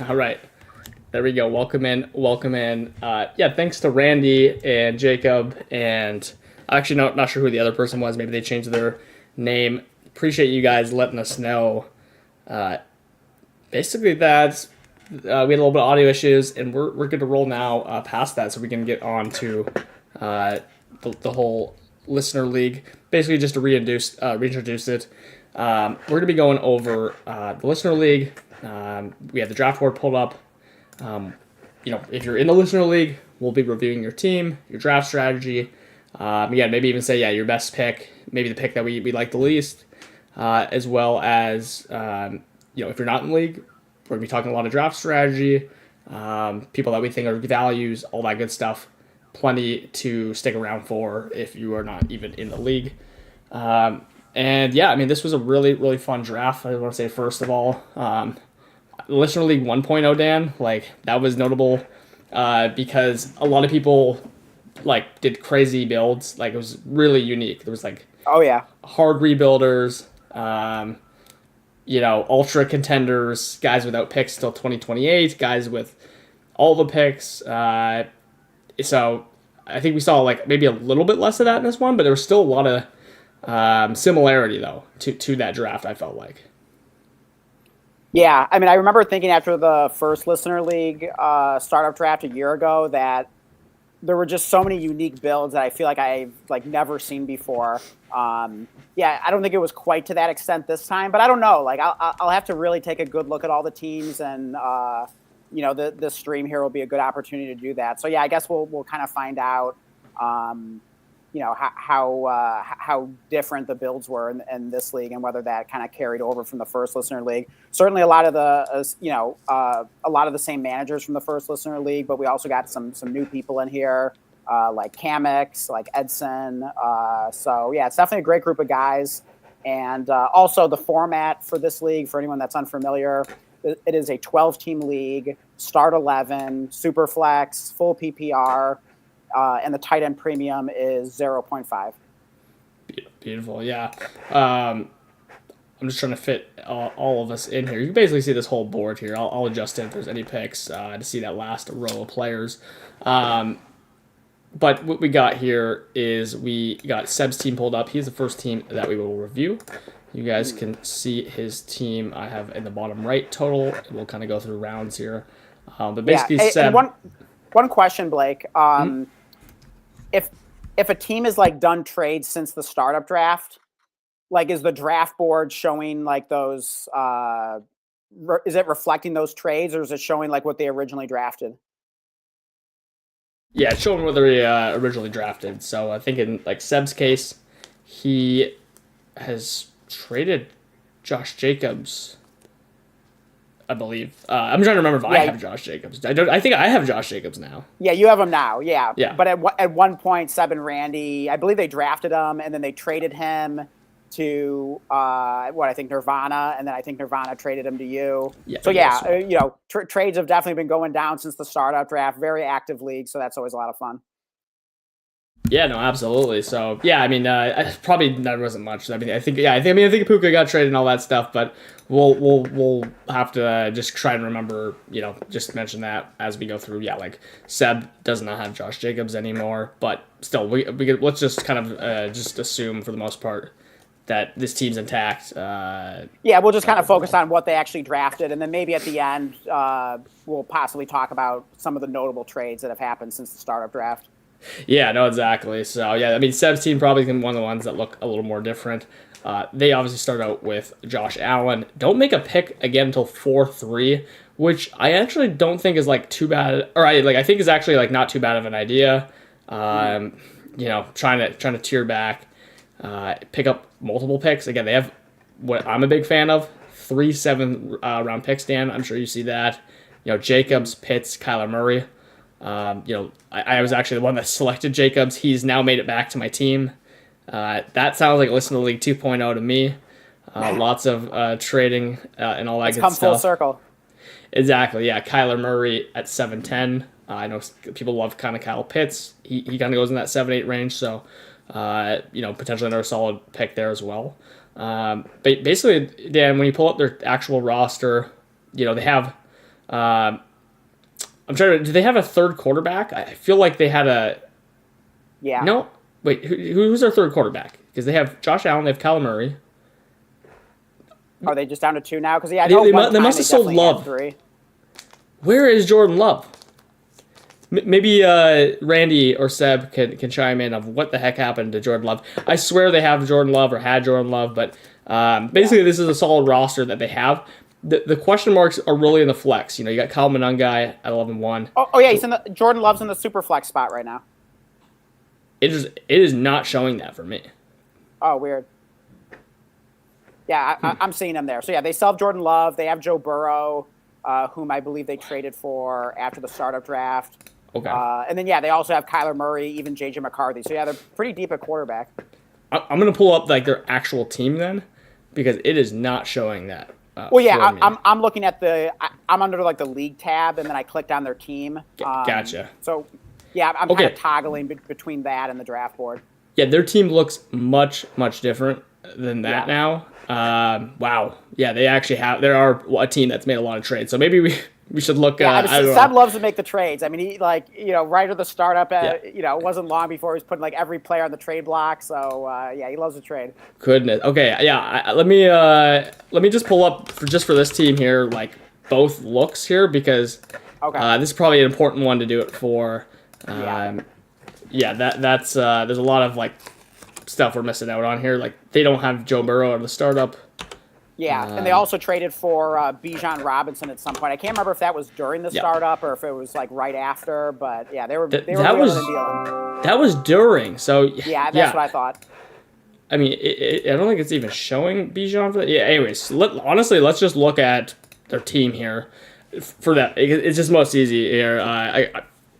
All right. There we go. Welcome in. Welcome in. Yeah, thanks to Randy and Jacob. And actually, not sure who the other person was. Maybe they changed their name. Appreciate you guys letting us know. Uh, Basically, that's we had a little bit of audio issues, and we're good to roll now past that so we can get on to uh, the whole listener league. Basically, just to reintroduce it. We're going to be going over the listener league. We have the draft board pulled up. If you're in the listener league, we'll be reviewing your team, your draft strategy. Maybe even say, your best pick, maybe the pick that we like the least, as well as, if you're not in the league, we're going to be talking a lot of draft strategy, people that we think are values, all that good stuff. Plenty to stick around for if you are not even in the league. This was a really, really fun draft. I want to say, first of all, Listener League 1.0, Dan, that was notable because a lot of people did crazy builds. It was really unique. There was Oh yeah. hard rebuilders, ultra contenders, guys without picks till 2028, guys with all the picks. So I think we saw maybe a little bit less of that in this one, but there was still a lot of similarity though to that draft. I felt like. Yeah, I mean, I remember thinking after the first Listener League startup draft a year ago that there were just so many unique builds that I feel like I've never seen before. I don't think it was quite to that extent this time, but I don't know. I'll have to really take a good look at all the teams, and this stream here will be a good opportunity to do that. So yeah, I guess we'll kind of find out. How different the builds were in this league, and whether that kind of carried over from the first Listener League. Certainly, a lot of the same managers from the first Listener League, but we also got some new people in here, like Kamix, like Edson. So yeah, it's definitely a great group of guys. And also the format for this league, for anyone that's unfamiliar, it is a 12-team league, start 11, super flex, full PPR. And the tight end premium is 0.5. Beautiful, yeah. I'm just trying to fit all of us in here. You can basically see this whole board here. I'll adjust it if there's any picks to see that last row of players. But what we got here is we got Seb's team pulled up. He's the first team that we will review. You guys can see his team I have in the bottom right total. We'll kind of go through rounds here. But basically, Seb... One question, Blake. If a team is done trades since the startup draft, is the draft board showing those? Is it reflecting those trades, or is it showing what they originally drafted? Yeah, it's showing what they originally drafted. So I think in Seb's case, he has traded Josh Jacobs, I believe. I'm trying to remember if I have Josh Jacobs. I think I have Josh Jacobs now. Yeah, you have him now. Yeah. Yeah. But at one point, Seb and Randy, I believe they drafted him, and then they traded him to I think Nirvana, and then I think Nirvana traded him to you. Yeah. So trades have definitely been going down since the startup draft. Very active league, so that's always a lot of fun. Yeah, no, absolutely. So yeah, I mean, probably there wasn't much. I think Puka got traded and all that stuff, but we'll have to just try and remember, just mention that as we go through. Yeah, Seb does not have Josh Jacobs anymore, but still, we let's just kind of just assume for the most part that this team's intact. We'll just kind of focus on what they actually drafted, and then maybe at the end we'll possibly talk about some of the notable trades that have happened since the startup draft. Yeah, no, exactly. So, yeah, I mean, Seb's team probably one of the ones that look a little more different. They obviously start out with Josh Allen. Don't make a pick again until 4-3, which I actually don't think is, too bad. Or, I think is actually, not too bad of an idea. Trying to tier back, pick up multiple picks. Again, they have what I'm a big fan of, 3 7-round picks, Dan. I'm sure you see that. Jacobs, Pitts, Kyler Murray. I was actually the one that selected Jacobs. He's now made it back to my team. That sounds like Listen to the League 2.0 to me. Lots of trading and all that good stuff. It's come full circle. Exactly, yeah. Kyler Murray at 7-10. I know people love kind of Kyle Pitts. He kind of goes in that 7-8 range, so potentially another solid pick there as well. But basically, Dan, when you pull up their actual roster, they have I'm trying to. Do they have a third quarterback? I feel like they had a. Yeah. No, wait. Who's their third quarterback? Because they have Josh Allen, they have Kyler Murray. Are they just down to 2 now? Because yeah, I They- know they one mu- they time must have sold definitely had Love. 3. Where is Jordan Love? Maybe Randy or Seb can chime in of what the heck happened to Jordan Love. I swear they have Jordan Love or had Jordan Love, but basically this is a solid roster that they have. The question marks are really in the flex. You know, you got Kyle Monangai at 11-1. Oh yeah, he's in the Jordan Love's in the super flex spot right now. It is not showing that for me. Oh, weird. Yeah, I'm seeing him there. So yeah, they still have Jordan Love. They have Joe Burrow, whom I believe they traded for after the startup draft. Okay. And then yeah, they also have Kyler Murray, even JJ McCarthy. So yeah, they're pretty deep at quarterback. I'm gonna pull up like their actual team then, because it is not showing that. Well, yeah, for me. I'm looking at I'm under like the league tab, and then I clicked on their team. Gotcha. So yeah, I'm kind of toggling between that and the draft board. Yeah, their team looks much different than that Yeah. now. Wow. Yeah, they actually have. There are a team that's made a lot of trades, so maybe we should look. Yeah, I don't Seb know. loves to make the trades. I mean, he right at the startup. It wasn't long before he was putting like every player on the trade block. So yeah, he loves to trade. Goodness. Okay. Yeah. Let me just pull up for this team here, like both looks here, because Okay. this is probably an important one to do it for. Yeah. Yeah. That's there's a lot of like stuff we're missing out on here. Like they don't have Joe Burrow at the startup. Yeah, and they also traded for Bijan Robinson at some point. I can't remember if that was during the startup or if it was like right after. But yeah, they were that wheeling was- and dealing. That was during. So Yeah, that's what I thought. I mean, I don't think it's even showing Bijan for that. Yeah. Anyways, honestly, let's just look at their team here for that. It's just most easy here.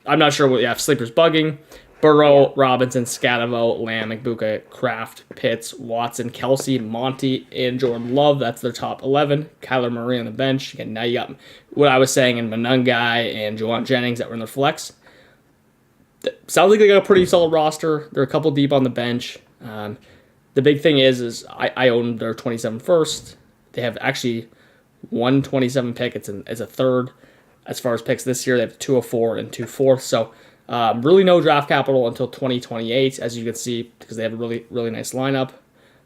I'm not sure what. Yeah, sleepers bugging. Burrow, Robinson, Scatavo, Lamb, McBuka, Kraft, Pitts, Watson, Kelsey, Monty, and Jordan Love. That's their top 11. Kyler Murray on the bench. Again, now you got what I was saying in Monangai and Juwan Jennings that were in their flex. Sounds like they got a pretty solid roster. They're a couple deep on the bench. The big thing is I own their 27 first. They have actually 127 pick. It's a third as far as picks this year. They have 204 and 2 fourths. So really no draft capital until 2028, as you can see, because they have a really nice lineup.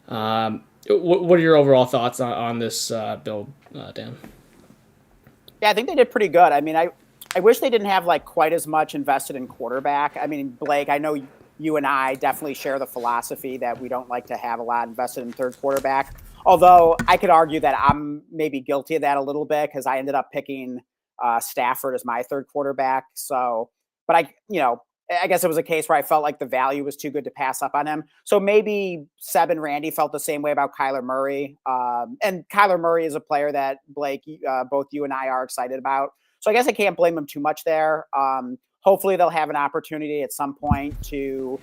What are your overall thoughts on this build, Dan? Yeah, I think they did pretty good. I mean, I wish they didn't have like quite as much invested in quarterback. I mean, Blake, I know you and I definitely share the philosophy that we don't like to have a lot invested in third quarterback. Although I could argue that I'm maybe guilty of that a little bit because I ended up picking Stafford as my third quarterback. So, but I guess it was a case where I felt like the value was too good to pass up on him. So maybe Seb and Randy felt the same way about Kyler Murray. And Kyler Murray is a player that Blake, both you and I are excited about. So I guess I can't blame him too much there. Hopefully they'll have an opportunity at some point to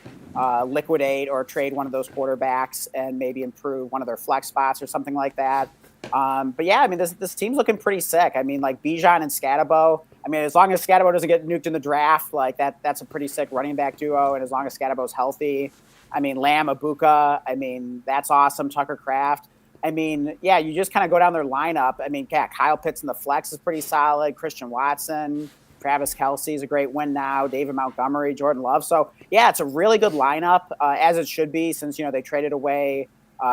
liquidate or trade one of those quarterbacks and maybe improve one of their flex spots or something like that. But yeah, I mean, this team's looking pretty sick. I mean, like Bijan and Scatabo. I mean, as long as Scatabo doesn't get nuked in the draft, like that's a pretty sick running back duo. And as long as Scatabo's healthy, I mean, Lamb, Abuka, I mean, that's awesome. Tucker Kraft. I mean, yeah, you just kind of go down their lineup. I mean, yeah, Kyle Pitts in the flex is pretty solid. Christian Watson, Travis Kelce is a great win now. David Montgomery, Jordan Love. So yeah, it's a really good lineup, as it should be, since they traded away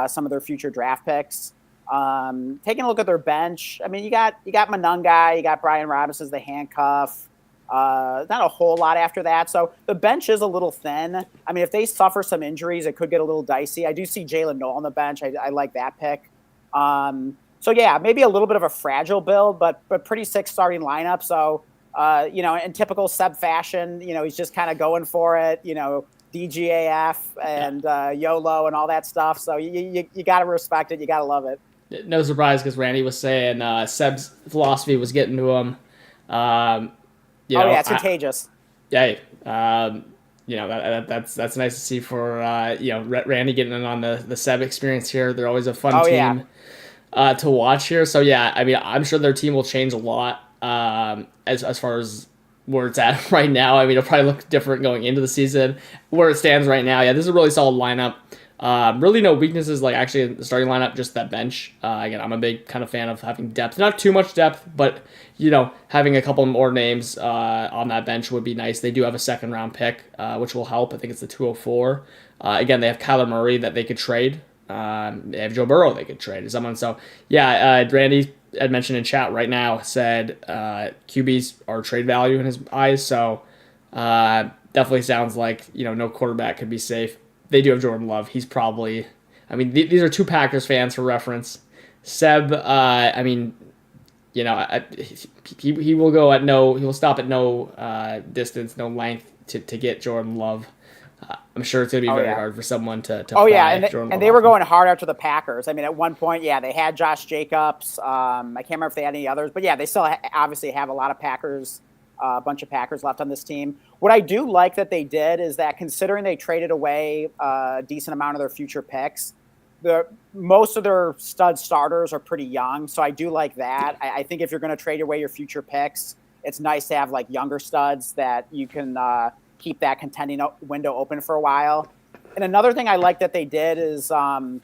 some of their future draft picks. Taking a look at their bench, I mean, you got Monangai, you got Brian Robinson as the handcuff. Not a whole lot after that. So the bench is a little thin. I mean, if they suffer some injuries, it could get a little dicey. I do see Jalen Noel on the bench. I like that pick. So yeah, maybe a little bit of a fragile build, but pretty sick starting lineup. So in typical Seb fashion, he's just kind of going for it. DGAF and YOLO and all that stuff. So you got to respect it. You got to love it. No surprise, because Randy was saying Seb's philosophy was getting to him. It's contagious. That's nice to see for Randy getting in on the Seb experience here. They're always a fun team to watch here. So yeah, I mean, I'm sure their team will change a lot as far as where it's at right now. I mean, it'll probably look different going into the season. Where it stands right now, yeah, this is a really solid lineup. Really no weaknesses, like actually in the starting lineup, just that bench. Again, I'm a big kind of fan of having depth. Not too much depth, but, having a couple more names on that bench would be nice. They do have a second round pick, which will help. I think it's the 204. Again, they have Kyler Murray that they could trade. They have Joe Burrow they could trade to someone. So, yeah, Randy had mentioned in chat right now said QBs are trade value in his eyes. So, definitely sounds like, no quarterback could be safe. They do have Jordan Love. He's probably, these are two Packers fans for reference. Seb, he will go at he will stop at no distance, no length to get Jordan Love. I'm sure it's going to be very hard for someone to and they were going hard after the Packers. I mean, at one point, they had Josh Jacobs. I can't remember if they had any others, but they still obviously have a lot of Packers, a bunch of Packers left on this team. What I do like that they did is that considering they traded away a decent amount of their future picks, most of their stud starters are pretty young. So I do like that. I think if you're going to trade away your future picks, it's nice to have like younger studs that you can keep that contending window open for a while. And another thing I like that they did is, obviously,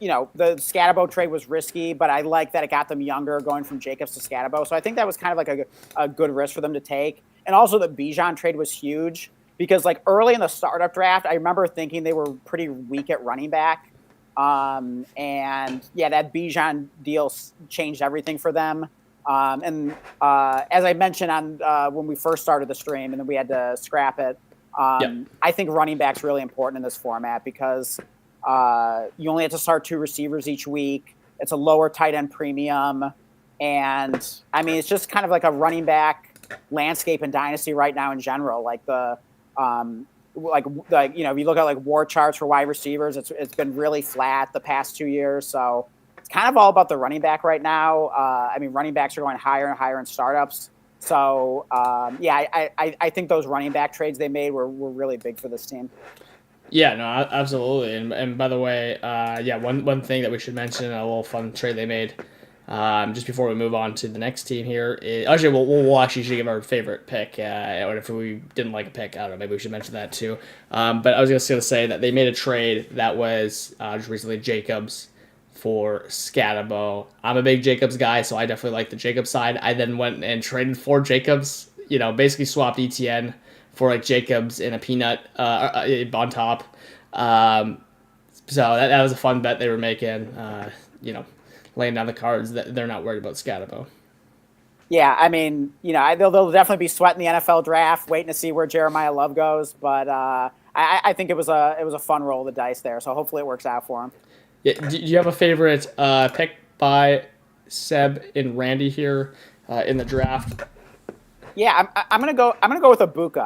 the Scatabo trade was risky, but I like that it got them younger going from Jacobs to Scatabo. So I think that was kind of like a good risk for them to take. And also the Bijan trade was huge because like early in the startup draft, I remember thinking they were pretty weak at running back. That Bijan deal changed everything for them. As I mentioned on when we first started the stream and then we had to scrap it, I think running back's really important in this format because you only have to start 2 receivers each week. It's a lower tight end premium. And it's just kind of like a running back landscape in Dynasty right now in general. Like if you look at like war charts for wide receivers, it's been really flat the past 2 years. So it's kind of all about the running back right now. Running backs are going higher and higher in startups. So I think those running back trades they made were really big for this team. Yeah, no, absolutely. And by the way, one thing that we should mention, a little fun trade they made, just before we move on to the next team here. Actually, we'll actually should give our favorite pick. Or if we didn't like a pick, I don't know, maybe we should mention that too. But I was just going to say that they made a trade that was just recently Jacobs for Scatabo. I'm a big Jacobs guy, so I definitely like the Jacobs side. I then went and traded for Jacobs, basically swapped ETN for like Jacobs and a peanut on top. So that was a fun bet they were making, laying down the cards that they're not worried about Scatabo. Yeah, they'll definitely be sweating the NFL draft, waiting to see where Jeremiah Love goes. But I think it was a fun roll of the dice there. So hopefully it works out for him. Yeah, do you have a favorite pick by Seb and Randy here in the draft? Yeah, I'm gonna go with Ibuka.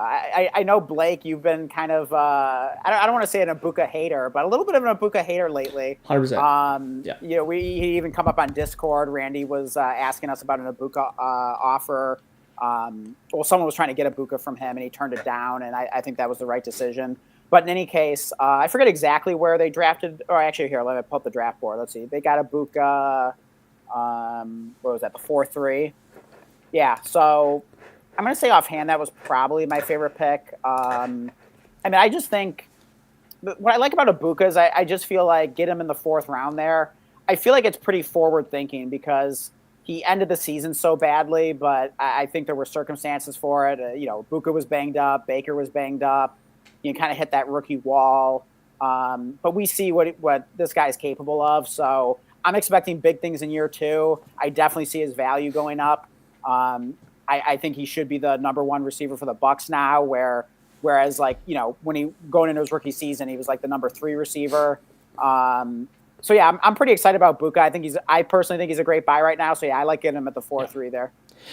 I know Blake, you've been kind of I don't want to say an Ibuka hater, but a little bit of an Ibuka hater lately. 100%. We even come up on Discord. Randy was asking us about an Ibuka offer. Someone was trying to get Ibuka from him, and he turned it down, and I think that was the right decision. But in any case, I forget exactly where they drafted. Or actually, here, let me pull up the draft board. Let's see. They got Ibuka. What was that? The 4-3. Yeah. So I'm going to say offhand that was probably my favorite pick. I just think what I like about Ibuka is I just feel like get him in the 4th round there. I feel like it's pretty forward thinking because he ended the season so badly, but I think there were circumstances for it. Ibuka was banged up. Baker was banged up. You kind of hit that rookie wall. But we see what this guy is capable of. So I'm expecting big things in year 2. I definitely see his value going up. I think he should be the number 1 receiver for the Bucs now, whereas when he going into his rookie season, he was like the number 3 receiver. I'm pretty excited about Ibuka. I personally think he's a great buy right now. So I like getting him at the 4-3 there.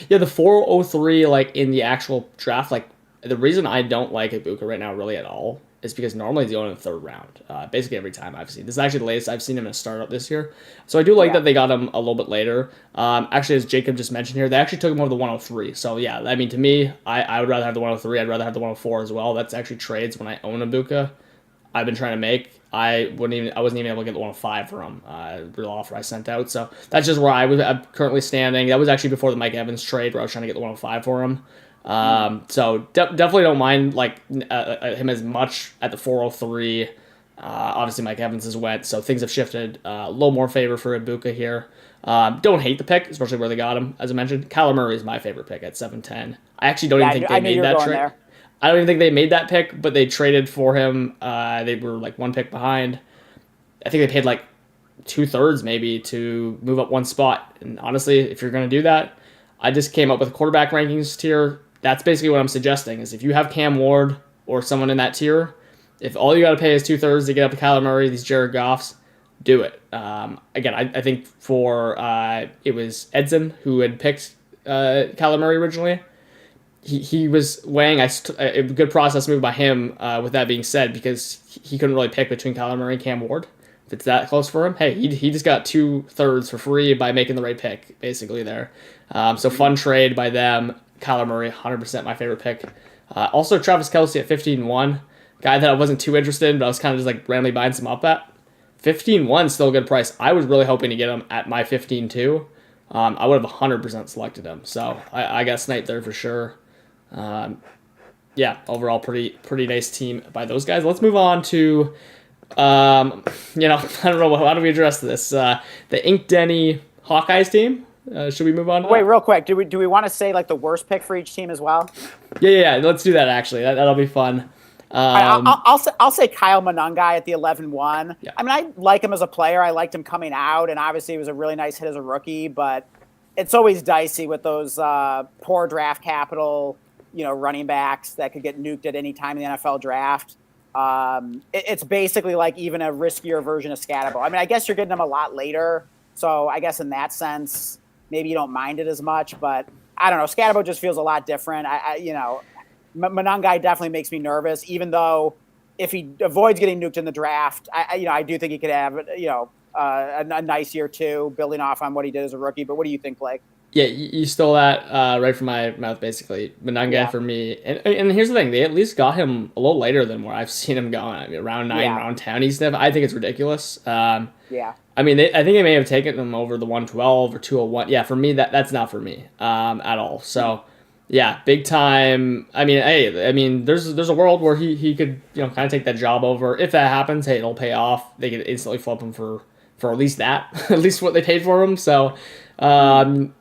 Yeah, the 403 in the actual draft, the reason I don't like Ibuka right now really at all is because normally he's going in the 3rd round. Basically every time I've seen. This is actually the latest I've seen him in a startup this year. So I do like that they got him a little bit later. Actually, as Jacob just mentioned here, they actually took him over the 103. So yeah, to me, I would rather have the 103. I'd rather have the 104 as well. That's actually trades when I own Ibuka. I've been trying to make. I wasn't even able to get the 105 for him. Real offer I sent out. So that's just where I'm currently standing. That was actually before the Mike Evans trade where I was trying to get the 105 for him. So definitely don't mind like him as much at the 403. Obviously, Mike Evans has went, so things have shifted. A little more favor for Ibuka here. Don't hate the pick, especially where they got him. As I mentioned, Kyler Murray is my favorite pick at 710. I actually don't even think they made that trade. I don't even think they made that pick, but they traded for him. They were like one pick behind. I think they paid like 2/3 maybe to move up one spot. And honestly, if you're going to do that, I just came up with a quarterback rankings tier. That's basically what I'm suggesting is if you have Cam Ward or someone in that tier, if all you got to pay is 2/3 to get up to Kyler Murray, these Jared Goffs, do it. Again, I think for it was Edson who had picked Kyler Murray originally. He was weighing a good process move by him. With that being said, because he couldn't really pick between Kyler Murray and Cam Ward. If it's that close for him, hey, he just got 2/3 for free by making the right pick, basically there. So fun trade by them. Kyler Murray, 100% my favorite pick. Also Travis Kelce at 15-1. Guy that I wasn't too interested in, but I was kind of just like randomly buying some up at. 15-1 still a good price. I was really hoping to get him at my 15-2. I would have 100% selected him. So I got sniped there for sure. Yeah, overall pretty nice team by those guys. Let's move on to, I don't know, how do we address this? The Inkdenny Hawkeyes team. Should we move on? Wait, real quick. Do we want to say like the worst pick for each team as well? Yeah. Let's do that. Actually, that'll be fun. I'll say Kyle Monangai at the 11-1. Yeah. I mean, I like him as a player. I liked him coming out, and obviously he was a really nice hit as a rookie. But it's always dicey with those poor draft capital, running backs that could get nuked at any time in the NFL draft. It's basically like even a riskier version of Scatabo. I mean, I guess you're getting them a lot later, so I guess in that sense, maybe you don't mind it as much. But I don't know. Scatabo just feels a lot different. Monangai definitely makes me nervous, even though if he avoids getting nuked in the draft, I do think he could have, a nice year too, building off on what he did as a rookie. But what do you think, Blake? Yeah, you stole that right from my mouth, basically. Monangai for me. And here's the thing. They at least got him a little later than where I've seen him going. I mean, round 9, round 10. I think it's ridiculous. I mean, I think they may have taken him over the 112 or 201. Yeah, for me, that's not for me at all. So, yeah, big time. I mean, there's a world where he could, kind of take that job over. If that happens, hey, it'll pay off. They could instantly flip him for at least that, at least what they paid for him. So, definitely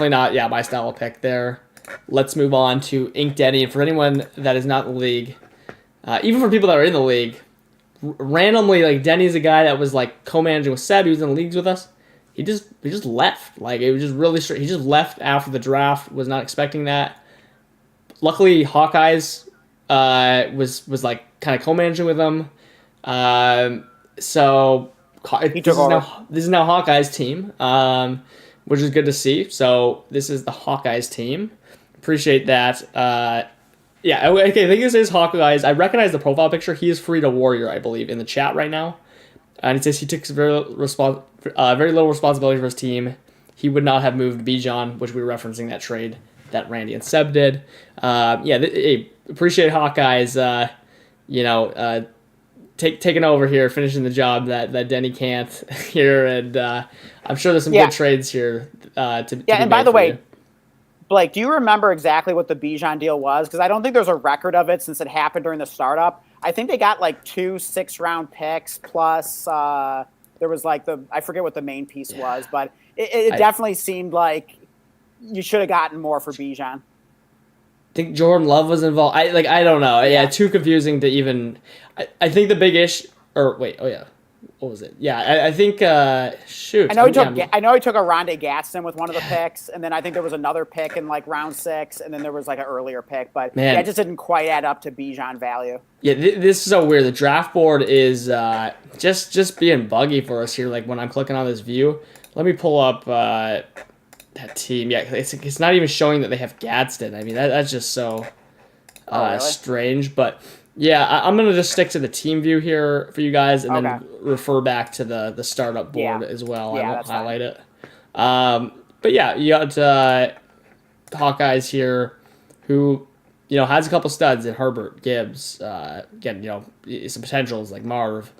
not, my style of pick there. Let's move on to Inkdenny. And for anyone that is not in the league, even for people that are in the league, randomly, like, Denny's a guy that was, like, co-managing with Seb. He was in the leagues with us. He just left. Like, it was just really straight. He just left after the draft. Was not expecting that. Luckily, Hawkeyes was like, kind of co-managing with him. So this is now Hawkeye's team, which is good to see. So this is the Hawkeyes team. Appreciate that. Okay, I think this is Hawkeyes. I recognize the profile picture. He is Free to Warrior, I believe, in the chat right now. And he says he took very little responsibility for his team. He would not have moved Bijan, which we were referencing that trade that Randy and Seb did. Appreciate Hawkeyes, taking over here, finishing the job that Denny can't here, and I'm sure there's some good trades here. And by the way, Blake, do you remember exactly what the Bijan deal was? Because I don't think there's a record of it since it happened during the startup. I think they got like 2 6-round picks plus there was like I forget what the main piece was, but it definitely seemed like you should have gotten more for Bijan. I think Jordan Love was involved. I don't know. Yeah, too confusing to even. I think the big issue. What was it? Yeah, I think. Shoot. I know he took a Rondé Gadsden with one of the picks, and then I think there was another pick in like round 6, and then there was like an earlier pick, but it just didn't quite add up to Bijan value. Yeah, this is so weird. The draft board is just being buggy for us here. Like when I'm clicking on this view, let me pull up that team. Yeah, it's not even showing that they have Gadsden. I mean that's just so really? Strange, but. Yeah, I'm going to just stick to the team view here for you guys and then refer back to the startup board as well. I won't highlight it. But yeah, you got Hawkeyes here who, has a couple studs in Herbert, Gibbs, again, some potentials like Marv.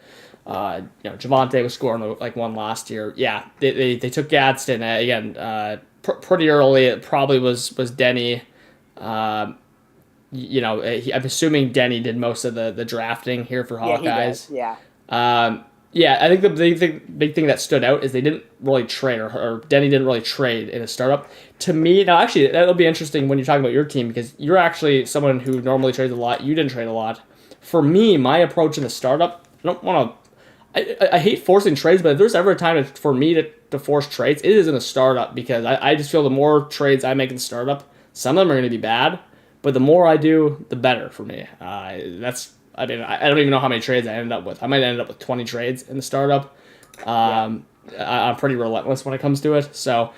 Javonte was scoring like one last year. Yeah, they took Gadsden, again, pretty early. It probably was Denny. I'm assuming Denny did most of the drafting here for Yeah, he did. Hawkeyes. Yeah. Yeah, I think the big thing that stood out is they didn't really trade, or Denny didn't really trade in a startup. To me, now actually, that'll be interesting when you're talking about your team because you're actually someone who normally trades a lot. You didn't trade a lot. For me, my approach in the startup, I don't want to. I hate forcing trades, but if there's ever a time for me to force trades, it is in a startup because I just feel the more trades I make in the startup, some of them are going to be bad, but the more I do, the better for me. I don't even know how many trades I ended up with. I might end up with 20 trades in the startup. I'm pretty relentless when it comes to it. So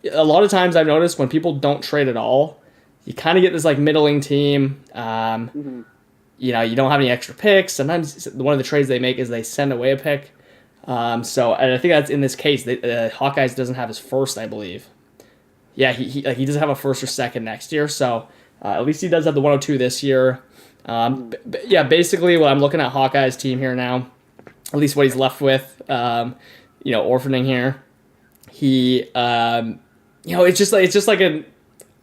a lot of times I've noticed when people don't trade at all, you kind of get this like middling team. You don't have any extra picks. Sometimes one of the trades they make is they send away a pick. And I think that's in this case. Hawkeyes doesn't have his first, I believe. Yeah, he doesn't have a first or second next year. So at least he does have the 102 this year. Basically what I'm looking at Hawkeye's team here now, at least what he's left with, orphaning here. He, it's just like an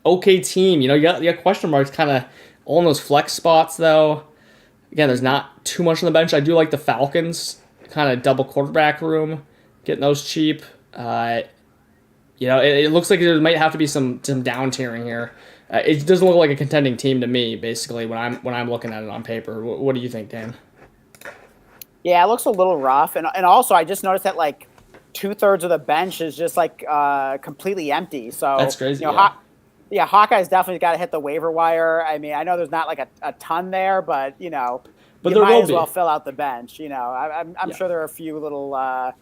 okay team. You got question marks kind of all in those flex spots though. Again, there's not too much on the bench. I do like the Falcons, kind of double quarterback room, getting those cheap. It looks like there might have to be some down tiering here. It doesn't look like a contending team to me, basically, when I'm looking at it on paper. What do you think, Dan? Yeah, it looks a little rough, and also I just noticed that like 2/3 of the bench is just like completely empty. So that's crazy. Hawkeye's definitely got to hit the waiver wire. I mean, I know there's not like a ton there, but you there might as well fill out the bench. I'm sure there are a few little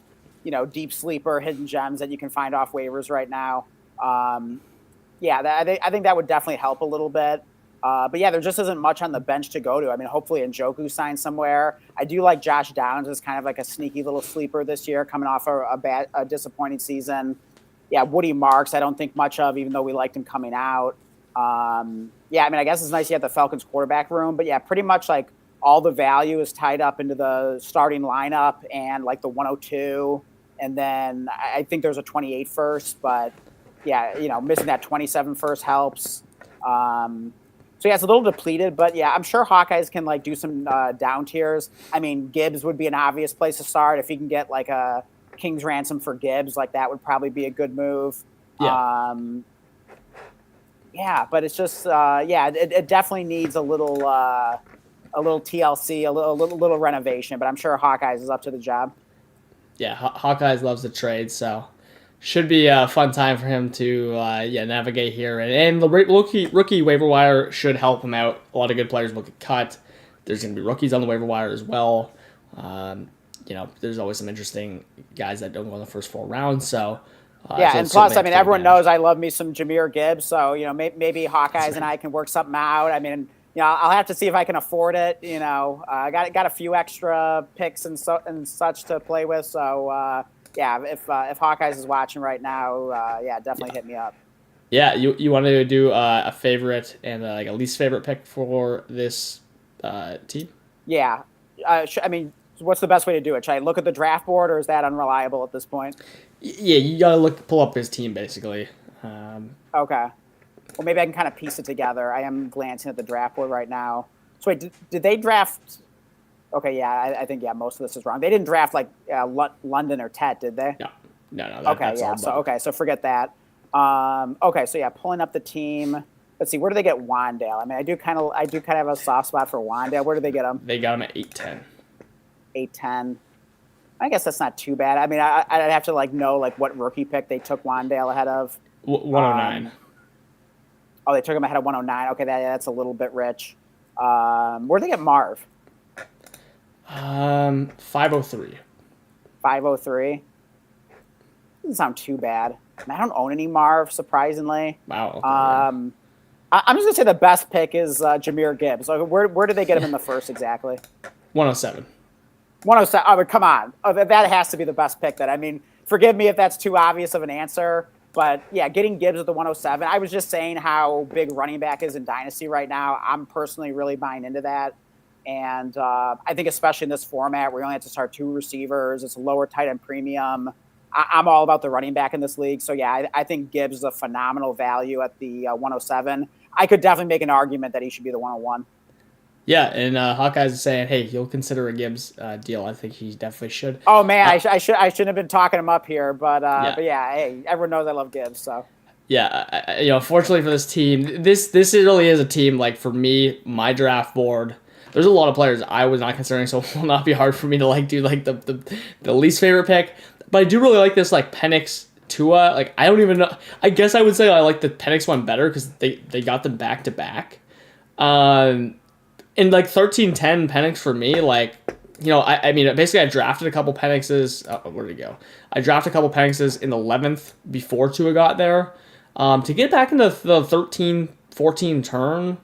deep sleeper hidden gems that you can find off waivers right now. I think that would definitely help a little bit. But yeah, there just isn't much on the bench to go to. I mean, hopefully Njoku signs somewhere. I do like Josh Downs as kind of like a sneaky little sleeper this year, coming off a disappointing season. Yeah, Woody Marks, I don't think much of, even though we liked him coming out. I guess it's nice you have the Falcons quarterback room, but yeah, pretty much like all the value is tied up into the starting lineup and like the 102. And then I think there's a 28 first, but yeah, missing that 27 first helps. It's a little depleted, but yeah, I'm sure Hawkeyes can like do some down tiers. I mean, Gibbs would be an obvious place to start. If he can get like a King's ransom for Gibbs, like that would probably be a good move. But it's just it definitely needs a little TLC, a little renovation. But I'm sure Hawkeyes is up to the job. Yeah, Hawkeyes loves the trade, so should be a fun time for him to navigate here. And the rookie waiver wire should help him out. A lot of good players will get cut. There's going to be rookies on the waiver wire as well. There's always some interesting guys that don't go in the first 4 rounds. So and plus, I mean, everyone knows I love me some Jahmyr Gibbs. So maybe Hawkeyes and I can work something out. I mean, I'll have to see if I can afford it. I got a few extra picks and such to play with. So if Hawkeyes is watching right now, definitely hit me up. Yeah, you want to do a favorite and like a least favorite pick for this team? Yeah, what's the best way to do it? Should I look at the draft board, or is that unreliable at this point? Yeah, you gotta pull up his team basically. Okay. Well, maybe I can kind of piece it together. I am glancing at the draft board right now. So wait, did they draft? Okay, yeah, I think most of this is wrong. They didn't draft like London or Tet, did they? No. So forget that. Pulling up the team. Let's see, where do they get Wandale? I mean, I do kind of have a soft spot for Wandale. Where do they get him? They got him at 8-10. 8-10. I guess that's not too bad. I mean, I'd have to know what rookie pick they took Wandale ahead of. 109. They took him ahead of 109. Okay, that's a litdo bit rich. Where'd they get Marv? 503. 503. Doesn't sound too bad. I don't own any Marv, surprisingly. Wow. Okay, I'm just gonna say the best pick is Jahmyr Gibbs. So where did they get him in the first exactly? 107. 107. Oh, but come on. That has to be the best pick. Forgive me if that's too obvious of an answer, but yeah, getting Gibbs at the 107. I was just saying how big running back is in Dynasty right now. I'm personally really buying into that. And I think especially in this format where you only have to start 2 receivers, it's a lower tight end premium. I'm all about the running back in this league. So yeah, I think Gibbs is a phenomenal value at the 107. I could definitely make an argument that he should be the 101. Yeah, and Hawkeyes is saying, hey, you'll consider a Gibbs deal. I think he definitely should. Oh man, I shouldn't have been talking him up here, but Yeah. yeah, hey, everyone knows I love Gibbs, so. Yeah, fortunately for this team, this really is a team, like, for me, my draft board, there's a lot of players I was not considering, so it will not be hard for me to, like, do, like, the least favorite pick. But I do really like this, like, Penix Tua. Like, I don't even know. I guess I would say I like the Penix one better because they got them back-to-back. And, like, 13-10 Penix for me, like, I mean, basically I drafted a couple Penixes. Where did it go? I drafted a couple Penixes in the 11th before Tua got there. To get back into the 13-14 turn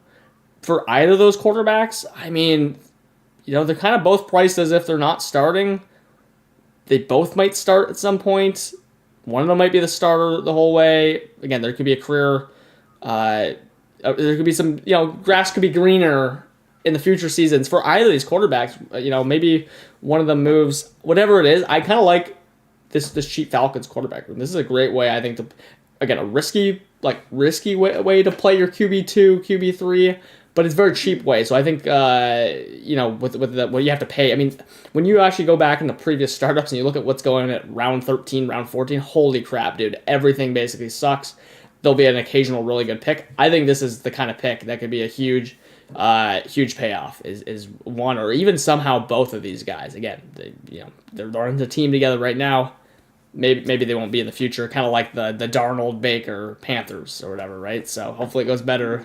for either of those quarterbacks, I mean, they're kind of both priced as if they're not starting. They both might start at some point. One of them might be the starter the whole way. Again, there could be a career. There could be some, grass could be greener in the future seasons for either of these quarterbacks. Maybe one of them moves. Whatever it is, I kind of like this cheap Falcons quarterback room. This is a great way, I think, to, again, a risky way to play your QB2, QB3, but it's a very cheap way. So I think, with what you have to pay. I mean, when you actually go back in the previous startups and you look at what's going on at round 13, round 14, holy crap, dude, everything basically sucks. There'll be an occasional really good pick. I think this is the kind of pick that could be a huge payoff. Is one or even somehow both of these guys. Again, they're in the team together right now. Maybe they won't be in the future. Kind of like the Darnold Baker Panthers or whatever, right? So hopefully it goes better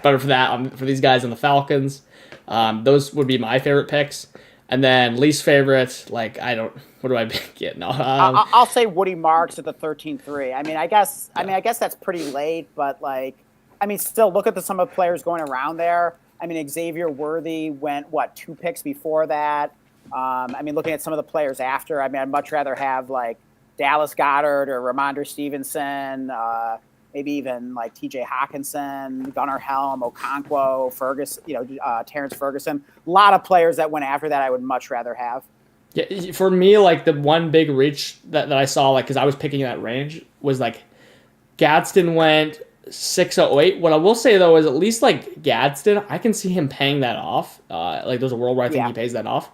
for that for these guys in the Falcons. Those would be my favorite picks. And then least favorite, like, what do I get? No, I'll say Woody Marks at the 13-3. I mean, I guess that's pretty late, but like, I mean, still look at some of the players going around there. I mean, Xavier Worthy went 2 picks before that. I mean, looking at some of the players after, I mean, I'd much rather have like Dallas Goedert or Ramondre Stevenson, maybe even like T.J. Hawkinson, Gunnar Helm, Okonkwo, Ferguson, Terrence Ferguson. A lot of players that went after that I would much rather have. Yeah, for me, like the one big reach that I saw, like, because I was picking that range, was like Gadsden went 608. What I will say though is at least like Gadsden, I can see him paying that off. Like there's a world where I think he pays that off.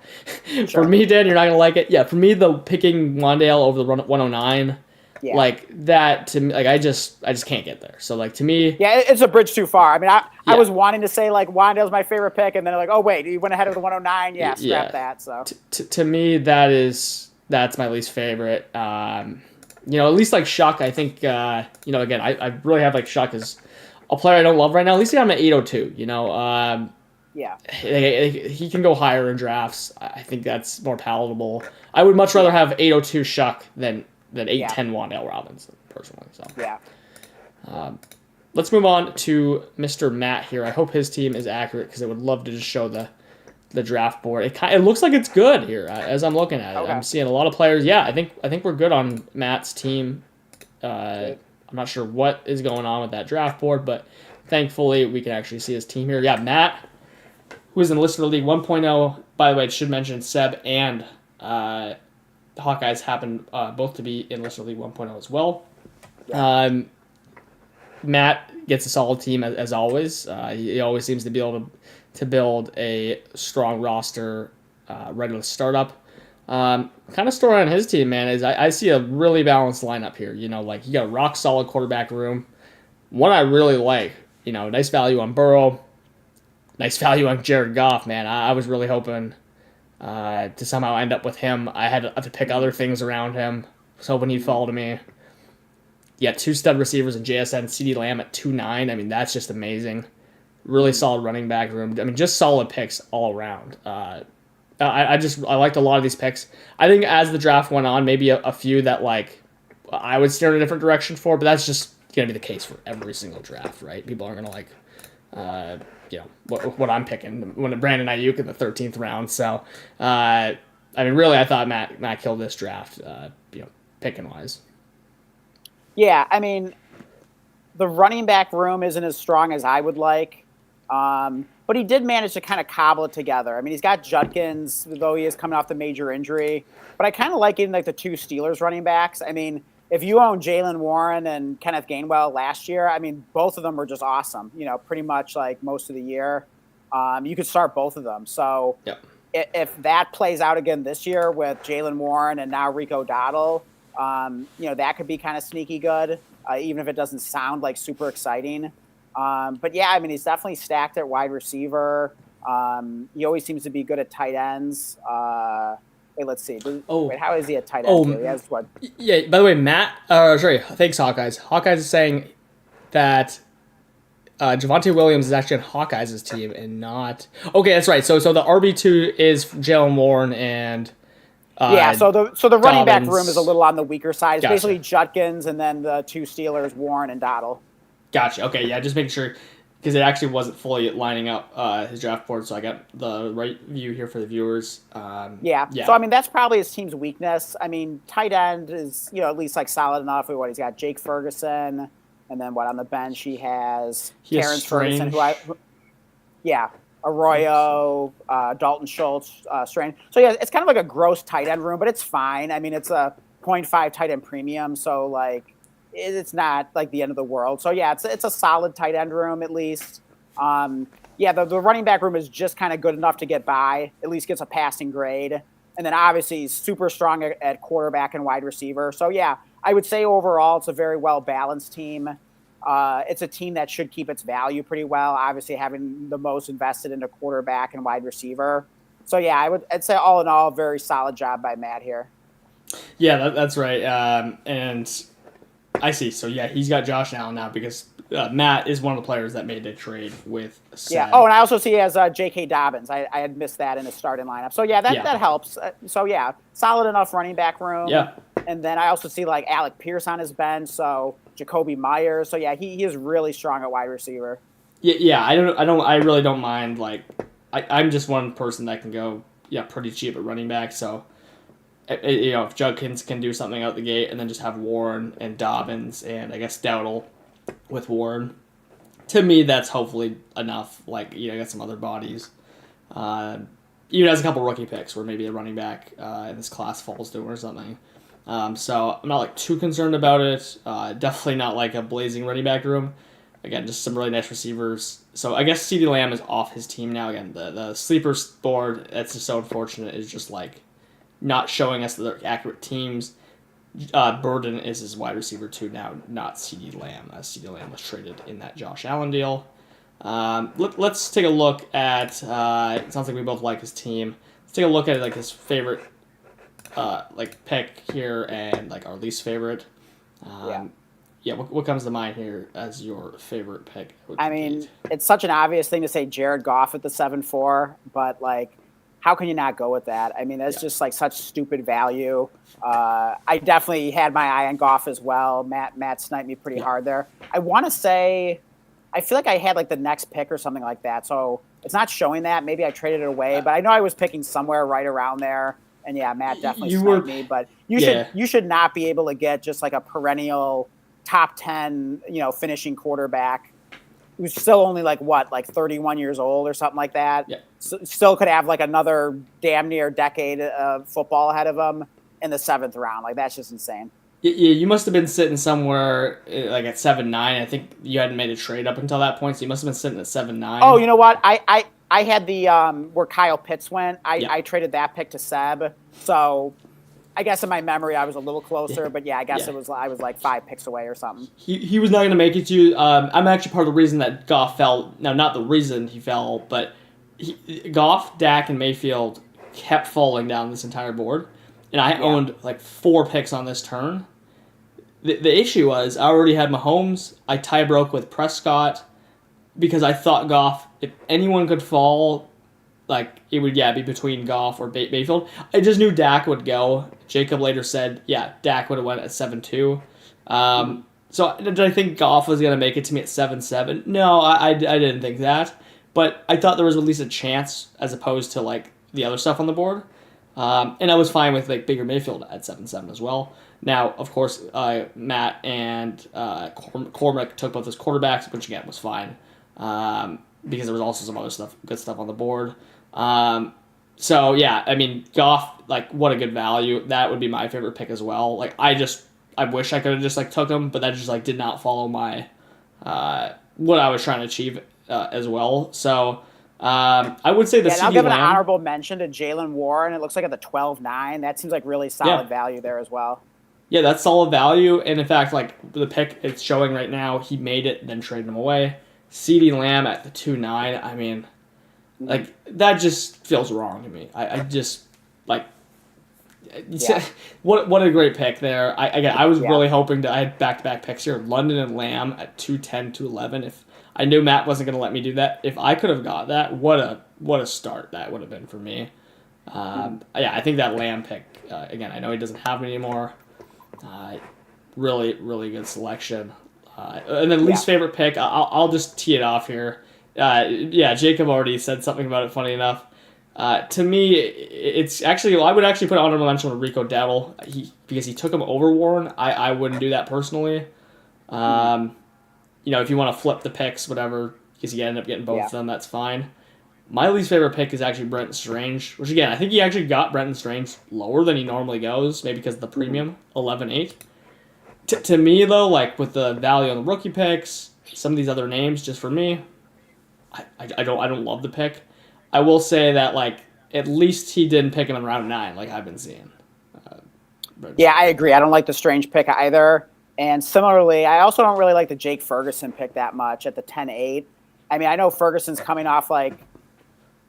Sure. For me, Dan, you're not gonna like it. Yeah, for me, the picking Wandale over the 109, like that to me, like I just can't get there. So like to me, it's a bridge too far. I mean, I was wanting to say like Wandale's my favorite pick, and then like, oh wait, you went ahead of the 109. Yeah, scrap that. So to me, that's my least favorite. At least like Shuck, I think, again, I really have like Shuck as a player I don't love right now. At least I got him at 802, he can go higher in drafts. I think that's more palatable. I would much rather have 802 Shuck than 810 Wandale Robinson, personally. So let's move on to Mr. Matt here. I hope his team is accurate because I would love to just show the draft board. It looks like it's good here as I'm looking at it. Okay. I'm seeing a lot of players. Yeah, I think we're good on Matt's team. I'm not sure what is going on with that draft board, but thankfully we can actually see his team here. Yeah, Matt, who is in Listener League 1.0. By the way, it should mention Seb and the Hawkeyes happen both to be in Listener League 1.0 as well. Yeah. Matt gets a solid team as always. He always seems to be able to build a strong roster ready to start up. Kind of story on his team, man, is I see a really balanced lineup here. Like you got a rock solid quarterback room. One I really like, nice value on Burrow, nice value on Jared Goff, man. I was really hoping to somehow end up with him. I had to pick other things around him. I was hoping he'd fall to me. Yeah, 2 stud receivers in JSN, CeeDee Lamb at 2.9. I mean, that's just amazing. Really solid running back room. I mean, just solid picks all around. I liked a lot of these picks. I think as the draft went on, maybe a few that like I would steer in a different direction for, but that's just going to be the case for every single draft, right? People aren't going to like, what I'm picking when Brandon Ayuk in the 13th round. So, I mean, really, I thought Matt killed this draft, picking wise. Yeah, I mean, the running back room isn't as strong as I would like. but he did manage to kind of cobble it together. I mean, he's got Judkins, though he is coming off the major injury. But I kind of like getting like the two Steelers running backs. I mean, if you own Jalen Warren and Kenneth Gainwell last year, I mean, both of them were just awesome. Pretty much like most of the year, you could start both of them. So Yep. If that plays out again this year with Jalen Warren and now Rico Dowdle, that could be kind of sneaky good, even if it doesn't sound like super exciting. But yeah, I mean, he's definitely stacked at wide receiver. He always seems to be good at tight ends. Wait, let's see. Wait, how is he at tight end? He has what? Yeah. By the way, Matt. Thanks, Hawkeyes. Hawkeyes is saying that Javonte Williams is actually on Hawkeyes' team and not. Okay, that's right. So the RB2 is Jalen Warren and. So the running back Dobbins. room is a little on the weaker side. It's Gotcha. basically Judkins and then the two Steelers, Warren and Dowdle. Gotcha. Okay, yeah, just making sure because it actually wasn't fully lining up his draft board, so I got the right view here for the viewers. Yeah. So I mean, that's probably his team's weakness. I mean, tight end is at least like solid enough. What he's got, Jake Ferguson, and then on the bench he has Terrence Ferguson, Arroyo, Dalton Schultz, Strange. So yeah, it's kind of like a gross tight end room, but it's fine. I mean, it's a 0.5 tight end premium, so like it's not like the end of the world. So yeah, it's a solid tight end room at least. The running back room is just kind of good enough to get by, at least gets a passing grade. And then obviously he's super strong at quarterback and wide receiver. So yeah, I would say overall it's a very well-balanced team. It's a team that should keep its value pretty well, obviously having the most invested into quarterback and wide receiver. So yeah, I'd say all in all, very solid job by Matt here. Yeah, that's right. And I see. So yeah, he's got Josh Allen now because Matt is one of the players that made the trade with Seb. Yeah. Oh, and I also see he has J.K. Dobbins. I had missed that in his starting lineup. So yeah, that helps. So yeah, solid enough running back room. Yeah. And then I also see like Alec Pierce on his bench. So Jacoby Myers. So yeah, he is really strong at wide receiver. Yeah. I really don't mind. Like, I'm just one person that can go pretty cheap at running back. So. If Judkins can do something out the gate and then just have Warren and Dobbins and I guess Dowdle with Warren, to me that's hopefully enough. Like got some other bodies. Even has a couple rookie picks where maybe a running back in this class falls to or something. So I'm not like too concerned about it. Definitely not like a blazing running back room. Again, just some really nice receivers. So I guess CeeDee Lamb is off his team now. Again, the sleeper board that's just so unfortunate is just like. Not showing us the accurate teams. Burden is his wide receiver too now, not CeeDee Lamb, as CeeDee Lamb was traded in that Josh Allen deal. Let's take a look at. It sounds like we both like his team. Let's take a look at like his favorite, pick here and like our least favorite. What comes to mind here as your favorite pick? I mean, it's such an obvious thing to say Jared Goff at the 7-4, but like. How can you not go with that? I mean, that's just like such stupid value. I definitely had my eye on Goff as well. Matt sniped me pretty hard there. I want to say, I feel like I had like the next pick or something like that. So it's not showing that. Maybe I traded it away, but I know I was picking somewhere right around there. And yeah, Matt definitely sniped me. But you should not be able to get just like a perennial top 10, finishing quarterback. Who's still only like 31 years old or something like that. Yeah. So, still could have like another damn near decade of football ahead of him in the 7th round. Like that's just insane. Yeah, you must have been sitting somewhere like at 7-9. I think you hadn't made a trade up until that point, so you must have been sitting at 7-9. Oh, you know what? I had the where Kyle Pitts went. I traded that pick to Seb. So I guess in my memory I was a little closer, but yeah, I guess I was like 5 picks away or something. He was not going to make it to you. I'm actually part of the reason that Goff fell. Now, not the reason he fell, but Goff, Dak, and Mayfield kept falling down this entire board, and I owned like 4 picks on this turn. The issue was I already had Mahomes. I tie broke with Prescott because I thought Goff, if anyone could fall, like it would be between Goff or Mayfield. I just knew Dak would go. Jacob later said, Dak would have went at 7-2. So did I think Goff was going to make it to me at 7-7? No, I didn't think that. But I thought there was at least a chance as opposed to like the other stuff on the board. And I was fine with like Baker Mayfield at 7-7 as well. Now, of course, Matt and Cormac took both his quarterbacks, which again was fine. because there was also some other good stuff on the board. So yeah, I mean, Goff, like, what a good value. That would be my favorite pick as well. Like, I wish I could have just like took him, but that just like did not follow my what I was trying to achieve as well. So I would say the and I'll CeeDee give an Lamb. honorable mention to Jalen Warren. It looks like at the 12-9. That seems like really solid value there as well. Yeah, that's solid value. And in fact, like the pick it's showing right now, he made it, then traded him away. CeeDee Lamb at the 2.9. I mean, like that just feels wrong to me. I just like. What a great pick there. I was really hoping I had back-to-back picks here. London and Lamb at 210, 211. If I knew Matt wasn't going to let me do that, if I could have got that, what a start that would have been for me. I think that Lamb pick, again, I know he doesn't have it anymore. Really, really good selection. And then least favorite pick, I'll just tee it off here. Jacob already said something about it, funny enough. To me, it's actually, I would actually put honorable mention with Rico Dowdle because he took him over Warren. I wouldn't do that personally. If you want to flip the picks, whatever, because you end up getting both of them, that's fine. My least favorite pick is actually Brenton Strange, which again, I think he actually got Brenton Strange lower than he normally goes, maybe because of the premium, 11.8. To me, though, like with the value on the rookie picks, some of these other names, just for me, I don't love the pick. I will say that, like, at least he didn't pick him in round 9, like I've been seeing. I agree. I don't like the Strange pick either. And similarly, I also don't really like the Jake Ferguson pick that much at the 10.8. I mean, I know Ferguson's coming off, like,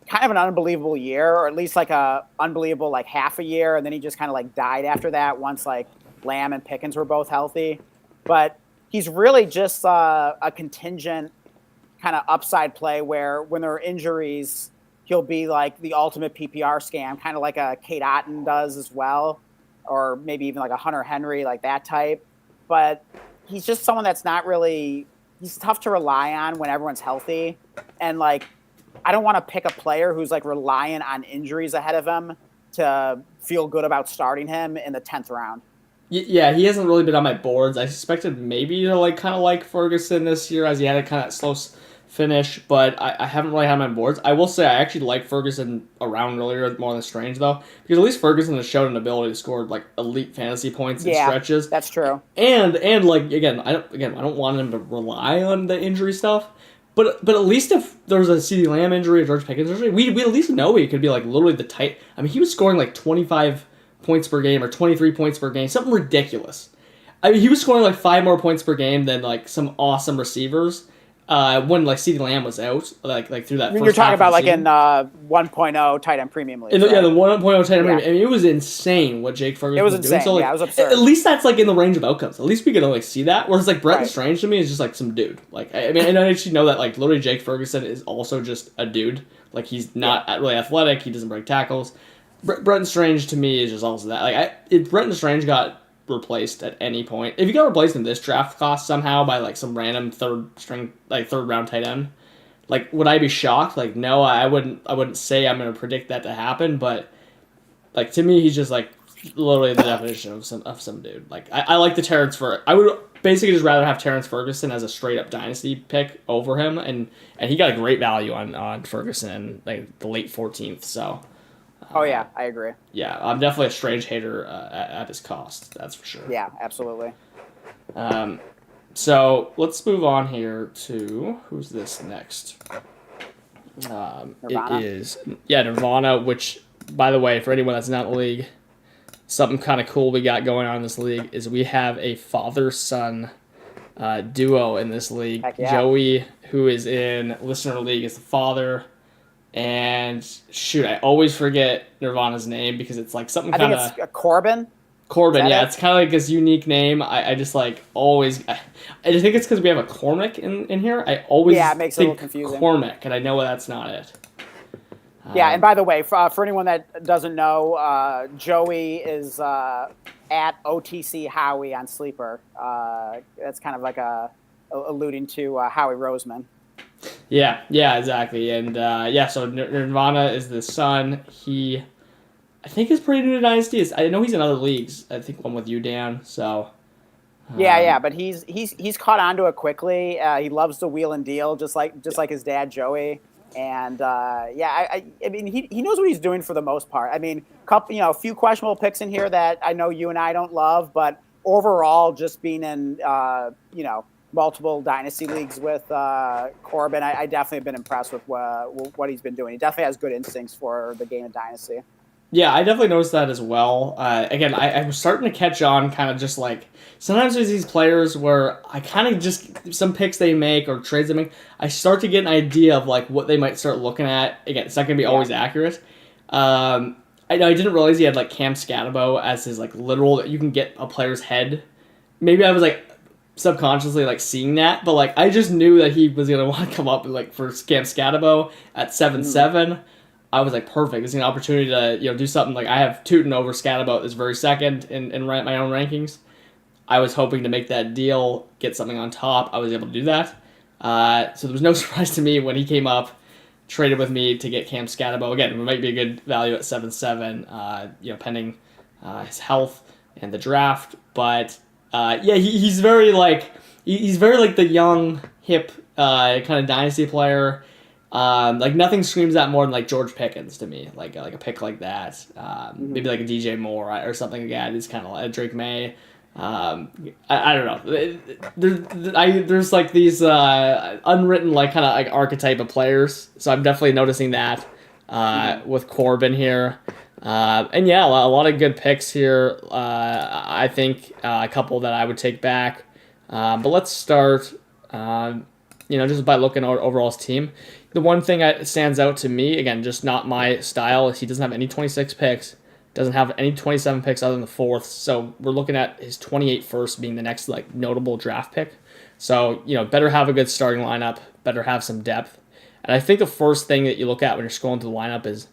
kind of an unbelievable year, or at least, like, a unbelievable, like, half a year, and then he just kind of, like, died after that once, like, Lamb and Pickens were both healthy. But he's really just a contingent kind of upside play where when there are injuries – he'll be like the ultimate PPR scam, kind of like a Kate Otten does as well, or maybe even like a Hunter Henry, like that type. But he's just someone that's not really – he's tough to rely on when everyone's healthy. And, like, I don't want to pick a player who's, like, reliant on injuries ahead of him to feel good about starting him in the 10th round. Yeah, he hasn't really been on my boards. I suspected maybe to, like, kind of like Ferguson this year as he had a kind of slow finish, but I haven't really had him on boards. I will say I actually like Ferguson around earlier more than Strange, though, because at least Ferguson has shown an ability to score, like, elite fantasy points in stretches. That's true. And like, again, I don't want him to rely on the injury stuff, but at least if there was a CeeDee Lamb injury or George Pickens injury, we at least know he could be, like, literally the tight. I mean, he was scoring like 25 points per game or 23 points per game, something ridiculous. I mean, he was scoring like 5 more points per game than like some awesome receivers. When like CeeDee Lamb was out, like through that. You're talking about like in 1.0 tight end premium league. Yeah, the 1.0 tight end premium. I mean, it was insane what Jake Ferguson was insane. doing. So, like, it was absurd. At least that's like in the range of outcomes. At least we could like see that. Whereas like Brenton Strange to me is just like some dude. Like I mean, and I actually know that like literally Jake Ferguson is also just a dude. Like he's not really athletic. He doesn't break tackles. Brenton Strange to me is just also that. Like if Brenton Strange got replaced at any point, if you got replaced in this draft class somehow by like some random third round tight end, like would I be shocked? Like no, I wouldn't say I'm going to predict that to happen, but like to me he's just like literally the definition of some dude. Like I like the Terrence I would basically just rather have Terrence Ferguson as a straight up dynasty pick over him, and he got a great value on Ferguson, like the late 14th. So I agree. Yeah, I'm definitely a Strange hater at his cost. That's for sure. Yeah, absolutely. So let's move on here to who's this next? Nirvana? It is Nirvana. Which, by the way, for anyone that's not in the league, something kind of cool we got going on in this league is we have a father-son duo in this league. Heck yeah. Joey, who is in Listener League, is the father. And shoot, I always forget Nirvana's name because it's like something kind of. I think it's Corbin. Corbin, yeah, it's kind of like his unique name. I just like always. I just think it's because we have a Cormac in here. I always it makes it a think little confusing. Cormac, and I know that's not it. Yeah, and by the way, for anyone that doesn't know, Joey is at OTC Howie on Sleeper. That's kind of like alluding to Howie Roseman. Yeah, exactly. And so Nirvana is the son. He, I think, is pretty new to Dynasty. I know he's in other leagues. I think one with you, Dan. So, Yeah, but he's caught on to it quickly. He loves to wheel and deal, just like his dad Joey. And I mean, he knows what he's doing for the most part. I mean, a few questionable picks in here that I know you and I don't love, but overall, just being in multiple dynasty leagues with Corbin, I definitely have been impressed with what he's been doing. He definitely has good instincts for the game of dynasty. Yeah, I definitely noticed that as well. Again, I'm starting to catch on, kind of just like sometimes there's these players where I kind of just some picks they make or trades they make, I start to get an idea of like what they might start looking at. Again, it's not gonna be always accurate. I didn't realize he had like Cam Scatabo as his like literal that you can get a player's head. Maybe I was like subconsciously like seeing that, but like I just knew that he was gonna want to come up like for Cam Scatabo at 7-7. I was like, perfect. It's an opportunity to do something. Like I have Tootin over Scatabo this very second in my own rankings. I was hoping to make that deal, get something on top. I was able to do that. So there was no surprise to me when he came up, traded with me to get Cam Scatabo. Again, it might be a good value at 7-7, pending his health and the draft. But he's very like he's very like the young, hip kind of dynasty player. Like nothing screams that more than like George Pickens to me, like a pick like that. Maybe like a DJ Moore or something like that. He's kind of like Drake May. I don't know. There's like these unwritten like kind of like archetype of players. So I'm definitely noticing that with Corbin here. And yeah, a lot of good picks here. I think a couple that I would take back. But let's start. Just by looking at overall his team. The one thing that stands out to me, again, just not my style, is he doesn't have any 26 picks, doesn't have any 27 picks other than the fourth. So we're looking at his 28 first being the next like notable draft pick. So, better have a good starting lineup, better have some depth. And I think the first thing that you look at when you're scrolling through the lineup is,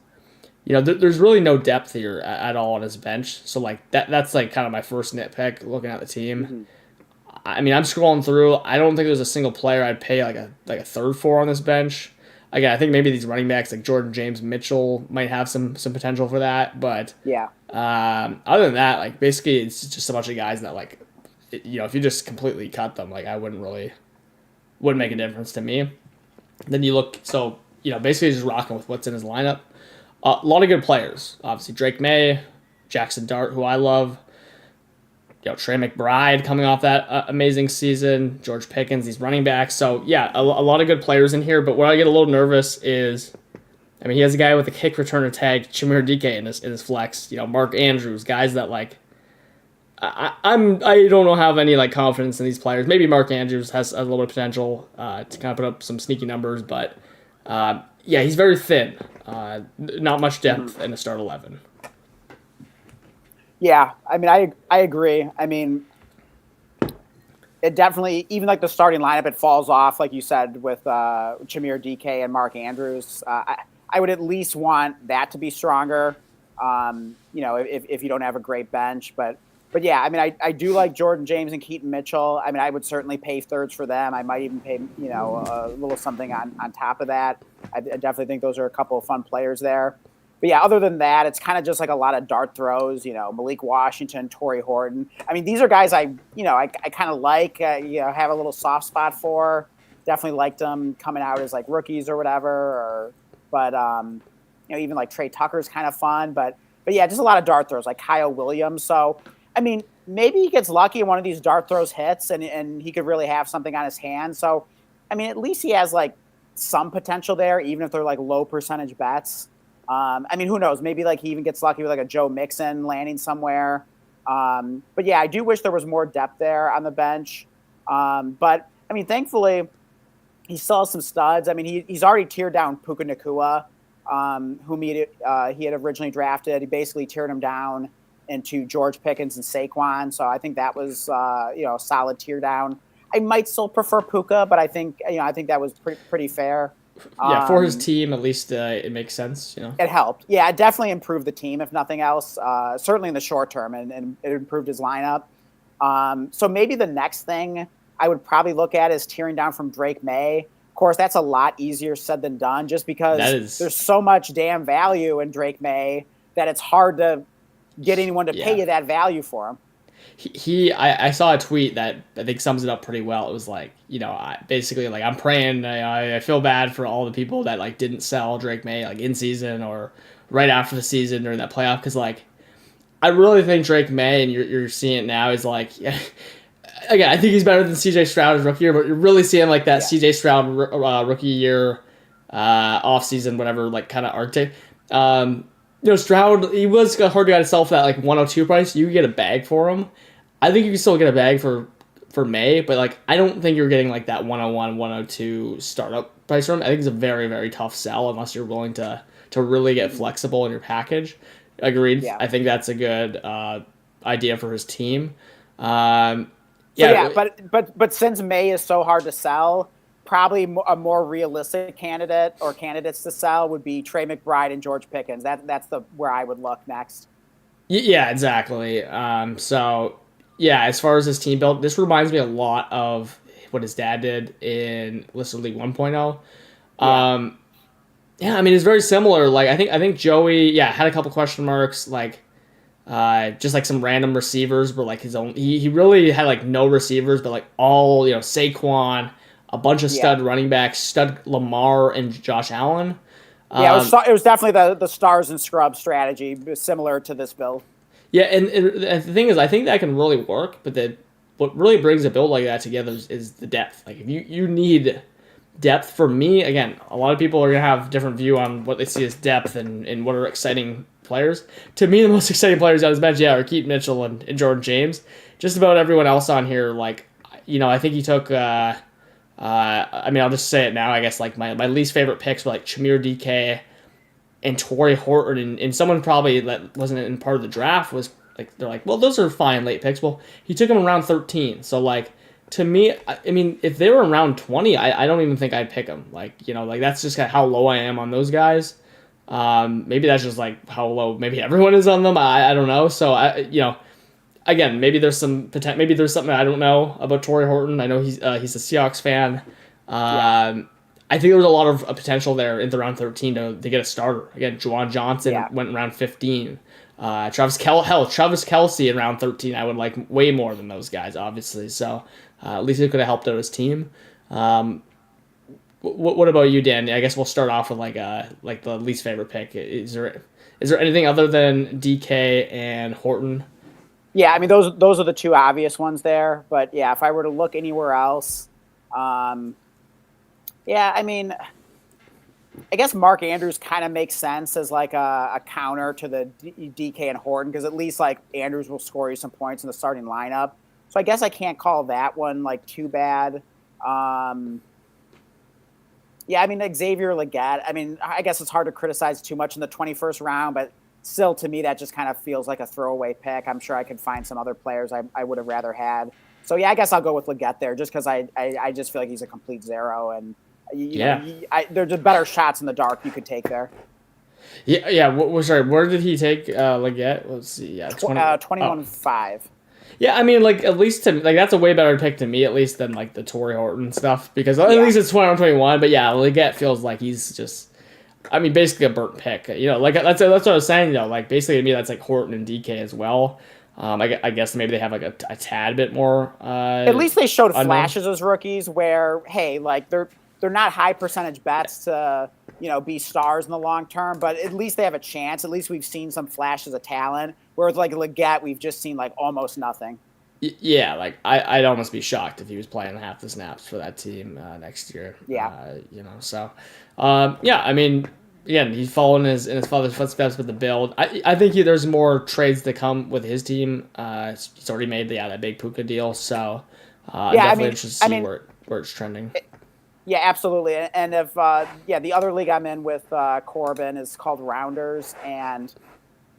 there's really no depth here at all on his bench. So like that's like kind of my first nitpick looking at the team. Mm-hmm. I mean, I'm scrolling through. I don't think there's a single player I'd pay like a third for on this bench. Again, I think maybe these running backs like Jordan James Mitchell might have some potential for that. But yeah, other than that, like basically it's just a bunch of guys that like, if you just completely cut them, like I wouldn't make a difference to me. Then you look, so basically just rocking with what's in his lineup. A lot of good players, obviously Drake May, Jackson Dart, who I love. Trey McBride coming off that amazing season, George Pickens, these running backs. So, yeah, a lot of good players in here. But where I get a little nervous is, he has a guy with a kick returner tag, Chimere Dike in his flex. Mark Andrews, guys that, like, I don't have any, like, confidence in these players. Maybe Mark Andrews has a little bit of potential to kind of put up some sneaky numbers. But, he's very thin. Not much depth in the start 11. Yeah, I agree. It definitely, even like the starting lineup, it falls off, like you said, with Chimere Dike and Mark Andrews. I would at least want that to be stronger, if you don't have a great bench. But yeah, I do like Jordan James and Keaton Mitchell. I would certainly pay thirds for them. I might even pay, a little something on top of that. I definitely think those are a couple of fun players there. But yeah, other than that, it's kind of just like a lot of dart throws, Malik Washington, Torrey Horton. These are guys I kind of like, have a little soft spot for. Definitely liked them coming out as like rookies or whatever. But even like Trey Tucker's kind of fun. But yeah, just a lot of dart throws like Kyle Williams. So, maybe he gets lucky and one of these dart throws hits and he could really have something on his hand. So, at least he has like some potential there, even if they're like low percentage bets. Who knows? Maybe like he even gets lucky with like a Joe Mixon landing somewhere. But yeah, I do wish there was more depth there on the bench. But thankfully, he still has some studs. He's already tiered down Puka Nacua, whom he had originally drafted. He basically tiered him down into George Pickens and Saquon. So I think that was a solid tier down. I might still prefer Puka, but I think that was pretty fair. Yeah, for his team, at least it makes sense, It helped. Yeah, it definitely improved the team, if nothing else, certainly in the short term, and it improved his lineup. So maybe the next thing I would probably look at is tearing down from Drake May. Of course, that's a lot easier said than done, just because there's so much damn value in Drake May that it's hard to get anyone to pay you that value for him. I saw a tweet that I think sums it up pretty well. It was like, basically like I'm praying. I feel bad for all the people that like didn't sell Drake May like in season or right after the season during that playoff, because like I really think Drake May, and you're seeing it now, is like, again, I think he's better than C.J. Stroud his rookie year, but you're really seeing like that C.J. Stroud rookie year, off season, whatever, like kind of archetype. Stroud, he was a hard guy to sell for that like 102 price. You could get a bag for him. I think you can still get a bag for May, but like I don't think you're getting like that 101, 102 startup price for him. I think it's a very, very tough sell unless you're willing to really get flexible in your package. Agreed. Yeah. I think that's a good idea for his team. But since May is so hard to sell, probably a more realistic candidate or candidates to sell would be Trey McBride and George Pickens. That's where I would look next. Yeah, exactly. As far as his team build, this reminds me a lot of what his dad did in Lister League 1.0. I mean, it's very similar. Like I think Joey, had a couple question marks, like just like some random receivers, but like his own. He really had like no receivers, but like all Saquon, a bunch of stud running backs, stud Lamar and Josh Allen. It was definitely the stars and scrubs strategy, similar to this build. Yeah, and the thing is, I think that can really work, but what really brings a build like that together is the depth. Like if you need depth, for me, again, a lot of people are gonna have different view on what they see as depth and what are exciting players. To me, the most exciting players on his bench, are Keaton Mitchell and Jordan James. Just about everyone else on here, like, I think he took. I'll just say it now. I guess like my least favorite picks were like Chimere DK and Torrey Horton, and someone probably that wasn't in part of the draft was like, they're like, well, those are fine late picks. Well, he took them around 13, so like. To me, I mean, if they were around 20, I don't even think I'd pick them. Like, like that's just kind of how low I am on those guys. Maybe that's just like how low maybe everyone is on them. I don't know. So again, maybe there's some potential. Maybe there's something I don't know about Torrey Horton. I know he's a Seahawks fan. I think there was a lot of potential there in the round 13 to get a starter. Again, Juwan Johnson went around 15. Travis Kelce in round 13, I would like way more than those guys, obviously. So at least it could have helped out his team. What about you, Dan? I guess we'll start off with like the least favorite pick. Is there anything other than DK and Horton? Yeah, I mean those are the two obvious ones there. But yeah, if I were to look anywhere else, I mean, I guess Mark Andrews kind of makes sense as like a counter to the DK and Horton, because at least like Andrews will score you some points in the starting lineup. So I guess I can't call that one like too bad. I mean, Xavier Legette, I mean, I guess it's hard to criticize too much in the 21st round, but still to me that just kind of feels like a throwaway pick. I'm sure I could find some other players I would have rather had. So yeah, I guess I'll go with Legette there just because I just feel like he's a complete zero, and there's better shots in the dark you could take there. Sorry, where did he take Legette? Let's see. 21-5. Yeah, I mean, like, at least that's a way better pick to me, at least, than like the Torrey Horton stuff, because at least it's 21. But yeah, Legette feels like he's just, I mean, basically a burnt pick. Like that's what I was saying though. Like basically to me, that's like Horton and DK as well. I guess maybe they have like a tad bit more. At least they showed flashes as rookies where, hey, like they're not high percentage bets to be stars in the long term, but at least they have a chance. At least we've seen some flashes of talent. Whereas like Legette, we've just seen like almost nothing. Yeah, like I'd almost be shocked if he was playing half the snaps for that team next year. Yeah. So I mean, again, he's following in his father's footsteps with the build. I think there's more trades to come with his team. He's already made that big Puka deal, so definitely interested to see where it's trending. Yeah, absolutely. And if the other league I'm in with Corbin is called Rounders, and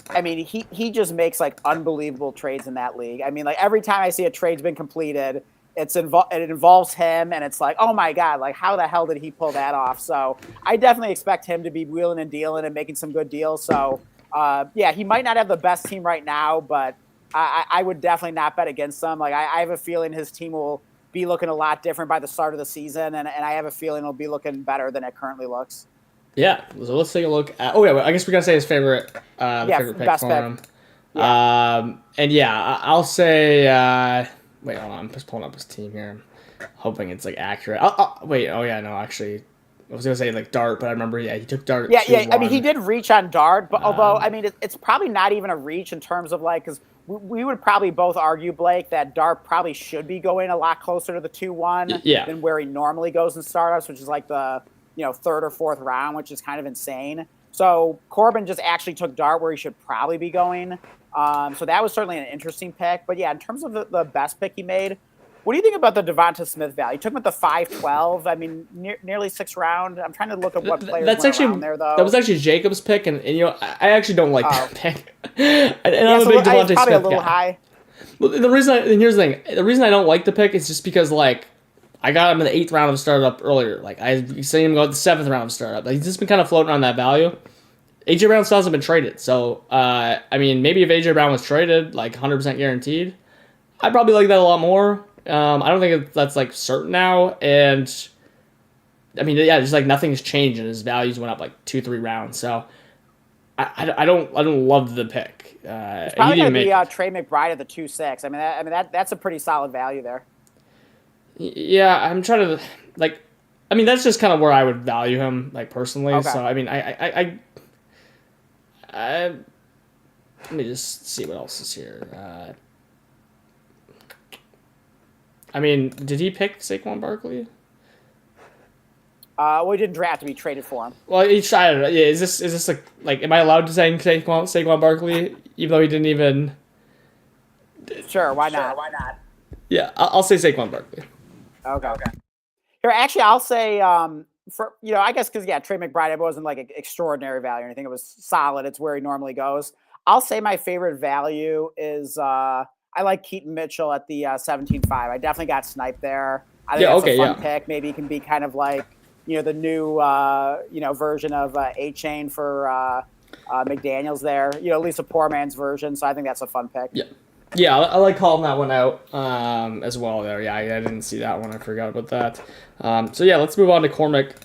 I mean he just makes like unbelievable trades in that league. I mean, like every time I see a trade's been completed, it involves him, and it's like, oh my god, like how the hell did he pull that off? So I definitely expect him to be wheeling and dealing and making some good deals. So he might not have the best team right now, but I would definitely not bet against him. Like I have a feeling his team will be looking a lot different by the start of the season, and I have a feeling it'll be looking better than it currently looks. Yeah, so let's take a look at. I guess we gotta say his favorite pick best for pick. him. And yeah, I'll say. Wait, hold on. I'm just pulling up his team here. I'm hoping it's like accurate. Wait. Oh yeah, no, actually, I was gonna say like Dart, but I remember. Yeah, he took Dart. Yeah, 2-1. I mean, he did reach on Dart, but although I mean, it's probably not even a reach in terms of like because we would probably both argue, Blake, that Dart probably should be going a lot closer to the 2-1 Yeah. than where he normally goes in startups, which is like the third or fourth round, which is kind of insane. So Corbin just actually took Dart where he should probably be going. So that was certainly an interesting pick. But yeah, in terms of the best pick he made, what do you think about the Devonta Smith value? He took him at the 5-12. I mean, nearly 6th round. I'm trying to look at what players That's went actually around there, though. that was actually Jacob's pick, and I actually don't like that pick. And Yeah, I'm so a big it's Devonta probably Smith a little guy. high. Well, here's the thing. The reason I don't like the pick is just because like I got him in the 8th round of startup earlier. Like I seen him go at the 7th round of startup. Like, he's just been kind of floating on that value. AJ Brown still hasn't been traded, so I mean, maybe if AJ Brown was traded, like 100% guaranteed, I'd probably like that a lot more. I don't think that's like certain now, and I mean, yeah, just like nothing's changed, and his values went up like 2-3 rounds. So I don't love the pick. It's He probably didn't going to make be Trey McBride at the 2-6. I mean, that's a pretty solid value there. Yeah, I'm trying to like. I mean, that's just kind of where I would value him, like personally. Okay. So I mean, let me just see what else is here. I mean, did he pick Saquon Barkley? Well, he didn't draft to be traded for him. Well, he tried it. Yeah, is this like? Am I allowed to say Saquon Barkley, even though he didn't even? Sure, why not? Yeah, I'll say Saquon Barkley. Okay. Here, actually, I'll say for I guess because Trey McBride, it wasn't like extraordinary value or anything. It was solid. It's where he normally goes. I'll say my favorite value is I like Keaton Mitchell at the 17-5. I definitely got sniped there. I think that's a fun pick. Maybe he can be kind of like the new version of A-Chain for McDaniels there. At least a poor man's version. So I think that's a fun pick. Yeah, I like calling that one out as well there. Yeah, I didn't see that one. I forgot about that. So yeah, let's move on to Cormac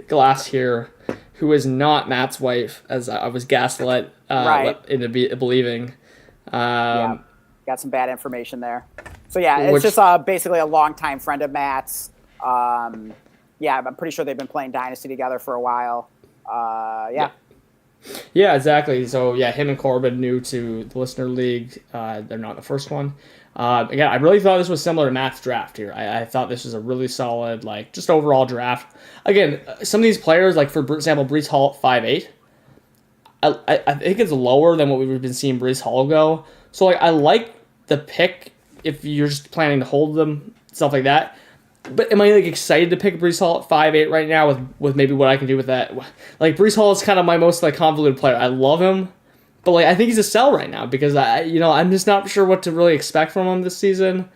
Glass here, who is not Matt's wife, as I was gaslit into believing. Got some bad information there. So yeah, it's just basically a longtime friend of Matt's. I'm pretty sure they've been playing Dynasty together for a while. Yeah, exactly. So yeah, him and Corbin new to the listener league. They're not the first one. Again, I really thought this was similar to Matt's draft here. I thought this was a really solid, like, just overall draft. Again, some of these players, like for example, Breece Hall at 5'8", I think it's lower than what we've been seeing Breece Hall go. So like, I like the pick if you're just planning to hold them, stuff like that. But am I like excited to pick Breece Hall at 5'8" right now with maybe what I can do with that? Like, Breece Hall is kind of my most like convoluted player. I love him, but like I think he's a sell right now because I'm just not sure what to really expect from him this season.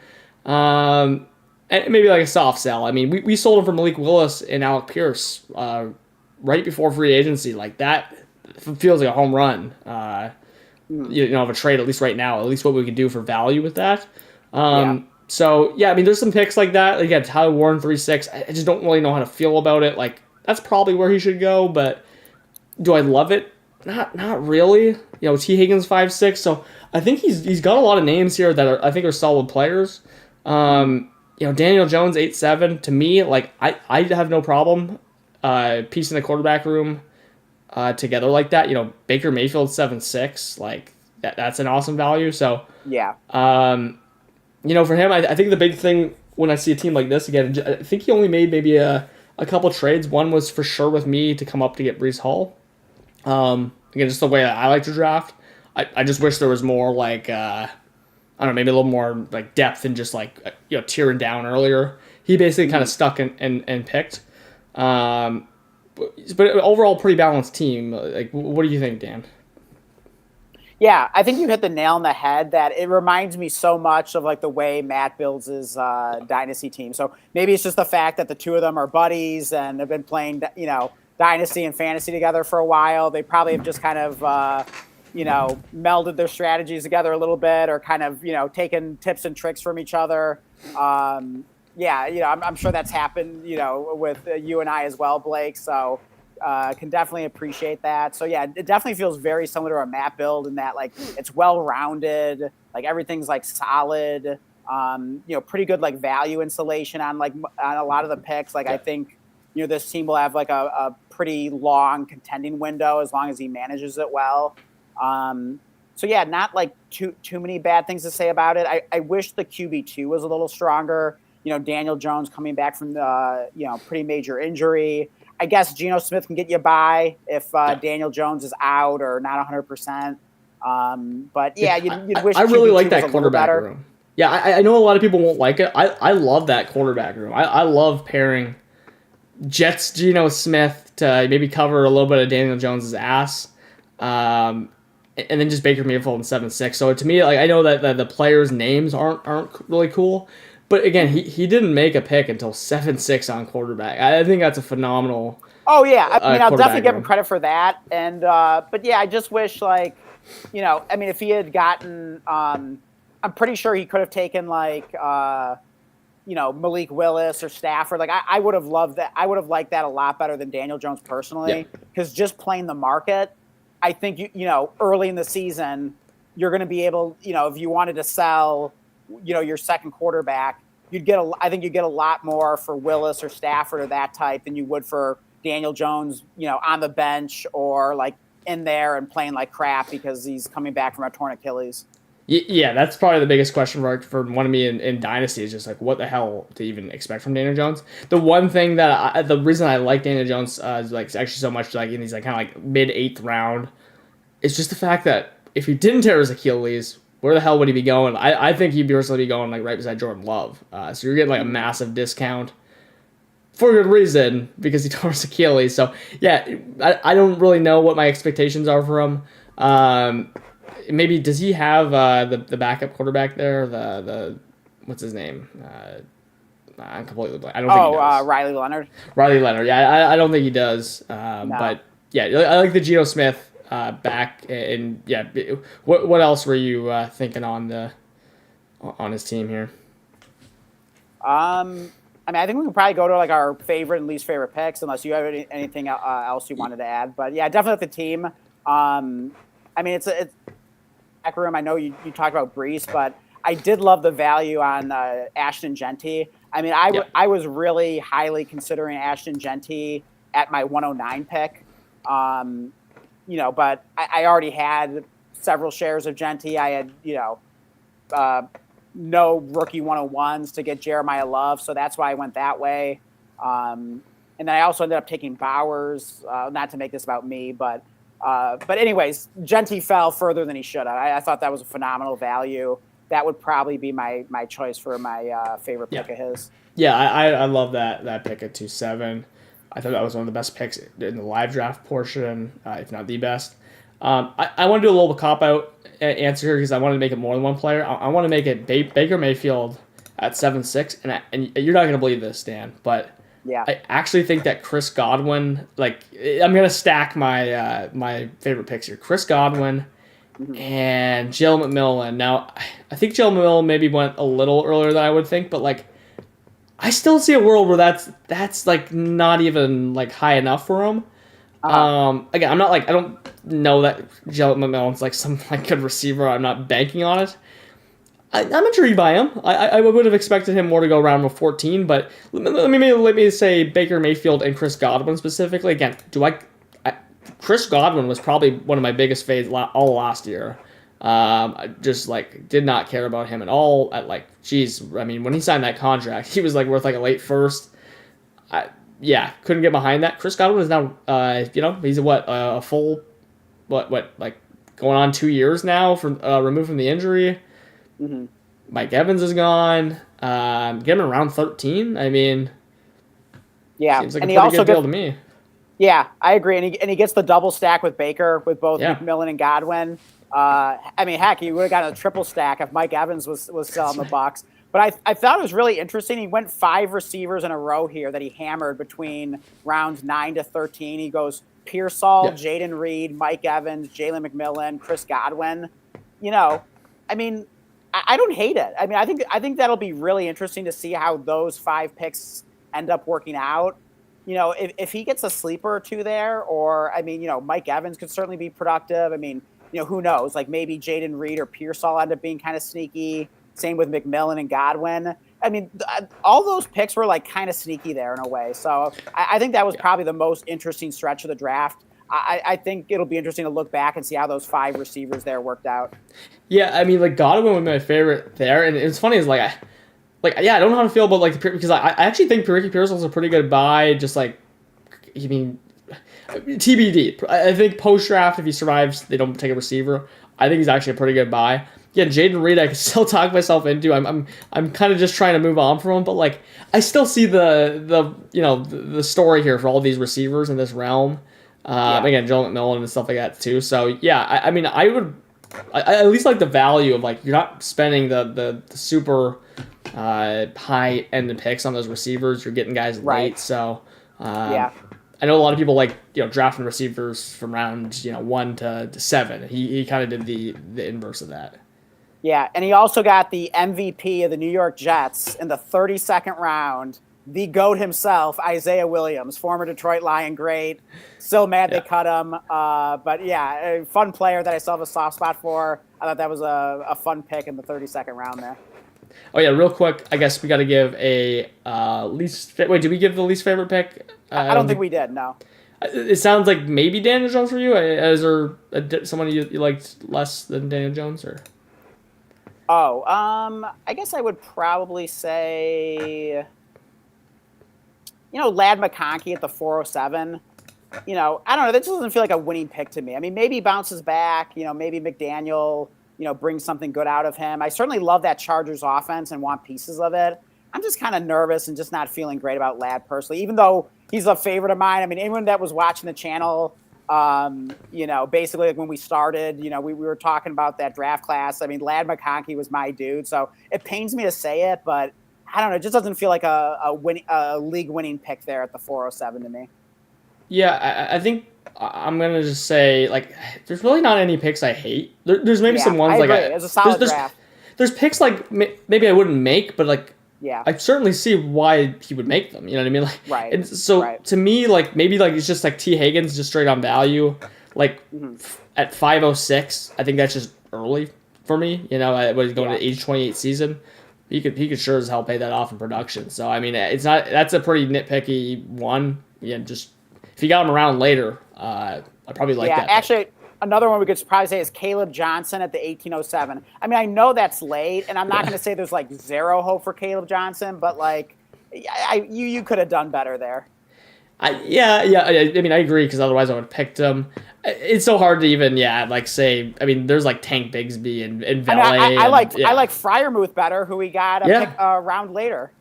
And maybe like a soft sell. I mean, we sold him for Malik Willis and Alec Pierce right before free agency. Like, that feels like a home run. Of a trade, at least right now. At least what we could do for value with that. So, yeah, I mean, there's some picks like that. Again, Tyler Warren, 3-6. I just don't really know how to feel about it. Like, that's probably where he should go, but do I love it? Not really. T. Higgins, 5-6. So, I think he's got a lot of names here that I think are solid players. Daniel Jones, 8-7. To me, like, I have no problem piecing the quarterback room together like that. Baker Mayfield, 7-6. Like, that's an awesome value. So, yeah. For him, I think the big thing when I see a team like this, again, I think he only made maybe a couple trades. One was for sure with me to come up to get Breece Hall. Again, just the way that I like to draft. I just wish there was more like, I don't know, maybe a little more like depth and just like, tearing down earlier. He basically kind of stuck and picked. But overall, pretty balanced team. Like, what do you think, Dan? Yeah, I think you hit the nail on the head that it reminds me so much of like the way Matt builds his dynasty team. So maybe it's just the fact that the two of them are buddies and have been playing, dynasty and fantasy together for a while. They probably have just kind of, melded their strategies together a little bit or kind of, taken tips and tricks from each other. I'm sure that's happened, with you and I as well, Blake. So can definitely appreciate that. So yeah, it definitely feels very similar to a Matt build in that like it's well rounded, like everything's like solid. Pretty good like value insulation on on a lot of the picks. Like I think this team will have like a pretty long contending window as long as he manages it well. So yeah, not like too many bad things to say about it. I wish the QB2 was a little stronger. Daniel Jones coming back from the pretty major injury. I guess Geno Smith can get you by if Daniel Jones is out or not 100%. But yeah, you'd wish I really QB2 like that was a little quarterback better. room. Yeah, I know a lot of people won't like it. I love that quarterback room. I love pairing Jets Geno Smith to maybe cover a little bit of Daniel Jones's ass, and then just Baker Mayfield in 7-6. So to me, like I know that the players' names aren't really cool, but again, he didn't make a pick until 7-6 on quarterback. I think that's a phenomenal. Oh yeah, I mean I'll definitely give him room. credit for that, and but yeah, I just wish like I mean if he had gotten I'm pretty sure he could have taken like Malik Willis or Stafford. Like I would have loved that. I would have liked that a lot better than Daniel Jones personally, because just playing the market, I think early in the season you're going to be able if you wanted to sell your second quarterback, I think you'd get a lot more for Willis or Stafford or that type than you would for Daniel Jones on the bench or like in there and playing like crap because he's coming back from a torn Achilles. Yeah, that's probably the biggest question mark for one of me in Dynasty is just like what the hell to even expect from Daniel Jones. The one thing that the reason I like Daniel Jones is like actually so much like in these like kind of like mid-8th round is just the fact that if he didn't tear his Achilles, where the hell would he be going? I think he'd personally be going like right beside Jordan Love. So you're getting like a massive discount for good reason because he tore his Achilles. So yeah, I don't really know what my expectations are for him. Maybe does he have the backup quarterback there? The what's his name? I'm completely blank. I don't think he does. Riley Leonard. Riley Leonard. Yeah, I don't think he does. No. But yeah, I like the Geno Smith back. And yeah, what else were you thinking on his team here? I mean, I think we can probably go to like our favorite and least favorite picks, unless you have anything else you wanted to add. But yeah, definitely the team. I mean, it's back room. I know you talked about Brees, but I did love the value on Ashton Genty. I mean, I was really highly considering Ashton Genty at my 109 pick. But I already had several shares of Genty. I had, no rookie 101s to get Jeremiah Love, so that's why I went that way. And then I also ended up taking Bowers, not to make this about me, but anyways, Genty fell further than he should have. I thought that was a phenomenal value. That would probably be my choice for my favorite pick of his. Yeah, I love that pick at 2-7. I thought that was one of the best picks in the live draft portion, if not the best. I want to do a little cop-out answer here because I wanted to make it more than one player. I want to make it Baker Mayfield at 7-6, and you're not going to believe this, Dan, but yeah, I actually think that Chris Godwin, like I'm going to stack my my favorite picks here. Chris Godwin and Jalen McMillan. Now, I think Jalen McMillan maybe went a little earlier than I would think, but like I still see a world where that's like not even like high enough for him. Again, I'm not like I don't know that Jalen McMillan's like some like good receiver. I'm not banking on it. I'm intrigued by him. I would have expected him more to go around with 14, but let me say Baker Mayfield and Chris Godwin specifically. Again, Chris Godwin was probably one of my biggest fades all last year. I just like did not care about him at all. I mean, when he signed that contract, he was like worth like a late first. Couldn't get behind that. Chris Godwin is now, he's a full, like going on 2 years now from removed from the injury. Mm-hmm. Mike Evans is gone. Get him around 13. I mean, seems like a pretty good deal to me. Yeah, I agree. And he gets the double stack with Baker with both McMillan and Godwin. I mean, heck, he would have gotten a triple stack if Mike Evans was still on the Bucs. But I thought it was really interesting. He went 5 receivers in a row here that he hammered between rounds 9 to 13. He goes Pearsall, Jaden Reed, Mike Evans, Jalen McMillan, Chris Godwin. I mean, I don't hate it. I mean, I think that'll be really interesting to see how those 5 picks end up working out. if he gets a sleeper or two there, or I mean, Mike Evans could certainly be productive. I mean, who knows? Like maybe Jaden Reed or Pearsall end up being kind of sneaky. Same with McMillan and Godwin. I mean, all those picks were like kind of sneaky there in a way. So I think that was probably the most interesting stretch of the draft. I think it'll be interesting to look back and see how those 5 receivers there worked out. Yeah, I mean, like Godwin was my favorite there, and it's funny is I don't know how to feel about because I actually think Ricky Pearsall's a pretty good buy. Just like, I mean, TBD. I think post draft, if he survives, they don't take a receiver. I think he's actually a pretty good buy. Yeah, Jaden Reed, I can still talk myself into. I'm kind of just trying to move on from him, but like I still see the story here for all these receivers in this realm. Again, Joel McMillan and stuff like that too. So yeah, I mean, I at least like the value of like you're not spending the super high end picks on those receivers. You're getting guys late. So I know a lot of people like drafting receivers from round 1 to 7. He kind of did the inverse of that. Yeah, and he also got the MVP of the New York Jets in the 32nd round. The GOAT himself, Isaiah Williams, former Detroit Lion great. Still mad they cut him. But yeah, a fun player that I still have a soft spot for. I thought that was a fun pick in the 32nd round there. Oh yeah, real quick, I guess we got to give a least. Wait, did we give the least favorite pick? I don't think we did. No. It sounds like maybe Daniel Jones for you. Is there someone you liked less than Daniel Jones, or? Oh, I guess I would probably say, Lad McConkey at the 407. I don't know. That just doesn't feel like a winning pick to me. I mean, maybe he bounces back. Maybe McDaniel, brings something good out of him. I certainly love that Chargers offense and want pieces of it. I'm just kind of nervous and just not feeling great about Lad personally, even though he's a favorite of mine. I mean, anyone that was watching the channel, basically like when we started, we were talking about that draft class. I mean, Lad McConkey was my dude. So it pains me to say it, but I don't know. It just doesn't feel like a league-winning pick there at the 407 to me. Yeah, I think I'm gonna just say like there's really not any picks I hate. There's maybe some ones I agree. It's a solid draft. There's picks like maybe I wouldn't make, but like I certainly see why he would make them. You know what I mean? Like, right. And so to me, like maybe like it's just like T Higgins just straight on value. Like at 506, I think that's just early for me. When he's going to age 28 season. He could sure as hell pay that off in production. So I mean, that's a pretty nitpicky one. Yeah, just if you got him around later, I probably like that. Yeah, actually, another one we could probably say is Caleb Johnson at the 1807. I mean, I know that's late, and I'm not going to say there's like zero hope for Caleb Johnson, but like, you could have done better there. I mean, I agree because otherwise I would have picked him. It's so hard to even, say. I mean, there's like Tank Bigsby and Valet. I like Freiermuth better, who we got a pick a round later.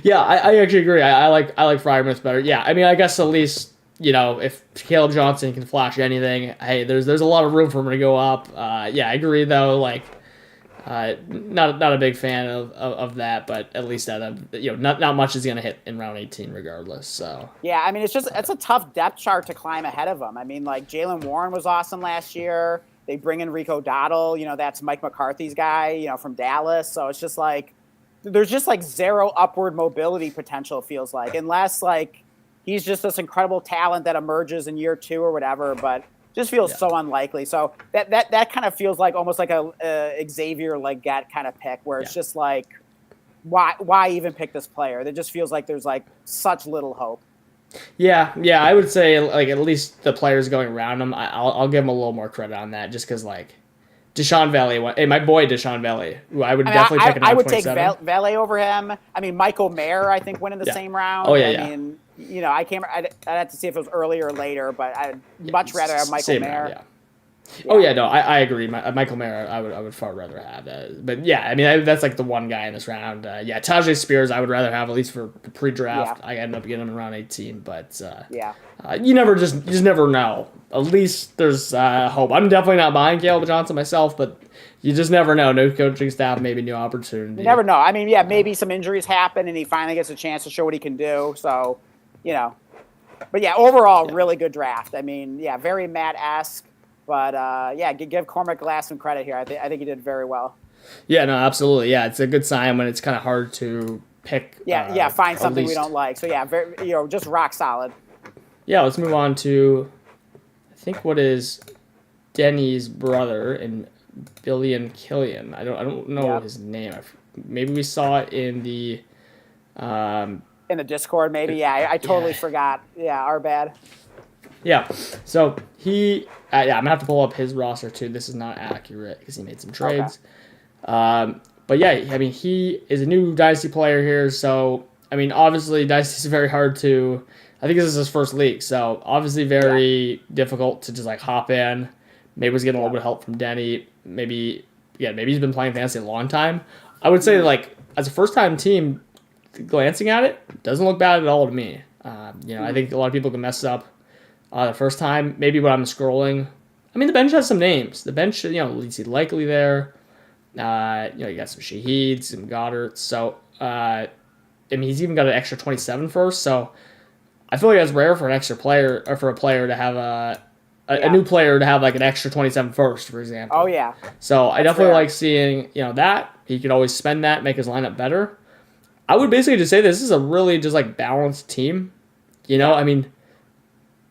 Yeah, I actually agree. I like Freiermuth better. Yeah, I mean, I guess at least if Caleb Johnson can flash anything, hey, there's a lot of room for him to go up. I agree though. Like, not a big fan of that, but at least not much is gonna hit in round 18 regardless. So yeah, I mean it's a tough depth chart to climb ahead of them. I mean like Jaylen Warren was awesome last year. They bring in Rico Dowdle, that's Mike McCarthy's guy, from Dallas. So it's just like there's just like zero upward mobility potential. It feels like unless like he's just this incredible talent that emerges in year 2 or whatever, but. Just feels so unlikely. So that kind of feels like almost like a Xavier Legette kind of pick where it's just like, why even pick this player? It just feels like there's like such little hope. Yeah, I would say like at least the players going around him, I'll give him a little more credit on that just because like Deshaun Valet, hey, my boy Deshaun Valet, who I would definitely pick. I would take Valet over him. I mean, Michael Mayer, I think went in the same round. Oh I mean, I'd have to see if it was earlier or later, but I'd much rather have Michael Mayer. Yeah. Oh yeah, no, I agree. Michael Mayer, I would far rather have that. But yeah, I mean that's like the one guy in this round. Tajay Spears, I would rather have at least for pre-draft. I ended up getting him around 18, but you just never know. At least there's hope. I'm definitely not buying Caleb Johnson myself, but you just never know. New coaching staff, maybe new opportunity. You never know. I mean, maybe some injuries happen and he finally gets a chance to show what he can do. So, but overall, really good draft. I mean, very Matt-esque. But, give Cormac Glass some credit here. I think he did very well. Yeah, no, absolutely. Yeah, it's a good sign when it's kind of hard to pick. Find at something we least. don't like. So yeah, very, just rock solid. Yeah, let's move on to, I think what is Denny's brother and Billion Killian. I don't know Yep. his name. Maybe we saw it in the. In the Discord, maybe. Yeah, I totally Yeah. forgot. Yeah, our bad. Yeah, so I'm gonna have to pull up his roster too. This is not accurate because he made some trades. But yeah, I mean, he is a new Dynasty player here, so I mean, obviously, Dynasty is very hard to. I think this is his first league, so obviously very difficult to just like hop in. Maybe was getting a little bit of help from Denny. Maybe he's been playing fantasy a long time. I would say like as a first time team, glancing at it, doesn't look bad at all to me. I think a lot of people can mess up the first time. Maybe when I'm scrolling, I mean, the bench has some names. The bench, you see Likely there. You got some Shaheed, some Goddard. So, I mean, he's even got an extra 27 first. So, I feel like that's rare for an extra player or for a player to have a new player to have like an extra 27 first, for example. Oh yeah. So I definitely rare. like seeing that. He could always spend that, make his lineup better. I would basically just say this is a really just like balanced team. I mean,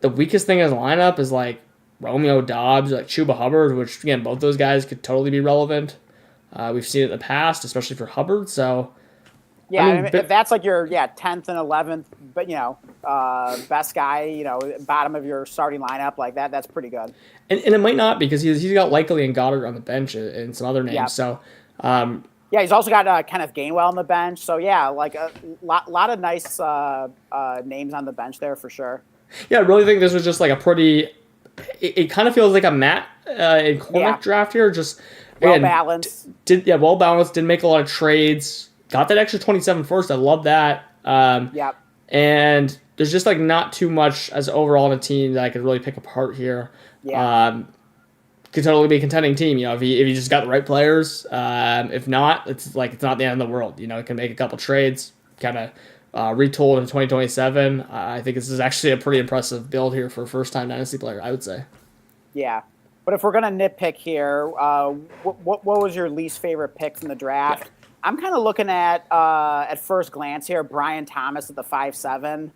the weakest thing in his lineup is like Romeo Dobbs, like Chuba Hubbard, which again, both those guys could totally be relevant. We've seen it in the past, especially for Hubbard. So Yeah, I mean, if that's like your 10th and 11th, but best guy, bottom of your starting lineup like that, that's pretty good. and it might not because he's got Likely and Goddard on the bench and some other names. Yeah. So Yeah, he's also got Kenneth Gainwell on the bench. So yeah, like a lot of nice names on the bench there for sure. yeah, I really think this was just like a pretty. It kind of feels like a Matt and Cormac draft here. Just Well balanced. Well balanced. Didn't make a lot of trades. Got that extra 27 first. I love that. Yep. And there's just like not too much as overall in a team that I could really pick apart here. Yeah. Could totally be a contending team. If you just got the right players. If not, it's not the end of the world. It can make a couple trades, kind of retooled in 2027. I think this is actually a pretty impressive build here for a first time Dynasty player, I would say. Yeah. But if we're gonna nitpick here, what was your least favorite pick from the draft? Yeah. I'm kind of looking at first glance here, Brian Thomas at the 5'7".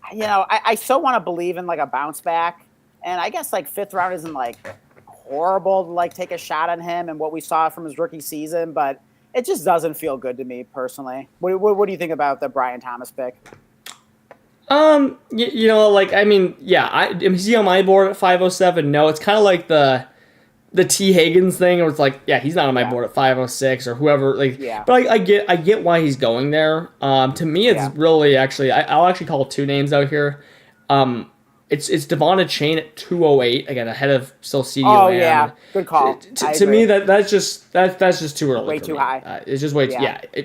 I still want to believe in like a bounce back, and I guess like fifth round isn't like horrible to like take a shot on him and what we saw from his rookie season, but it just doesn't feel good to me personally. What do you think about the Brian Thomas pick? Is he on my board at 507? No, it's kind of like the T Higgins thing, where it's like, he's not on my board at 506 or whoever. But I get why he's going there. To me, it's really actually I'll actually call two names out here. It's Devon Achane at 208 again, ahead of still CeeDee Lamb. Oh yeah, good call. To me, that's just too early. Way too high. It's just way.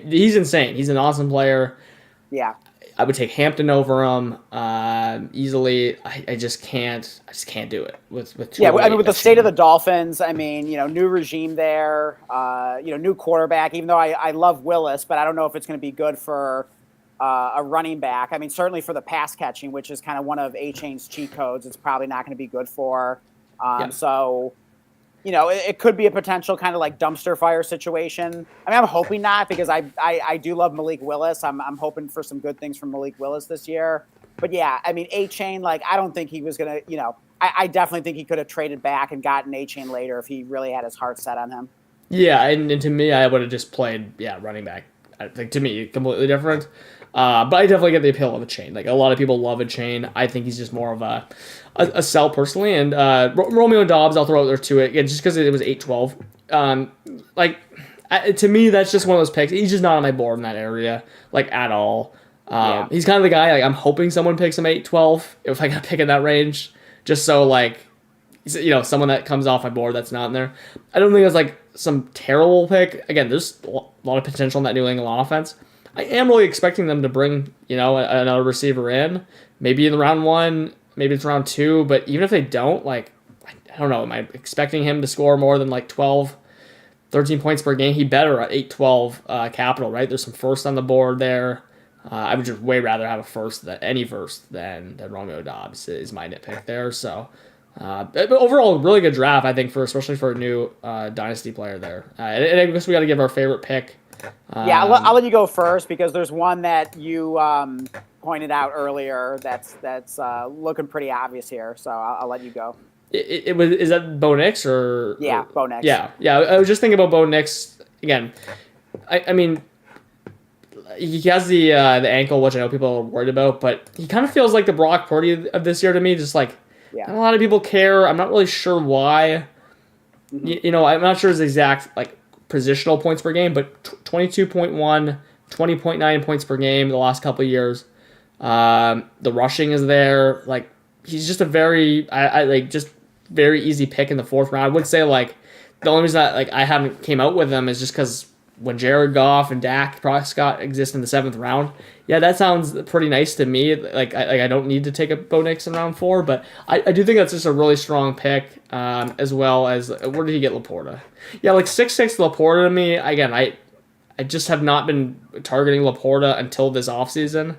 He's insane. He's an awesome player. Yeah. I would take Hampton over him easily. I just can't do it with. I mean, with the state of the Dolphins, I mean, new regime there, new quarterback. Even though I love Willis, but I don't know if it's going to be good for a running back. I mean, certainly for the pass catching, which is kind of one of A-Chain's cheat codes, it's probably not going to be good for. So, it could be a potential kind of like dumpster fire situation. I mean, I'm hoping not because I do love Malik Willis. I'm hoping for some good things from Malik Willis this year. But yeah, I mean, A-Chain, like, I don't think he was going to, I definitely think he could have traded back and gotten A-Chain later if he really had his heart set on him. Yeah, and to me, I would have just played, running back. I think to me, completely different. But I definitely get the appeal of Achane. Like, a lot of people love Achane. I think he's just more of a sell personally. And Romeo Dobbs, I'll throw out there too. Again, just because it was 8-12. To me, that's just one of those picks. He's just not on my board in that area, like, at all. He's kind of the guy, like, I'm hoping someone picks him 8-12 if I got to pick in that range. Just so, like, someone that comes off my board that's not in there. I don't think it's, like, some terrible pick. Again, there's a lot of potential in that New England offense. I am really expecting them to bring, another receiver in. Maybe in the round one, maybe it's round two. But even if they don't, like, I don't know. Am I expecting him to score more than, like, 12, 13 points per game? He better at 8-12 capital, right? There's some first on the board there. I would just way rather have any first than Romeo Dobbs is my nitpick there. So, but overall, really good draft, I think, especially for a new Dynasty player there. And I guess we got to give our favorite pick Yeah, I'll let you go first because there's one that you pointed out earlier that's looking pretty obvious here. So I'll let you go. It was, is that Bo Nix Yeah, Bo Nix. Yeah. I was just thinking about Bo Nix again. I mean, he has the ankle, which I know people are worried about, but he kind of feels like the Brock Purdy of this year to me. Just like Yeah. not a lot of people care. I'm not really sure why. You know, I'm not sure his exact like positional points per game, but 22.1, 20.9 points per game the last couple of years. The rushing is there. Like he's just a very I like just very easy pick in the fourth round. I would say like the only reason that like I haven't came out with him is just because when Jared Goff and Dak Prescott exist in the seventh round, yeah, that sounds pretty nice to me. Like I don't need to take a Bo Nix in round 4, but I do think that's just a really strong pick. As well as where did he get Laporta? Yeah, like 6'6" Laporta to me. Again, I just have not been targeting Laporta until this offseason.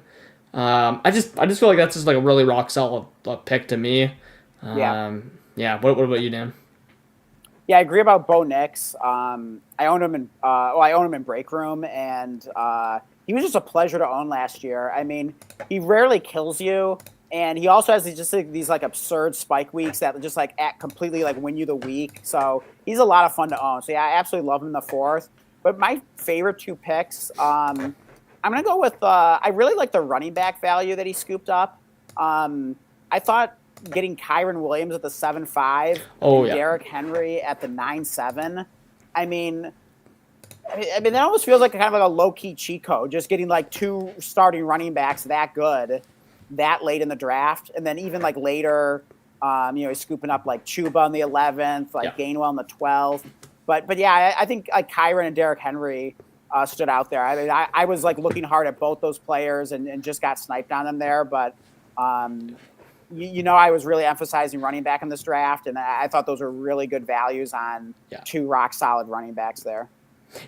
I just feel like that's just like a really rock solid pick to me. Yeah. What about you, Dan? Yeah, I agree about Bo Nix. I owned him in Break Room, and he was just a pleasure to own last year. I mean, he rarely kills you, and he also has these like absurd spike weeks that just like completely like win you the week. So he's a lot of fun to own. So yeah, I absolutely love him in the fourth. But my favorite two picks, I'm gonna go with. I really like the running back value that he scooped up. I thought getting Kyren Williams at the 7.5, Derrick Henry at the 9.7. I mean, that almost feels like kind of like a low key cheat code. Just getting like two starting running backs that good, that late in the draft, and then even like later, he's scooping up like Chuba in the 11th, like Gainwell in the 12th. But yeah, I think like Kyren and Derrick Henry stood out there. I mean, I was like looking hard at both those players and just got sniped on them there, but. I was really emphasizing running back in this draft, and I thought those were really good values on two rock-solid running backs there.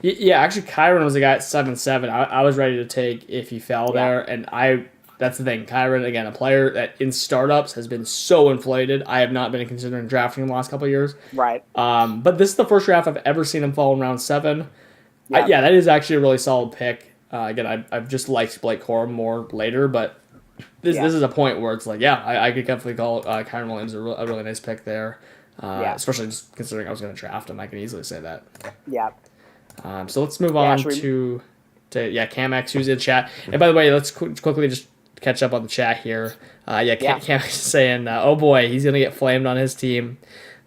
Yeah, actually, Kyren was the guy at 7.7. I was ready to take if he fell there, and that's the thing. Kyren, again, a player that in startups has been so inflated. I have not been considering drafting him the last couple of years. Right. But this is the first draft I've ever seen him fall in round 7. Yeah, that is actually a really solid pick. Again, I've just liked Blake Corum more later, but this is a point where it's like, I could definitely call Kyren Williams a really nice pick there. Especially just considering I was going to draft him. I can easily say that. Yeah. So let's move on to Cam-X, who's in chat. And by the way, let's quickly just catch up on the chat here. Cam-X is saying, oh boy, he's going to get flamed on his team.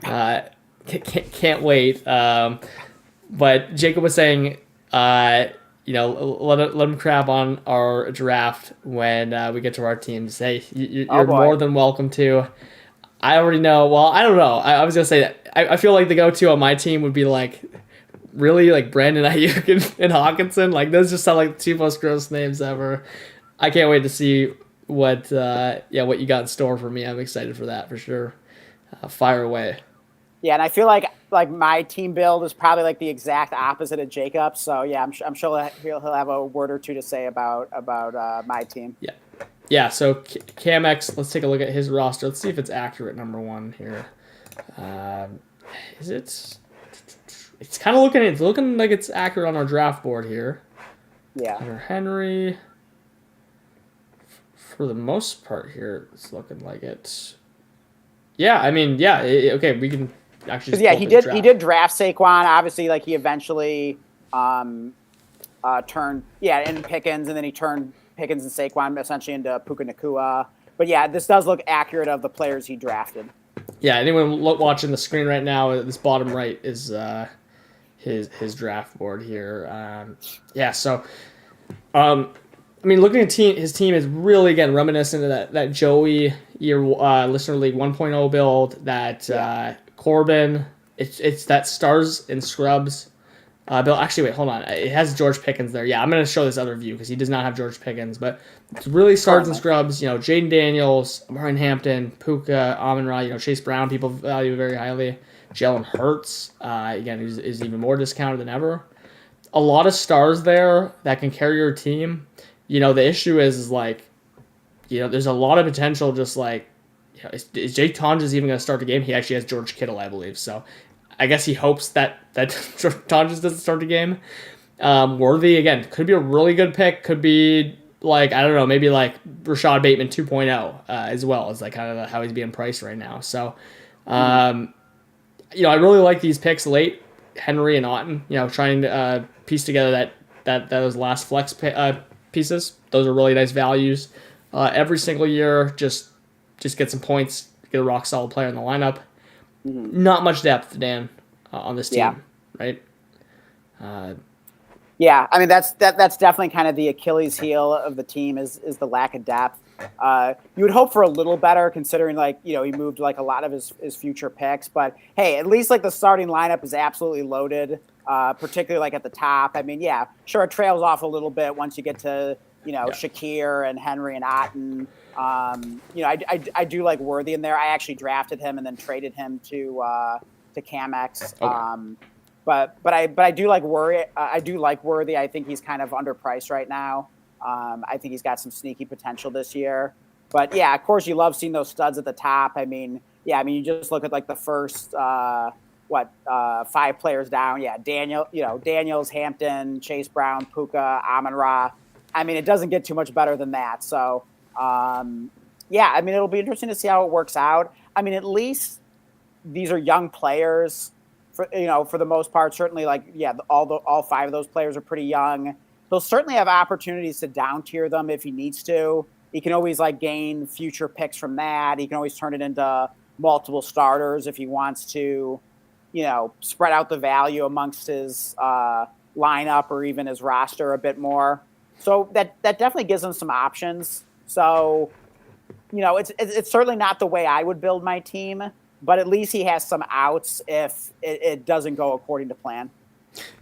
Can't wait. But Jacob was saying, let him crap on our draft when we get to our teams. Hey, you're more than welcome to. I already know. Well, I don't know. I was going to say that. I feel like the go-to on my team would be like, really, like Brandon Ayuk and Hawkinson. Like, those just sound like the two most gross names ever. I can't wait to see what you got in store for me. I'm excited for that for sure. Fire away. Yeah, and I feel like my team build is probably like the exact opposite of Jacob's. So yeah, I'm sure he'll have a word or two to say about my team. Yeah. So Cam-X, let's take a look at his roster. Let's see if it's accurate. Number one here, is it? It's kind of looking like it's accurate on our draft board here. Yeah. Hunter Henry, for the most part here, it's looking like it. Yeah, I mean, okay, we can actually. He did draft Saquon. Obviously, like he eventually turned in Pickens, and then he turned Pickens and Saquon essentially into Puka Nacua. But yeah, this does look accurate of the players he drafted. Yeah, anyone watching the screen right now, this bottom right is his draft board here. I mean, looking at his team is really, again, reminiscent of that Joey year Listener League 1.0 build, that Corbin. It's that Stars and Scrubs build. Actually, wait, hold on. It has George Pickens there. Yeah, I'm going to show this other view because he does not have George Pickens. But it's really Stars and Scrubs. Jaden Daniels, Brian Hampton, Puka, Amon-Ra, Chase Brown, people value very highly. Jalen Hurts, again, is even more discounted than ever. A lot of stars there that can carry your team. The issue is like, there's a lot of potential. Just like, is Jake Tonjes even going to start the game? He actually has George Kittle, I believe. So, I guess he hopes that Tonjes doesn't start the game. Worthy, again, could be a really good pick. Could be like, I don't know, maybe like Rashad Bateman 2.0 as well, as like kind of how he's being priced right now. So, um, I really like these picks late, Henry and Otten. Trying to piece together those last flex pieces. Those are really nice values. Every single year, just get some points, get a rock solid player in the lineup. Not much depth, Dan, on this team, right? Yeah, I mean that's definitely kind of the Achilles heel of the team is the lack of depth. You would hope for a little better considering he moved like a lot of his future picks, but hey, at least like the starting lineup is absolutely loaded, particularly like at the top. I mean, yeah, sure it trails off a little bit once you get to Shakir and Henry and Otten. I do like Worthy in there. I actually drafted him and then traded him to Camex. Okay. But I do like Worthy. I do like Worthy. I think he's kind of underpriced right now. I think he's got some sneaky potential this year. But yeah, of course, you love seeing those studs at the top. I mean, you just look at like the first 5 players down. Yeah, Daniels, Hampton, Chase Brown, Puka, Amon-Ra. I mean, it doesn't get too much better than that. So I mean, it'll be interesting to see how it works out. I mean, at least these are young players. For the most part, certainly all 5 of those players are pretty young. He'll certainly have opportunities to down tier them if he needs to. He can always gain future picks from that. He can always turn it into multiple starters if he wants to, spread out the value amongst his lineup or even his roster a bit more. So that definitely gives him some options. So, it's certainly not the way I would build my team. But at least he has some outs if it doesn't go according to plan.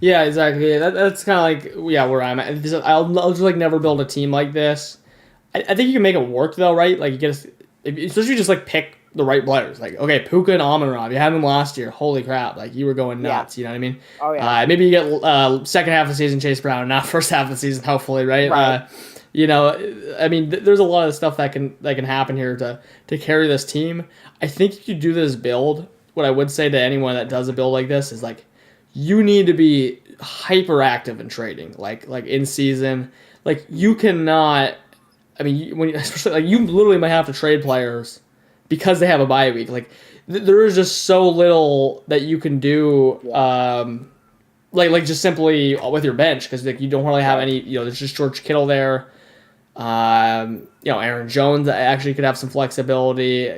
Yeah, exactly. That's kind of where I'm at. I'll just never build a team like this. I think you can make it work though, right? Like you get, especially just pick the right players. Like okay, Puka and Amon-Ra. You had them last year. Holy crap! You were going nuts. Yeah. You know what I mean? Oh yeah. Maybe you get second half of the season Chase Brown, not first half of the season. Hopefully, right? Right. I mean, there's a lot of stuff that can happen here to carry this team. I think if you do this build, what I would say to anyone that does a build like this is you need to be hyper active in trading, like in season. You cannot. I mean, especially you literally might have to trade players because they have a bye week. There is just so little that you can do. Just simply with your bench because you don't really have any. There's just George Kittle there. Aaron Jones actually could have some flexibility.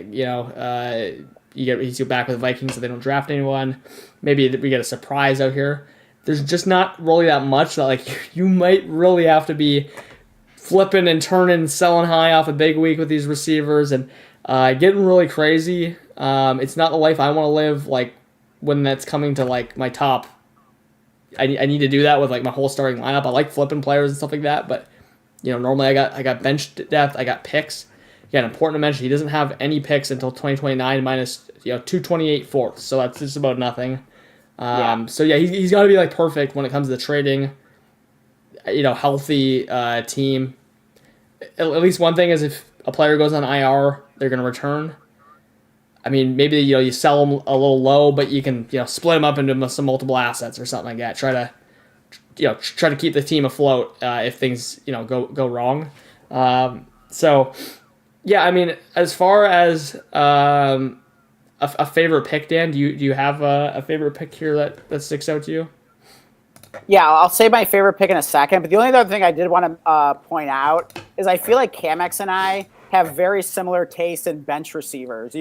He's back with the Vikings, so they don't draft anyone. Maybe we get a surprise out here. There's just not really that much that you might really have to be flipping and turning, selling high off a big week with these receivers and getting really crazy. It's not the life I want to live. When that's coming to my top, I need to do that with my whole starting lineup. I like flipping players and stuff like that, but. Normally I got bench depth, I got picks. Again, important to mention, he doesn't have any picks until 2029 minus 228 fourths, so that's just about nothing. So yeah, he's got to be perfect when it comes to the trading. Healthy team. At least one thing is if a player goes on IR, they're going to return. I mean, maybe you sell them a little low, but you can split them up into some multiple assets or something like that. Try to keep the team afloat if things go wrong. So yeah, I mean, as far as a favorite pick, Dan, do you have a favorite pick here that sticks out to you? Yeah, I'll say my favorite pick in a second. But the only other thing I did want to point out is I feel like Camex and I have very similar tastes in bench receivers.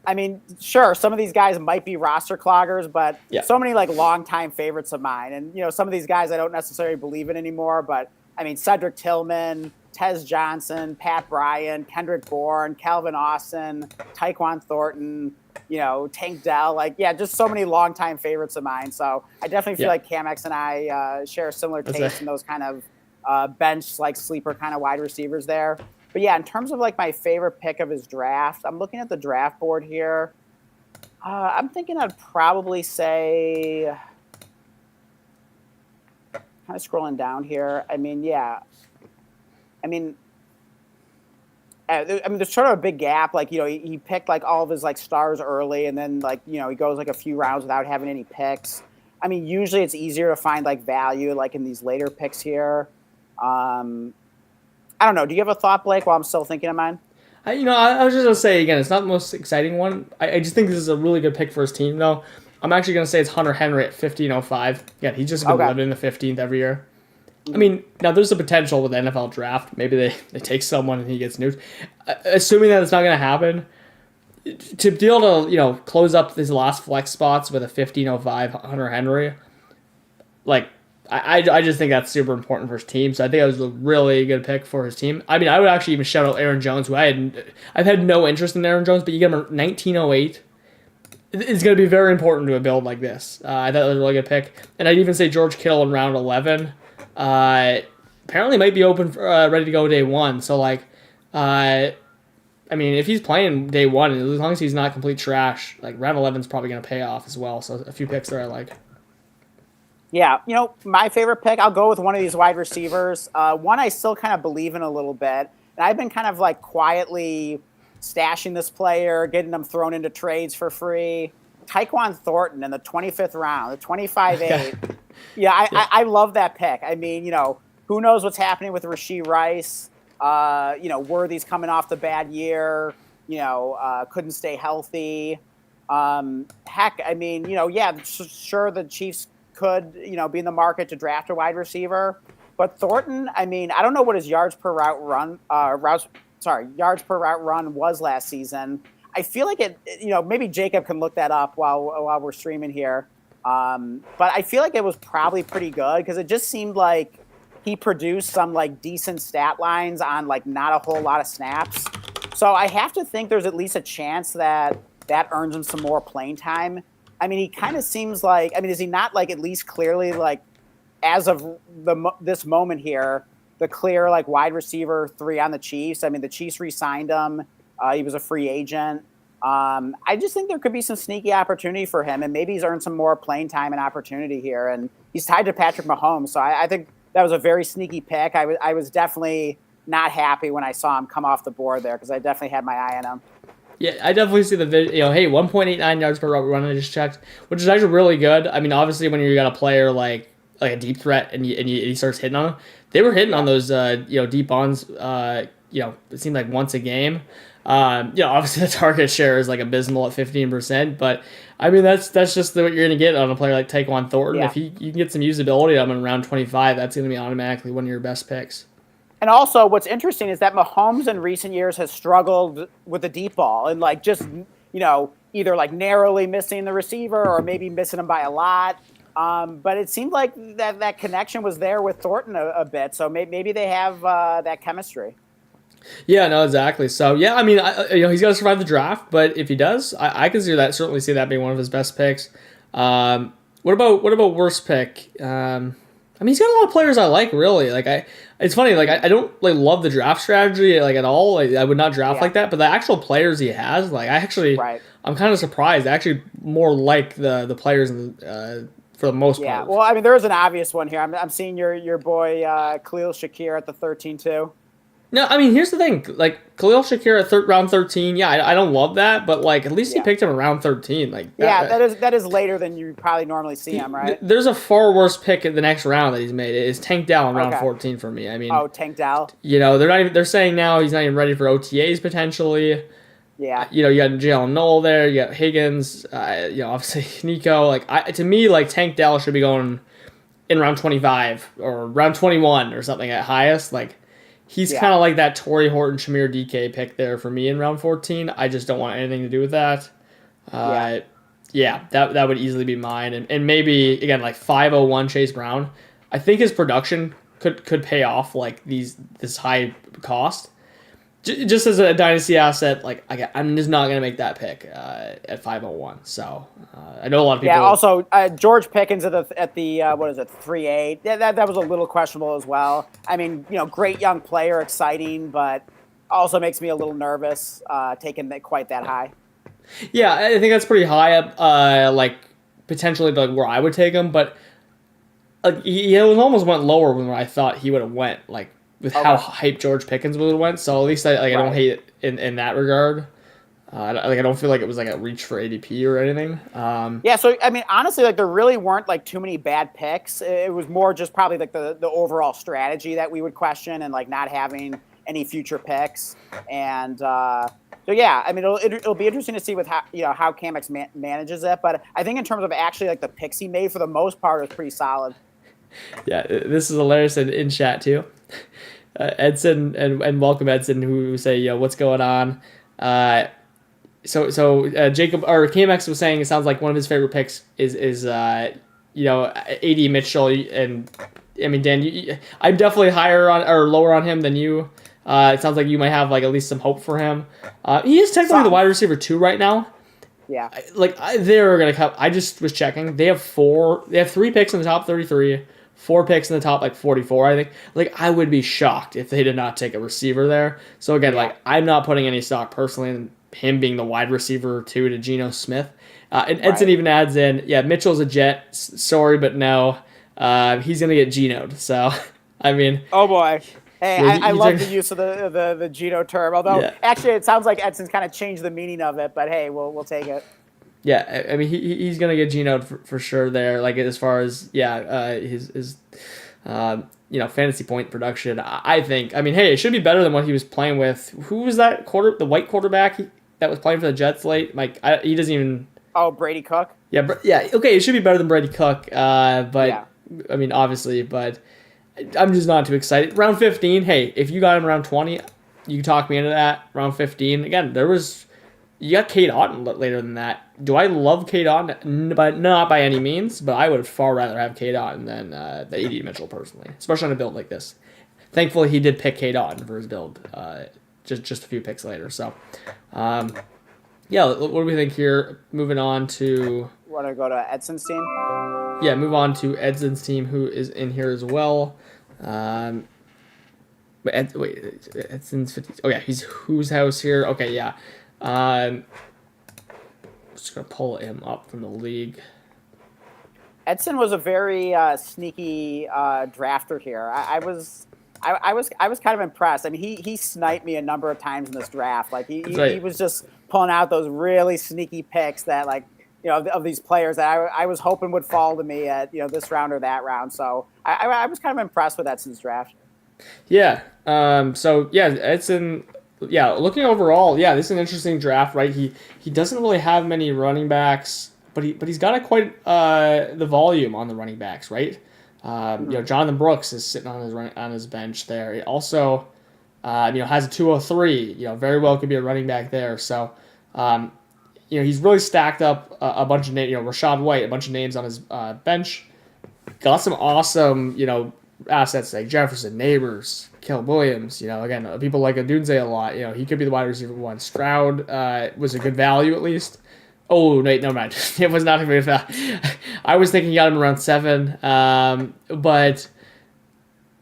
I mean, sure, some of these guys might be roster cloggers, but so many longtime favorites of mine. And, some of these guys I don't necessarily believe in anymore. But, I mean, Cedric Tillman, Tez Johnson, Pat Bryant, Kendrick Bourne, Calvin Austin, Tyquan Thornton, Tank Dell. Just so many longtime favorites of mine. So I definitely feel like Camex and I share a similar taste in those kind of bench, sleeper kind of wide receivers there. But yeah, in terms of my favorite pick of his draft, I'm looking at the draft board here. I'm thinking I'd probably say, kind of scrolling down here. I mean, there's sort of a big gap. He picked all of his stars early, and then he goes a few rounds without having any picks. I mean, usually it's easier to find like value like in these later picks here. Um, I don't know. Do you have a thought, Blake? While I'm still thinking of mine. I was just gonna say again, it's not the most exciting one. I just think this is a really good pick for his team, though. I'm actually gonna say it's Hunter Henry at 1505. Yeah, he's just gonna be Okay. living in the 15th every year. I mean, now there's a potential with the NFL draft. Maybe they take someone and he gets nuked. Assuming that it's not gonna happen, to be able to close up these last flex spots with a 1505 Hunter Henry, like I just think that's super important for his team. So I think that was a really good pick for his team. I mean, I would actually even shout out Aaron Jones, who I've had no interest in Aaron Jones, but you get him at 1908. It's going to be very important to a build like this. I thought it was a really good pick, and I'd even say George Kittle in round 11. Apparently might be open for, ready to go day one. So I mean, if he's playing day one, as long as he's not complete trash, like round 11 is probably going to pay off as well. So a few picks there I like. Yeah, my favorite pick, I'll go with one of these wide receivers. One I still kind of believe in a little bit. And I've been kind of like quietly stashing this player, getting them thrown into trades for free. Tyquan Thornton in the 25th round, the 25-8. Yeah, I love that pick. I mean, who knows what's happening with Rashee Rice? Worthy's coming off the bad year, couldn't stay healthy. Heck, I mean, sure, the Chiefs could, be in the market to draft a wide receiver. But Thornton, I mean, I don't know what his yards per route run was last season. I feel like it, maybe Jacob can look that up while we're streaming here. But I feel like it was probably pretty good because it just seemed like he produced some like decent stat lines on like not a whole lot of snaps. So I have to think there's at least a chance that earns him some more playing time. I mean, he kind of seems like, is he not like at least clearly like as of this moment here, the clear like wide receiver 3 on the Chiefs? I mean, the Chiefs re-signed him. He was a free agent. I just think there could be some sneaky opportunity for him, and maybe he's earned some more playing time and opportunity here. And he's tied to Patrick Mahomes, so I think that was a very sneaky pick. I was definitely not happy when I saw him come off the board there because I definitely had my eye on him. Yeah, I definitely see the video. Hey, 1.89 yards per route run. I just checked, which is actually really good. I mean, obviously, when you got a player like a deep threat and he starts hitting on them, they were hitting on those deep ons. It seemed like once a game. Obviously the target share is like abysmal at 15%, but I mean that's just what you're gonna get on a player like Tyquan Thornton. Yeah. If you can get some usability on him in round 25, that's gonna be automatically one of your best picks. And also, what's interesting is that Mahomes in recent years has struggled with the deep ball and like just either like narrowly missing the receiver or maybe missing him by a lot. But it seemed like that connection was there with Thornton a bit, so maybe they have that chemistry. Yeah, no, exactly. So yeah, I mean, he's got to survive the draft, but if he does, I can certainly see that being one of his best picks. What about worst pick? I mean, he's got a lot of players I like, really. It's funny, I don't love the draft strategy at all. Like, I would not draft like that, but the actual players he has, Right. I'm kind of surprised. I actually more like the players for the most Yeah. part. Well, I mean, there is an obvious one here. I'm seeing your boy Khalil Shakir at the 13 too. No, I mean, here's the thing. Khalil Shakir at round 13, yeah, I don't love that, but at least he picked him around 13. That is later than you probably normally see him, right? There's a far worse pick in the next round that he's made. It is Tank Dell in round 14 for me. I mean, Tank Dell. They're saying now he's not even ready for OTAs potentially. Yeah. You got Jalen Noel there. You got Higgins. Obviously Nico. To me, Tank Dell should be going in round 25 or round 21 or something at highest. He's kind of like that Torrey Horton, Shamir DK pick there for me in round 14. I just don't want anything to do with that. That would easily be mine. And maybe, again, 501 Chase Brown. I think his production could pay off this high cost. Just as a dynasty asset, I'm just not going to make that pick at 501. So I know a lot of people. Yeah. Also, George Pickens at the what is it, 3.8? That was a little questionable as well. I mean, great young player, exciting, but also makes me a little nervous taking that quite that high. Yeah, I think that's pretty high up. Potentially where I would take him, but he almost went lower than where I thought he would have went. With how hyped George Pickens would have went, so at least I don't hate it in that regard. I don't feel like it was like a reach for ADP or anything. Yeah, so I mean, honestly, like there really weren't like too many bad picks. It was more just probably like the overall strategy that we would question, and like not having any future picks. And so yeah, I mean, it'll be interesting to see with how Camex manages it. But I think in terms of actually like the picks he made, for the most part, it was pretty solid. Yeah, this is hilarious in chat too. Edson and welcome Edson, who say, yo, what's going on? Jacob or KMX was saying it sounds like one of his favorite picks is AD Mitchell. And I mean, Dan, I'm definitely higher on or lower on him than you. It sounds like you might have like at least some hope for him. He is technically the wide receiver 2 right now. Yeah, they're gonna come. I just was checking. They have 3 picks in the top 33. 4 picks in the top 44, I think. I would be shocked if they did not take a receiver there. So again, I'm not putting any stock personally in him being the wide receiver 2 to Geno Smith. And Edson even adds in, yeah, Mitchell's a Jet. Sorry, but no. He's gonna get Geno'd. So I mean, oh boy. Hey, I love the use of the Geno term. Although actually, it sounds like Edson's kind of changed the meaning of it. But hey, we'll take it. Yeah, I mean he's gonna get Geno'd for sure there. As far as his fantasy point production, I think. I mean, hey, it should be better than what he was playing with. Who was that the white quarterback that was playing for the Jets late? He doesn't even. Oh, Brady Cook. Yeah, okay, it should be better than Brady Cook. But yeah. I mean, obviously, but I'm just not too excited. Round 15, hey, if you got him around 20, you can talk me into that. Round 15, again, you got Cade Otton later than that. Do I love Cade Otton? But not by any means. But I would far rather have Cade Otton than the AD Mitchell personally, especially on a build like this. Thankfully, he did pick Cade Otton for his build just a few picks later. So, what do we think here? Moving on to. Want to go to Edson's team? Yeah, move on to Edson's team, who is in here as well. Edson's 50. Oh yeah, he's whose house here? Okay, yeah. Just gonna pull him up from the league. Edson was a very sneaky drafter here. I was kind of impressed. I mean, he sniped me a number of times in this draft. He was just pulling out those really sneaky picks that of these players that I was hoping would fall to me at this round or that round. So I was kind of impressed with Edson's draft. Yeah. Edson. Yeah, looking overall, this is an interesting draft, right? He doesn't really have many running backs, but he's got quite the volume on the running backs, right? Jonathan Brooks is sitting on his bench there. He also has a 203. Very well could be a running back there. So he's really stacked up a bunch of names. Rachaad White, a bunch of names on his bench. Got some awesome assets like Jefferson, Neighbors, Caleb Williams, again, people like Odunze a lot. He could be the wide receiver 1. Stroud was a good value at least. Oh, wait, never mind. It was not a good value. I was thinking he got him around 7. But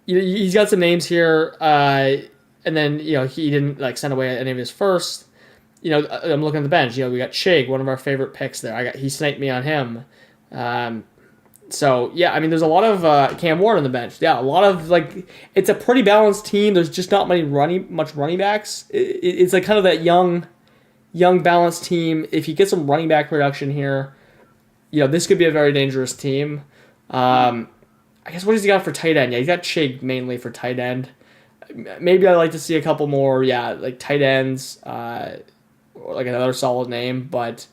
he's got some names here. And then, he didn't send away any of his first. I'm looking at the bench. We got Shake, one of our favorite picks there. He sniped me on him. So, yeah, I mean, there's a lot of Cam Ward on the bench. Yeah, a lot of, it's a pretty balanced team. There's just not much running backs. It's kind of that young, balanced team. If you get some running back production here, this could be a very dangerous team. I guess what has he got for tight end? Yeah, he's got Chig mainly for tight end. Maybe I'd like to see a couple more, tight ends, or another solid name. But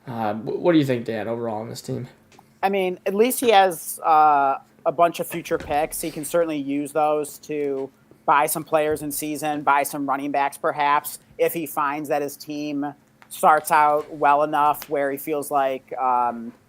what do you think, Dan, overall on this team? I mean, at least he has a bunch of future picks. He can certainly use those to buy some players in season, buy some running backs perhaps, if he finds that his team starts out well enough where he feels like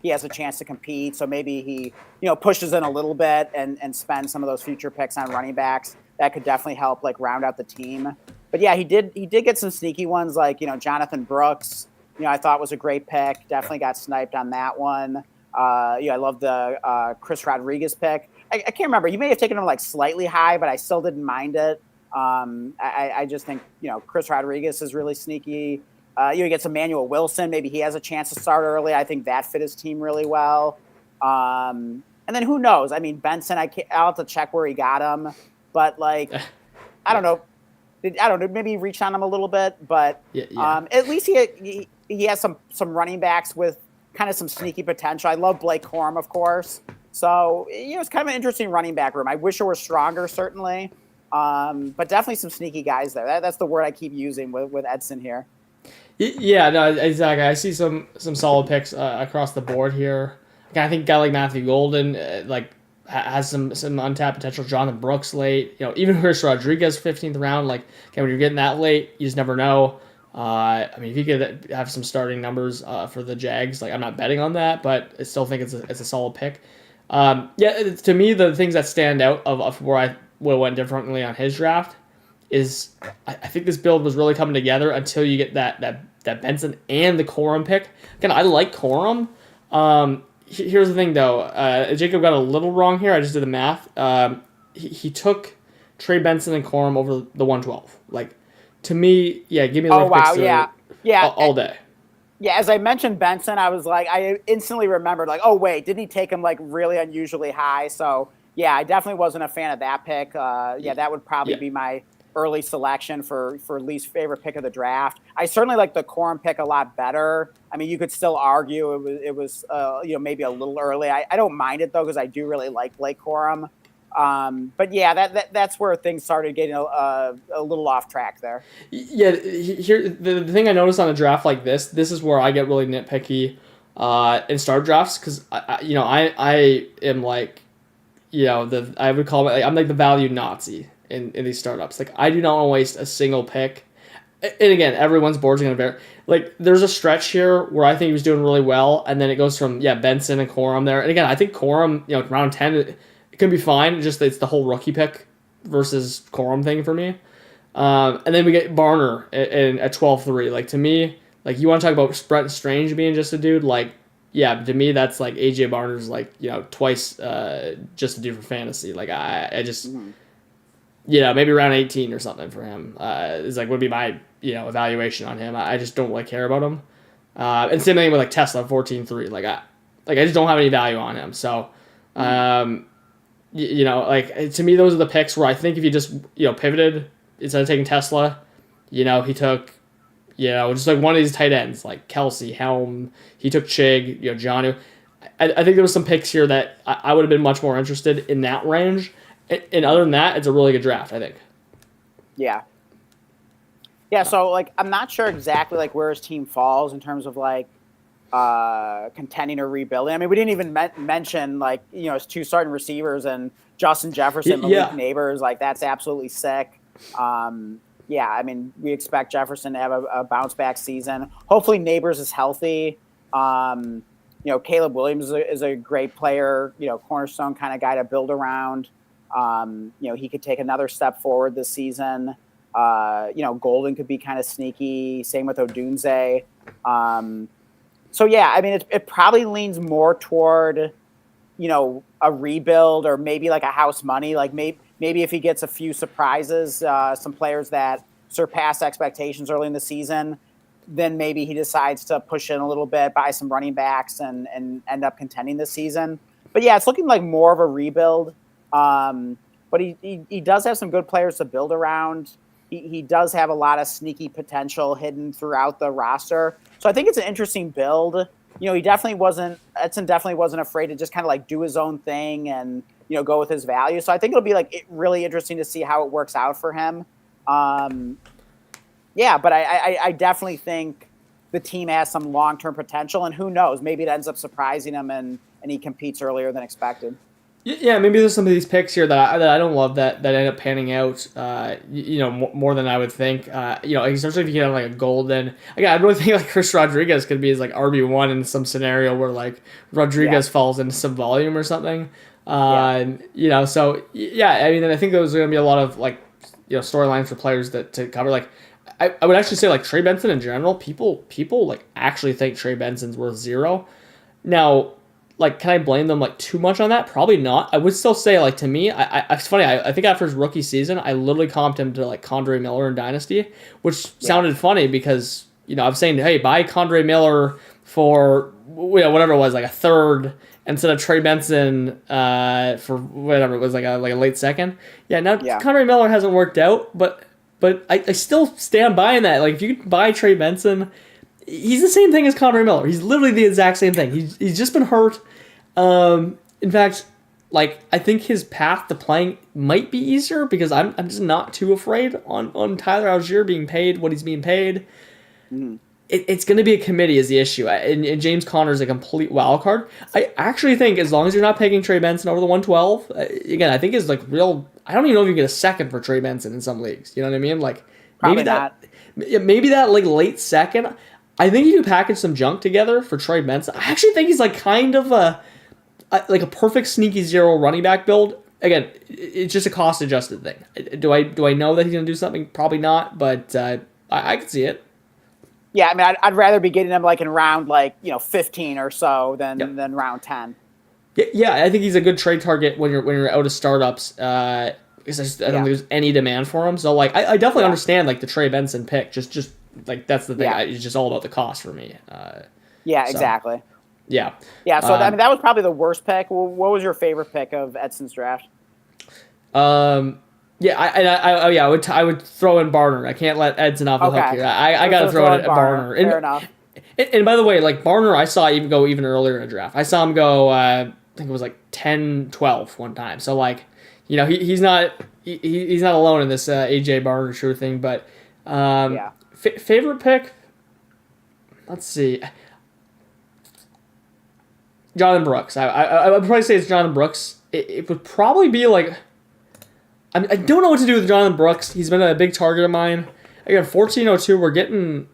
he has a chance to compete. So maybe he, pushes in a little bit and spends some of those future picks on running backs. That could definitely help round out the team. But yeah, he did get some sneaky ones like, Jonathan Brooks, I thought was a great pick. Definitely got sniped on that one. I love the Chris Rodriguez pick. I can't remember. You may have taken him slightly high, but I still didn't mind it. I just think, Chris Rodriguez is really sneaky. You get some Emmanuel Wilson. Maybe he has a chance to start early. I think that fit his team really well. And then who knows? I mean, Benson, I'll have to check where he got him. But, I don't know. I don't know, maybe reached on him a little bit, but Yeah. at least he has some running backs with kind of some sneaky potential. I love Blake Corum, of course. So it's kind of an interesting running back room. I wish it were stronger, certainly, but definitely some sneaky guys there. That's the word I keep using with Edson here. Yeah, no, exactly. I see some solid picks across the board here. Again, I think a guy like Matthew Golden has some untapped potential. Jonathan Brooks late, even Chris Rodriguez 15th round. Like, okay, when you're getting that late, you just never know. I mean, if you could have some starting numbers for the Jags, like I'm not betting on that, but I still think it's a solid pick. Yeah, to me, the things that stand out of where I would have went differently on his draft is I think this build was really coming together until you get that Benson and the Corum pick. Again, I like Corum. Here's the thing, though. Jacob got a little wrong here. I just did the math. He took Trey Benson and Corum over the 112. Like, to me, yeah, give me the wow, picks yeah, all day. Yeah, as I mentioned Benson, I was like, I instantly remembered, like, oh wait, didn't he take him like really unusually high? So yeah, I definitely wasn't a fan of that pick. Yeah, that would probably be my early selection for least favorite pick of the draft. I certainly like the Corum pick a lot better. I mean, you could still argue it was maybe a little early. I don't mind it though because I do really like Blake Corum. But yeah, that's where things started getting a little off track there. Yeah, here the thing I noticed on a draft like this is where I get really nitpicky in start drafts because I am like I would call it I'm like the value Nazi in these startups. Like I do not want to waste a single pick. And again, everyone's board's gonna vary. Like there's a stretch here where I think he was doing really well, and then it goes from Benson and Corum there. And again, I think Corum round 10 it could be fine. Just it's the whole rookie pick versus Corum thing for me. And then we get Barner at 12-3. Like to me, like you want to talk about Brett Strange being just a dude. Like to me that's like AJ Barner's like twice just a dude for fantasy. Like I just maybe around 18 or something for him is like would be my evaluation on him. I just don't care about him. And same thing with like Tesla 14-3. Like I just don't have any value on him. So. To me, those are the picks where I think if you just, pivoted instead of taking Tesla, he took, just like one of these tight ends, like Kelsey, Helm, he took Chig, Jonnu. I think there was some picks here that I would have been much more interested in that range. And other than that, it's a really good draft, I think. Yeah. Yeah, so, like, I'm not sure exactly, like, where his team falls in terms of, like, contending or rebuilding. I mean, we didn't even mention like his two starting receivers and Justin Jefferson, Malik Neighbors. Like that's absolutely sick. I mean, we expect Jefferson to have a bounce back season. Hopefully, Neighbors is healthy. Caleb Williams is a great player. Cornerstone kind of guy to build around. He could take another step forward this season. Golden could be kind of sneaky. Same with Odunze. So, yeah, I mean, it probably leans more toward, a rebuild or maybe like a house money. Like maybe if he gets a few surprises, some players that surpass expectations early in the season, then maybe he decides to push in a little bit, buy some running backs and end up contending this season. But, yeah, it's looking like more of a rebuild. But he does have some good players to build around. He does have a lot of sneaky potential hidden throughout the roster. So I think it's an interesting build. Edson definitely wasn't afraid to just kind of like do his own thing and, go with his value. So I think it'll be like really interesting to see how it works out for him. But I definitely think the team has some long-term potential, and who knows, maybe it ends up surprising him and he competes earlier than expected. Yeah, maybe there's some of these picks here that I don't love that end up panning out, more than I would think. Especially if you get like a Golden. Again, I really think like Chris Rodriguez could be his like RB1 in some scenario where like Rodriguez falls into some volume or something. So I mean, I think those are gonna be a lot of like storylines for players to cover. Like, I would actually say like Trey Benson in general, people like actually think Trey Benson's worth 0. Now. Like, can I blame them like too much on that? Probably not. I would still say like to me, it's funny. I think after his rookie season, I literally comped him to like Condre Miller in Dynasty, which sounded funny because I'm saying, hey, buy Condre Miller for whatever it was, like a third instead of Trey Benson for whatever it was, like a late second. Yeah, now Condre Miller hasn't worked out, but but I still stand by that. Like, if you could buy Trey Benson, he's the same thing as Connor Miller. He's literally the exact same thing. He's just been hurt. In fact, like, I think his path to playing might be easier because I'm just not too afraid on Tyler Algier being paid what he's being paid. It's going to be a committee is the issue, and James Conner is a complete wild card. I actually think as long as you're not picking Trey Benson over the 112, again, I think is like real. I don't even know if you get a second for Trey Benson in some leagues. You know what I mean? Like Probably not. Maybe that like late second. I think you can package some junk together for Trey Benson. I actually think he's like kind of a perfect sneaky zero running back build. Again, it's just a cost adjusted thing. Do I know that he's going to do something? Probably not, but I can see it. Yeah, I mean, I'd rather be getting him like in round 15 or so than round 10. Yeah, I think he's a good trade target when you're out of startups. Because I don't think there's any demand for him. So like, I definitely understand like the Trey Benson pick. Just like that's the thing. It's just all about the cost for me. Exactly. Yeah. Yeah. So I mean, that was probably the worst pick. What was your favorite pick of Edson's draft? Yeah, I would throw in Barner. I can't let Edson off the hook here. I got to throw in Barner. Fair enough. And by the way, like Barner, I saw even go even earlier in the draft. I saw him go, I think it was like 10-12 one time. So like, he's not alone in this AJ Barner sure thing. But favorite pick, let's see, Jonathan Brooks. I would probably say it's Jonathan Brooks. It would probably be like. I don't know what to do with Jonathan Brooks. He's been a big target of mine. Again, 1402, we're getting,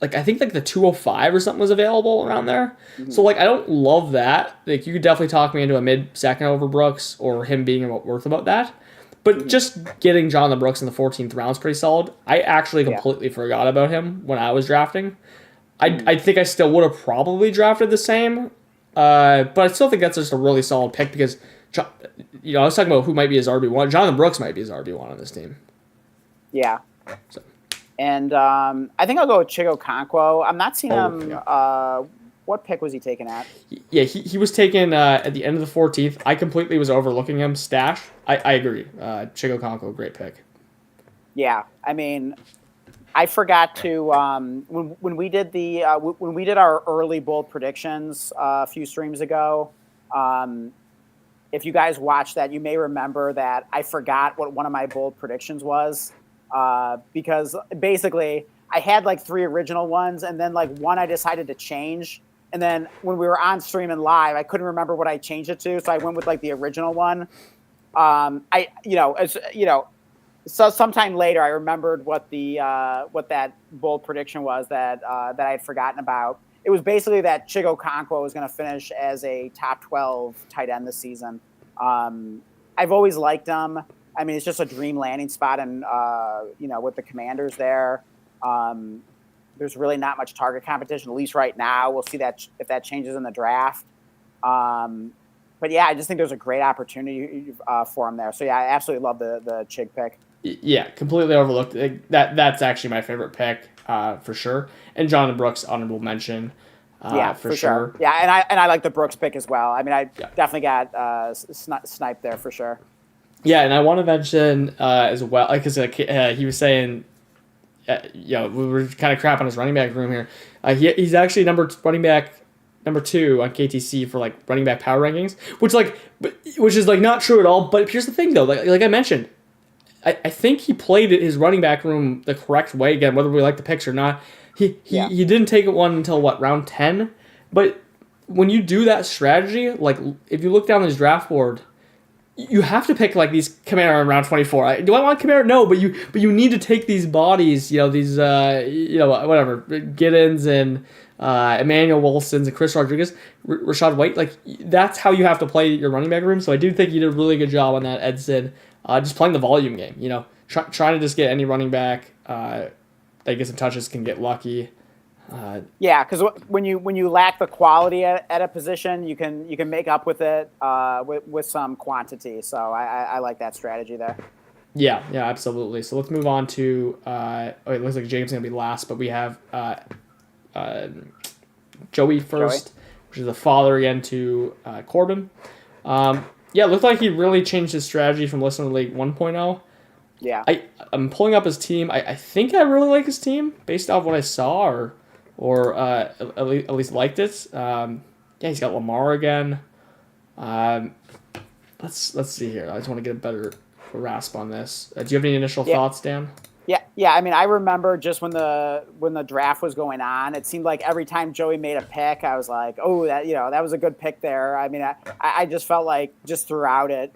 like, I think, like, the 205 or something was available around there. Mm-hmm. So, like, I don't love that. Like, you could definitely talk me into a mid-second over Brooks or him being worth about that. But just getting Jonathan Brooks in the 14th round is pretty solid. I actually completely forgot about him when I was drafting. I think I still would have probably drafted the same. But I still think that's just a really solid pick because... I was talking about who might be his RB1. Jonathan Brooks might be his RB1 on this team. Yeah. So. And I think I'll go with Chigo Okonkwo. I'm not seeing him. Yeah. What pick was he taken at? Yeah, he was taken at the end of the 14th. I completely was overlooking him. Stash. I agree. Chigo Okonkwo, great pick. Yeah. I mean, I forgot to when we did our early bold predictions a few streams ago. If you guys watched that, you may remember that I forgot what one of my bold predictions was because basically I had like 3 original ones and then like one I decided to change. And then when we were on stream and live, I couldn't remember what I changed it to. So I went with like the original one. So sometime later I remembered what that bold prediction was that I had forgotten about. It was basically that Chigo Okonkwo was going to finish as a top 12 tight end this season. I've always liked him. I mean, it's just a dream landing spot, and with the Commanders there, there's really not much target competition, at least right now. We'll see that if that changes in the draft. But yeah, I just think there's a great opportunity for him there. So yeah, I absolutely love the Chig pick. Yeah, completely overlooked. That's actually my favorite pick for sure. And Jonathan Brooks, honorable mention. For sure. Yeah, and I like the Brooks pick as well. I mean, I definitely got sniped there for sure. Yeah, and I want to mention as well, because he was saying, we were kind of crap on his running back room here. He's actually running back number 2 on KTC for like running back power rankings, which is like not true at all. But here's the thing though, like I mentioned, I think he played his running back room the correct way. Again, whether we like the picks or not, he didn't take it one until round 10. But when you do that strategy, like if you look down his draft board, you have to pick like these Kamara in round 24. Do I want Kamara? No, but you need to take these bodies, these whatever Giddens and Emmanuel Wilsons and Chris Rodriguez, Rashad White. Like that's how you have to play your running back room. So I do think you did a really good job on that, Edson. Just playing the volume game, trying to just get any running back that gets some touches can get lucky. Because when you lack the quality at a position, you can make up with it with some quantity. So I like that strategy there. Yeah, absolutely. So let's move on to. It looks like James is gonna be last, but we have Joey first, which is the father again to Corbin. It looked like he really changed his strategy from Listener League 1.0. Yeah. I'm pulling up his team. I think I really like his team based off what I saw, or at least liked it. Yeah, he's got Lamar again. Um, let's see here. I just want to get a better grasp on this. Do you have any initial Yeah. thoughts, Dan? Yeah. I mean, I remember just when the draft was going on, it seemed like every time Joey made a pick, I was like, oh, that was a good pick there. I mean, I just felt like just throughout it,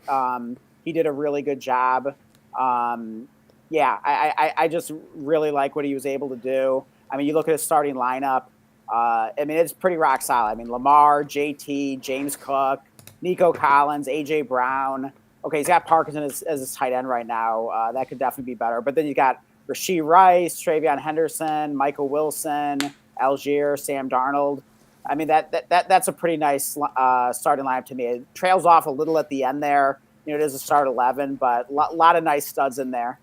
he did a really good job. Yeah, I just really like what he was able to do. I mean, you look at his starting lineup. I mean, it's pretty rock solid. I mean, Lamar, JT, James Cook, Nico Collins, AJ Brown. Okay, he's got Parkinson as his tight end right now. That could definitely be better. But then you got Rashee Rice, Travion Henderson, Michael Wilson, Algier, Sam Darnold. I mean, that's a pretty nice starting lineup to me. It trails off a little at the end there. It is a start 11, but a lot of nice studs in there.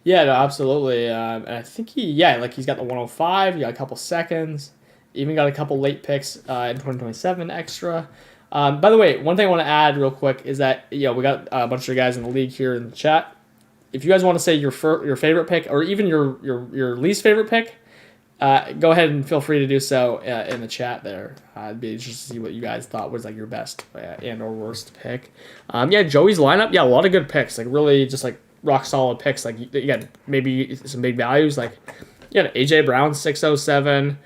Yeah, no, absolutely. And I think he's got the 105. He got a couple seconds. Even got a couple late picks in 2027 extra. By the way, one thing I want to add real quick is that we got a bunch of guys in the league here in the chat. If you guys want to say your favorite pick or even your least favorite pick, go ahead and feel free to do so in the chat there. It'd be interesting to see what you guys thought was like your best and or worst pick. Joey's lineup, a lot of good picks, like really just like rock solid picks. Like you got maybe some big values, like AJ Brown 607.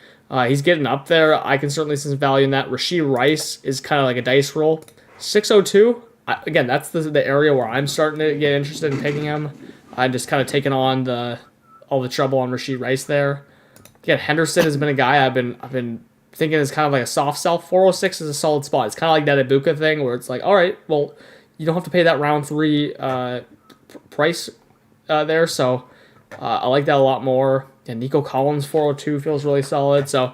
He's getting up there. I can certainly see some value in that. Rashee Rice is kind of like a dice roll. 602. Again, that's the area where I'm starting to get interested in picking him. I'm just kind of taking on all the trouble on Rashee Rice there. Again, Henderson has been a guy I've been thinking is kind of like a soft sell. 406 is a solid spot. It's kind of like that Ibuka thing where it's like, all right, well, you don't have to pay that round 3 price there, so I like that a lot more. And Nico Collins 402 feels really solid. So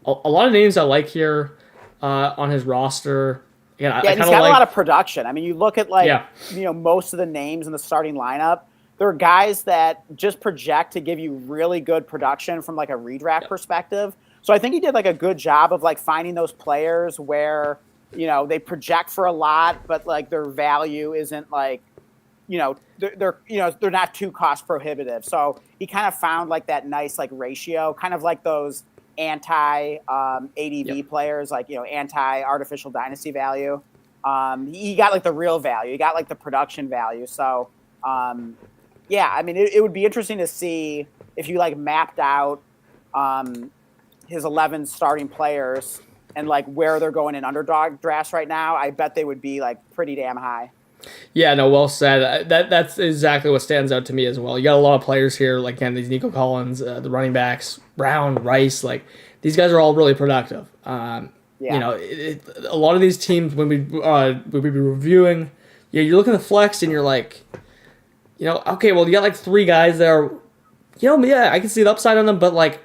a lot of names I like here on his roster. Again, and he's got a lot of production. I mean, you look at most of the names in the starting lineup. There are guys that just project to give you really good production from like a redraft perspective. So I think he did like a good job of like finding those players where they project for a lot, but like their value isn't like they're not too cost prohibitive. So he kind of found like that nice like ratio, kind of like those anti ADV players, like anti artificial dynasty value. He got like the real value. He got like the production value. So I mean, it would be interesting to see if you like mapped out his 11 starting players and like where they're going in underdog drafts right now. I bet they would be like pretty damn high. Yeah, no, well said. That's exactly what stands out to me as well. You got a lot of players here, like again, these Nico Collins, the running backs, Brown, Rice, like these guys are all really productive. A lot of these teams when we be reviewing, you're looking at the flex and you're like, okay, well you got like 3 guys there. I can see the upside on them, but like,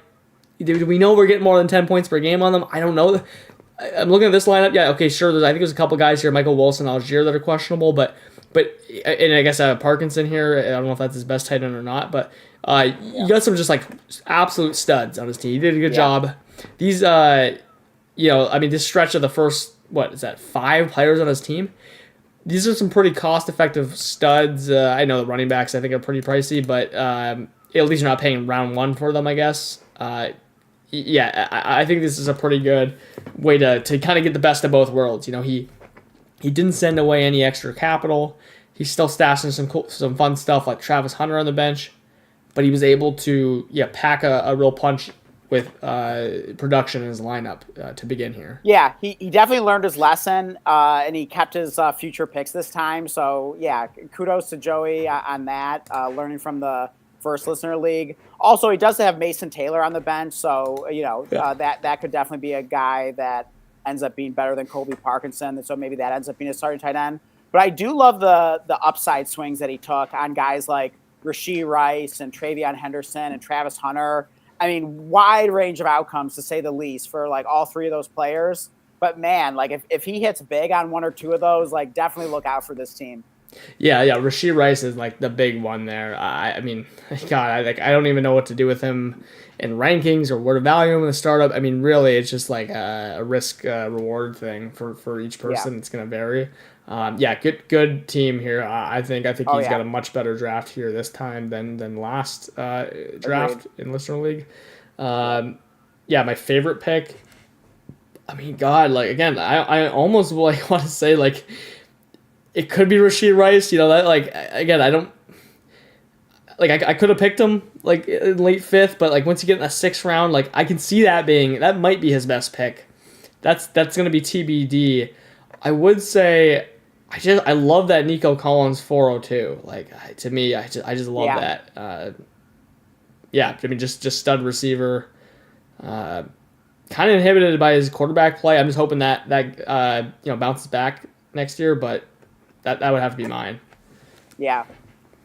do we know we're getting more than 10 points per game on them? I don't know. I'm looking at this lineup. Yeah, okay, sure. I think there's a couple guys here, Michael Wilson, Algier, that are questionable, but and I guess Parkinson here. I don't know if that's his best tight end or not, but you got some just like absolute studs on his team. He did a good job. These, I mean, this stretch of the first 5 players on his team. These are some pretty cost-effective studs. I know the running backs I think are pretty pricey, but at least you're not paying round 1 for them, I guess. I think this is a pretty good way to kind of get the best of both worlds. He didn't send away any extra capital. He's still stashing some fun stuff like Travis Hunter on the bench, but he was able to pack a real punch with production in his lineup to begin here. Yeah, he definitely learned his lesson, and he kept his future picks this time. So kudos to Joey on that, learning from the First Listener League. Also, he does have Mason Taylor on the bench, so that could definitely be a guy that ends up being better than Colby Parkinson. So maybe that ends up being a starting tight end. But I do love the upside swings that he took on guys like Rashee Rice and Travion Henderson and Travis Hunter. I mean, wide range of outcomes to say the least for like all 3 of those players. But man, like if he hits big on 1 or 2 of those, like definitely look out for this team. Yeah, yeah. Rashee Rice is like the big one there. I mean, God, I don't even know what to do with him in rankings or where to value him in the startup. I mean, really, it's just like a risk reward thing for each Yeah. person. It's gonna vary. Yeah, good team here. I think Oh he's got yeah. a much better draft here this time than last Agreed. draft in Listener League. Um, yeah, my favorite pick. I mean, God, like again, I almost like want to say like it could be Rashid Rice. You know that like again, I don't like I could have picked him like in late fifth, but like once you get in the sixth round, like I can see that might be his best pick. That's gonna be TBD. I would say I love that Nico Collins 402. Like to me, I just love Yeah. that. Yeah, I mean just stud receiver. Uh, Kind of inhibited by his quarterback play. I'm just hoping that bounces back next year, but that would have to be mine. Yeah.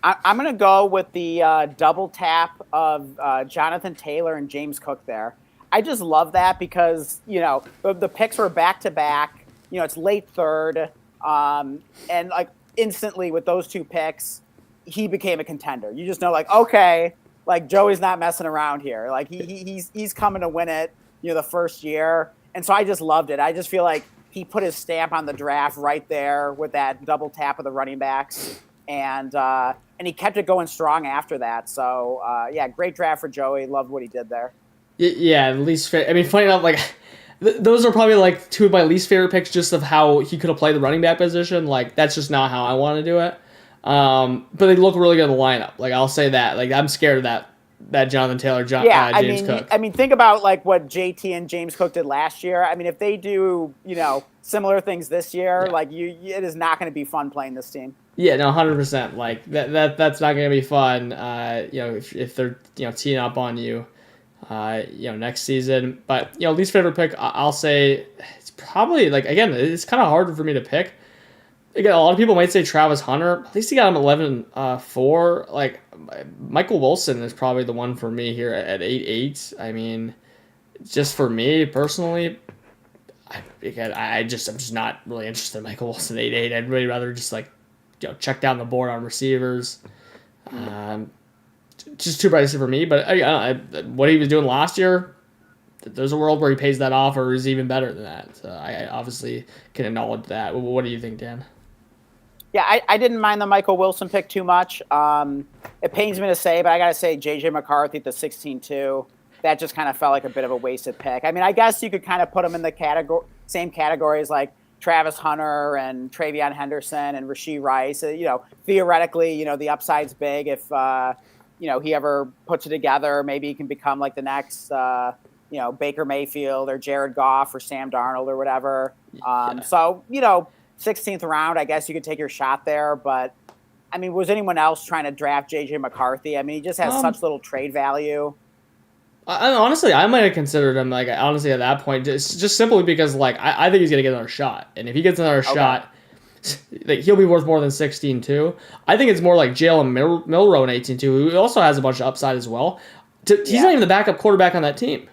I'm going to go with the double tap of Jonathan Taylor and James Cook there. I just love that because, the picks were back to back. It's late third. And like instantly with those two picks, he became a contender. You just know, like, okay, like Joey's not messing around here. Like he's coming to win it, the first year. And so I just loved it. I just feel like he put his stamp on the draft right there with that double tap of the running backs. And he kept it going strong after that. So, yeah, great draft for Joey. Loved what he did there. Yeah, I mean, funny enough, like those are probably like two of my least favorite picks, just of how he could have played the running back position. Like that's just not how I want to do it. But they look really good in the lineup. Like I'll say that. Like I'm scared of that Jonathan Taylor, James Cook. I mean, think about like what JT and James Cook did last year. I mean, if they do, similar things this year, Yeah. like it is not going to be fun playing this team. Yeah, no, 100%. Like that's not gonna be fun. If they're teeing up on you, next season. But least favorite pick, I'll say it's probably like again, it's kind of hard for me to pick. Again, a lot of people might say Travis Hunter. At least he got him 11-4. Like Michael Wilson is probably the one for me here at 8-8. I mean, just for me personally, I'm just not really interested in Michael Wilson 8-8. I'd really rather just like check down the board on receivers. Just too pricey for me. But what he was doing last year, there's a world where he pays that off or is even better than that. So I obviously can acknowledge that. What do you think, Dan? Yeah, I didn't mind the Michael Wilson pick too much. It pains me to say, but I got to say J.J. McCarthy at the 16-2. That just kind of felt like a bit of a wasted pick. I mean, I guess you could kind of put him in the same categories like Travis Hunter and Travion Henderson and Rashee Rice. Theoretically, the upside's big if, he ever puts it together. Maybe he can become like the next, Baker Mayfield or Jared Goff or Sam Darnold or whatever. So, 16th round, I guess you could take your shot there. But, I mean, was anyone else trying to draft J.J. McCarthy? I mean, he just has such little trade value. Honestly, I might have considered him like honestly at that point just simply because like I think he's gonna get another shot, and if he gets another shot, like, he'll be worth more than 16-2. I think it's more like Jalen Milroe in 18-2, who also has a bunch of upside as well. He's not even the backup quarterback on that team.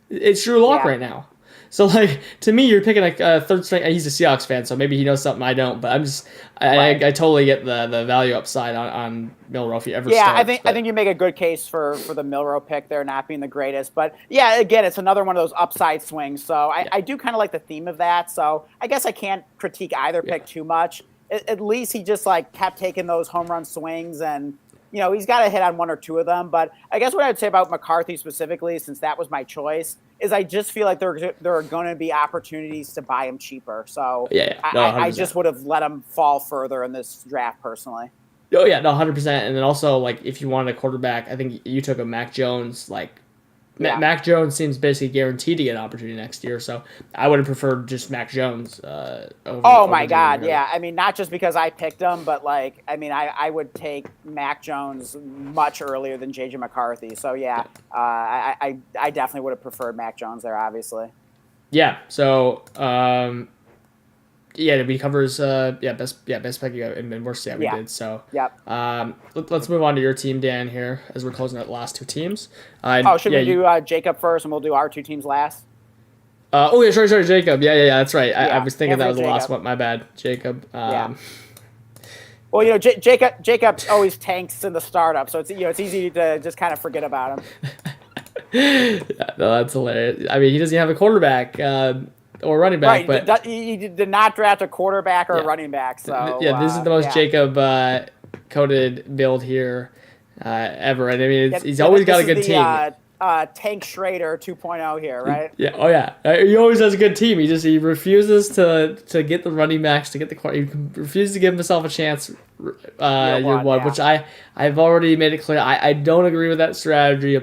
It's Drew Lock right now. So, like, to me, you're picking a third string. He's a Seahawks fan, so maybe he knows something I don't. But I totally get the value upside on Milroe if you ever start. I think you make a good case for the Milroe pick there not being the greatest. But, yeah, again, it's another one of those upside swings. So I do kind of like the theme of that. So I guess I can't critique either pick too much. At least he just, like, kept taking those home run swings and – he's got to hit on one or two of them. But I guess what I would say about McCarthy specifically, since that was my choice, is I just feel like there are going to be opportunities to buy him cheaper. So I just would have let him fall further in this draft personally. Oh, yeah, no, 100%. And then also, like, if you wanted a quarterback, I think you took a Mac Jones, like, Mac Jones seems basically guaranteed to get an opportunity next year, so I would have preferred just Mac Jones. Oh my God, yeah. I mean, not just because I picked him, but like, I mean, I would take Mac Jones much earlier than JJ McCarthy. So yeah, I definitely would have preferred Mac Jones there, obviously. Yeah. So we covers best pick and worst. Yeah, we did. So yep. Let's move on to your team, Dan. Here as we're closing out the last two teams. Should we do Jacob first, and we'll do our two teams last? Sorry, Jacob. Yeah, that's right. I was thinking that was the last one. My bad, Jacob. Well, Jacob always tanks in the startup, so it's easy to just kind of forget about him. Yeah, no, that's hilarious. I mean, he doesn't have a quarterback or running back, Right. but He did not draft a quarterback or yeah, a running back. So yeah, this is the most yeah. Jacob coded build here ever. And I mean, he's Yeah, always this got a is good the, team. Tank Schrader 2.0 here, right? Yeah. Oh yeah. He always has a good team. He refuses to get the running backs to get the he refuses to give himself a chance. Year one, yeah. which I've already made it clear. I don't agree with that strategy,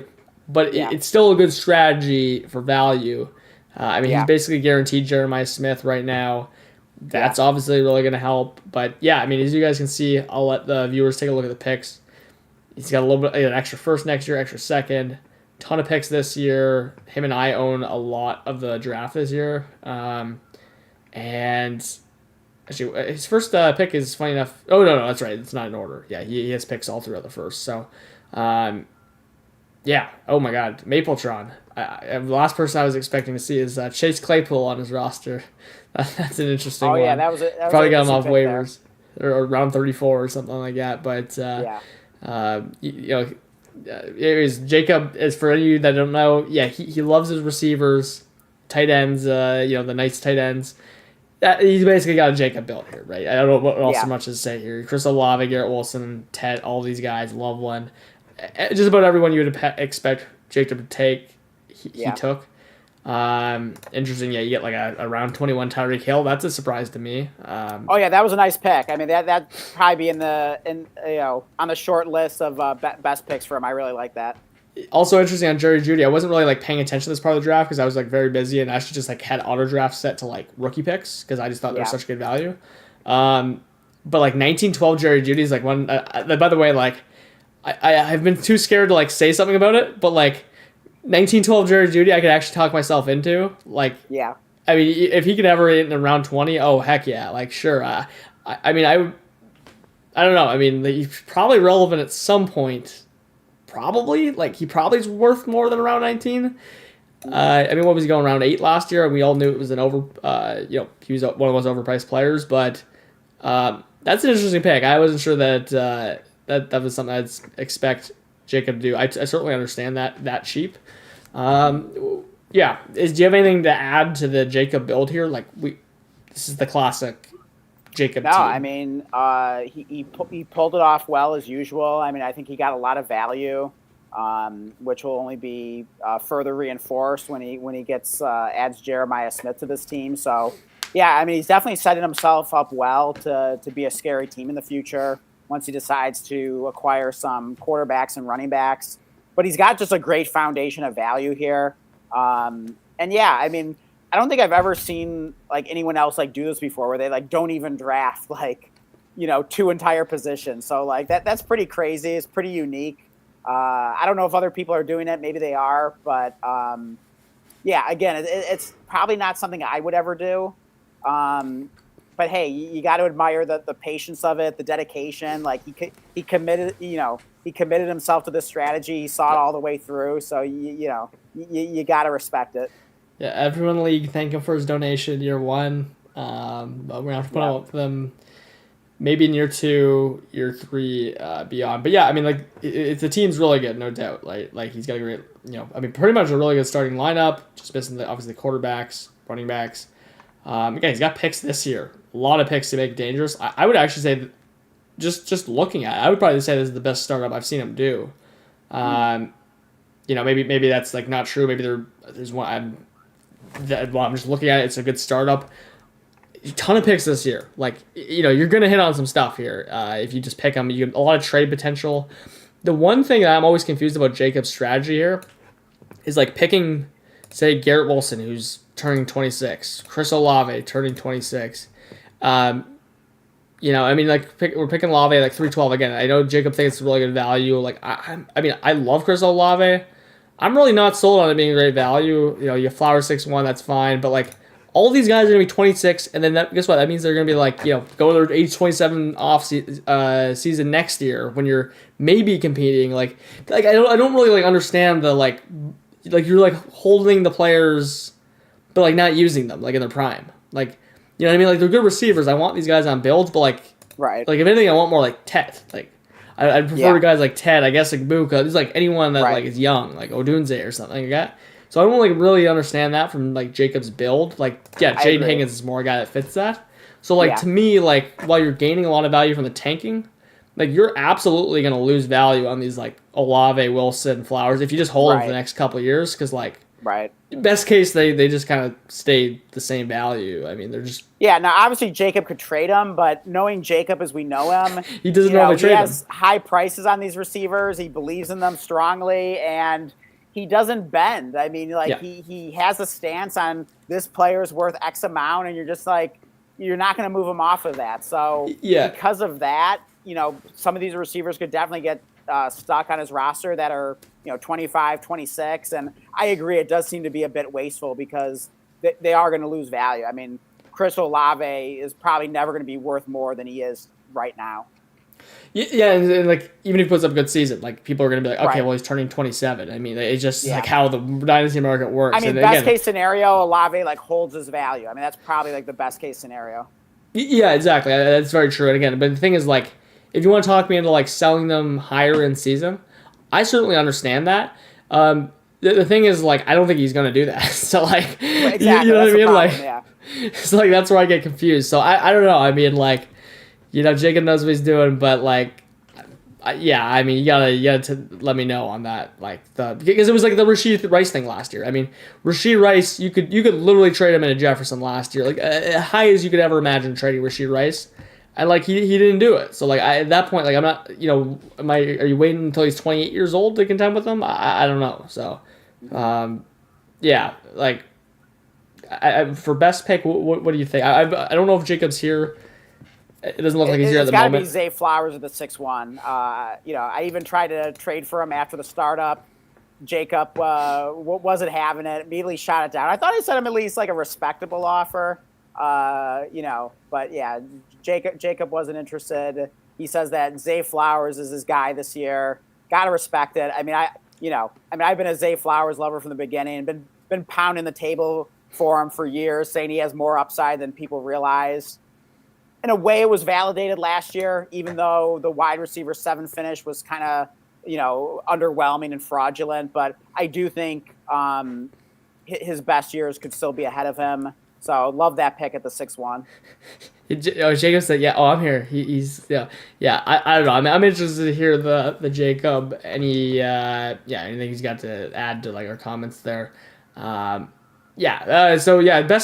but Yeah. it's still a good strategy for value. I mean, Yeah. he's basically guaranteed Jeremiah Smith right now. That's obviously really going to help. But yeah, I mean, as you guys can see, I'll let the viewers take a look at the picks. He's got a little bit an extra first next year, extra second. Ton of picks this year. Him and I own a lot of the draft this year. And actually, his first pick is funny enough. Oh, no, that's right. It's not in order. Yeah, he has picks all throughout the first. So, yeah. Oh, my God. Mapletron. The last person I was expecting to see is Chase Claypool on his roster. That's an interesting one. Oh, yeah, that was Probably got him off pick waivers. Or around 34 or something like that. But, it was Jacob. As for any of you that don't know, yeah, he loves his receivers, tight ends. The nice tight ends. He's basically got a Jacob built here, right? I don't know what else much to say here. Chris Olave, Garrett Wilson, Ted, all these guys, Loveland, just about everyone you would expect Jacob to take. He took. Interesting. Yeah, you get like a round 21 Tyreek Hill. That's a surprise to me. Oh yeah, that was a nice pick. I mean, that probably be on the short list of best picks for him. I really like that. Also interesting on Jerry Jeudy. I wasn't really like paying attention to this part of the draft because I was like very busy and actually just like had auto draft set to like rookie picks because I just thought they were such good value. But like 1912 Jerry Jeudy is like one. By the way, like I've been too scared to like say something about it, but like 1912 Jerry Jeudy, I could actually talk myself into. Like, yeah. I mean, if he could ever hit in round 20, oh heck yeah, like sure. I don't know. I mean, he's probably relevant at some point. Probably, like he probably is worth more than around 19. I mean, what was he going around 8 last year? And we all knew it was an he was one of those overpriced players. But that's an interesting pick. I wasn't sure that that was something I'd expect Jacob to do. I certainly understand that cheap. Yeah. Do you have anything to add to the Jacob build here? Like this is the classic Jacob team. I mean, he pulled it off well as usual. I mean, I think he got a lot of value, which will only be further reinforced when he adds Jeremiah Smith to this team. So, yeah, I mean, he's definitely setting himself up well to be a scary team in the future once he decides to acquire some quarterbacks and running backs. But he's got just a great foundation of value here. And yeah, I mean, I don't think I've ever seen like anyone else like do this before where they like don't even draft like, 2 entire positions. So like that's pretty crazy. It's pretty unique. I don't know if other people are doing it. Maybe they are, but yeah, again, it's probably not something I would ever do. But hey, you got to admire the patience of it, the dedication. Like he committed, he committed himself to this strategy. He saw it all the way through. So you got to respect it. Yeah, everyone in the league thank him for his donation year 1. But we're gonna have to put up with them maybe in year 2, year 3, beyond. But yeah, I mean, like the team's really good, no doubt. Like he's got a great, pretty much a really good starting lineup. Just missing obviously the quarterbacks, running backs. Again, he's got picks this year. A lot of picks to make dangerous. I would actually say, that just looking at it, I would probably say this is the best startup I've seen him do. Maybe that's like not true. Maybe there's one. I'm just looking at it. It's a good startup. A ton of picks this year. Like you're gonna hit on some stuff here. If you just pick them, you have a lot of trade potential. The one thing that I'm always confused about Jacob's strategy here is like picking, say, Garrett Wilson, who's turning 26, Chris Olave turning 26. We're picking Olave at like 312 again. I know Jacob thinks it's really good value. Like I love Chris Olave. I'm really not sold on it being great value. You flower 6-1, that's fine. But like all these guys are gonna be 26, and then guess what? That means they're gonna be like go to their age 27 off season next year when you're maybe competing. Like I don't really like understand the like you're like holding the players, but like not using them like in their prime. Like you know what I mean? Like they're good receivers. I want these guys on builds, but like Right. Like if anything, I want more like Ted. Like I'd prefer guys like Ted. I guess like Buka. It's like anyone that like is young, like Odunze or something like that. So I don't like really understand that from like Jacob's build. Like Jaden Higgins is more a guy that fits that. So like to me, like while you're gaining a lot of value from the tanking, like you're absolutely gonna lose value on these like Olave, Wilson, Flowers if you just hold them for the next couple of years because like. Right. Best case, they just kind of stay the same value. I mean, they're just now obviously Jacob could trade him, but knowing Jacob as we know him, he doesn't normally trade him. He has high prices on these receivers. He believes in them strongly, and he doesn't bend. I mean, like he has a stance on this player's worth X amount, and you're just like you're not going to move him off of that. So because of that, some of these receivers could definitely get stuck on his roster that are 25, 26, and I agree it does seem to be a bit wasteful because they are going to lose value. I mean, Chris Olave is probably never going to be worth more than he is right now. Yeah, and like even if he puts up a good season, like people are going to be like, okay, well he's turning 27. I mean, it's just like how the dynasty market works. I mean, best case scenario, Olave like holds his value. I mean, that's probably like the best case scenario. Yeah, exactly. That's very true. And again, but the thing is like, if you want to talk me into like selling them higher in season, I certainly understand that. The thing is, like, I don't think he's going to do that. So, like, exactly. you know what I mean? Problem, it's like, that's where I get confused. So, I don't know. I mean, like, Jacob knows what he's doing, but, like, I mean, you gotta let me know on that. Like, because it was like the Rashee Rice thing last year. I mean, Rashee Rice, you could literally trade him into Jefferson last year. Like, as high as you could ever imagine trading Rashee Rice. And, like, he didn't do it. So, like, at that point, like, I'm not, are you waiting until he's 28 years old to contend with him? I don't know. So, like, for best pick, what do you think? I don't know if Jacob's here. It doesn't look like he's here at the moment. It's got to be Zay Flowers at the 6-1. I even tried to trade for him after the startup. Jacob wasn't having it. Immediately shot it down. I thought I sent him at least, like, a respectable offer. But yeah, Jacob wasn't interested. He says that Zay Flowers is his guy this year. Gotta respect it. I mean, I've been a Zay Flowers lover from the beginning and been pounding the table for him for years, saying he has more upside than people realize. In a way, it was validated last year, even though the wide receiver 7 finish was kind of, underwhelming and fraudulent. But I do think his best years could still be ahead of him. So love that pick at the 6-1. Jacob said, I'm here. He's I don't know. I mean, I'm interested to hear the Jacob anything he's got to add to like our comments there. Best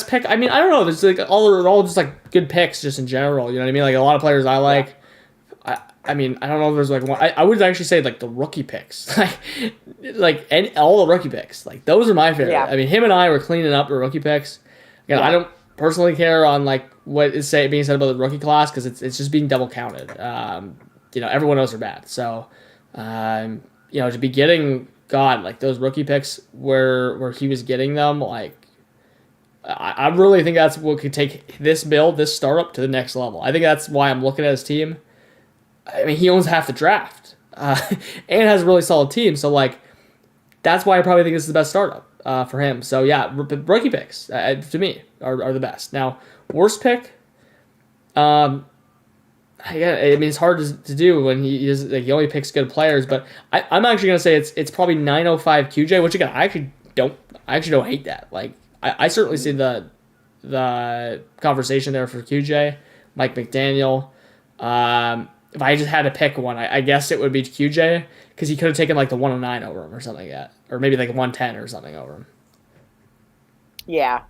pick. I mean, I don't know. There's like all just like good picks just in general. You know what I mean? Like a lot of players I like. Yeah. I mean, I don't know if there's like one. I would actually say like the rookie picks, all the rookie picks. Like those are my favorite. Yeah. I mean, him and I were cleaning up the rookie picks. Again, I don't personally care on like what is being said about the rookie class because it's just being double counted. Everyone knows they're bad. So, to be getting like those rookie picks where he was getting them, like I really think that's what could take this startup to the next level. I think that's why I'm looking at his team. I mean, he owns half the draft and has a really solid team. So like, that's why I probably think this is the best startup. For him. So, rookie picks, to me, are the best. Now, worst pick, I mean, it's hard to do when he only picks good players, but I'm actually going to say it's probably 905 QJ, which, again, I actually don't hate that. Like, I certainly see the conversation there for QJ, Mike McDaniel. If I just had to pick one, I guess it would be QJ, because he could have taken, like, the 109 over him or something like that. Or maybe, like, 110 or something over him. Yeah.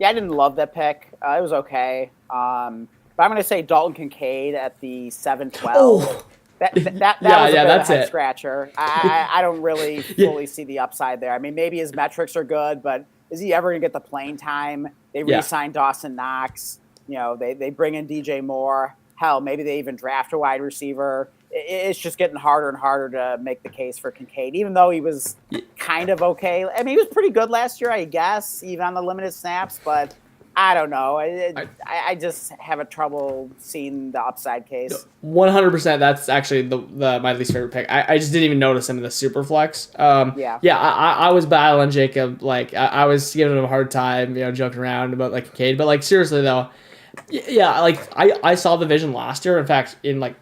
Yeah, I didn't love that pick. It was okay. But I'm going to say Dalton Kincaid at the 7-12. Oh. That was a bit of a head scratcher. I don't really fully see the upside there. I mean, maybe his metrics are good, but is he ever going to get the playing time? They re-signed Dawson Knox. They bring in DJ Moore. Hell, maybe they even draft a wide receiver. It's just getting harder and harder to make the case for Kincaid, even though he was kind of okay. I mean, he was pretty good last year, I guess, even on the limited snaps, but I don't know. I just have a trouble seeing the upside case. 100%. That's actually my least favorite pick. I just didn't even notice him in the super flex. I was battling Jacob. Like, I was giving him a hard time, joking around about like Kincaid. But like seriously though, Yeah, like I saw the vision last year. In fact, in like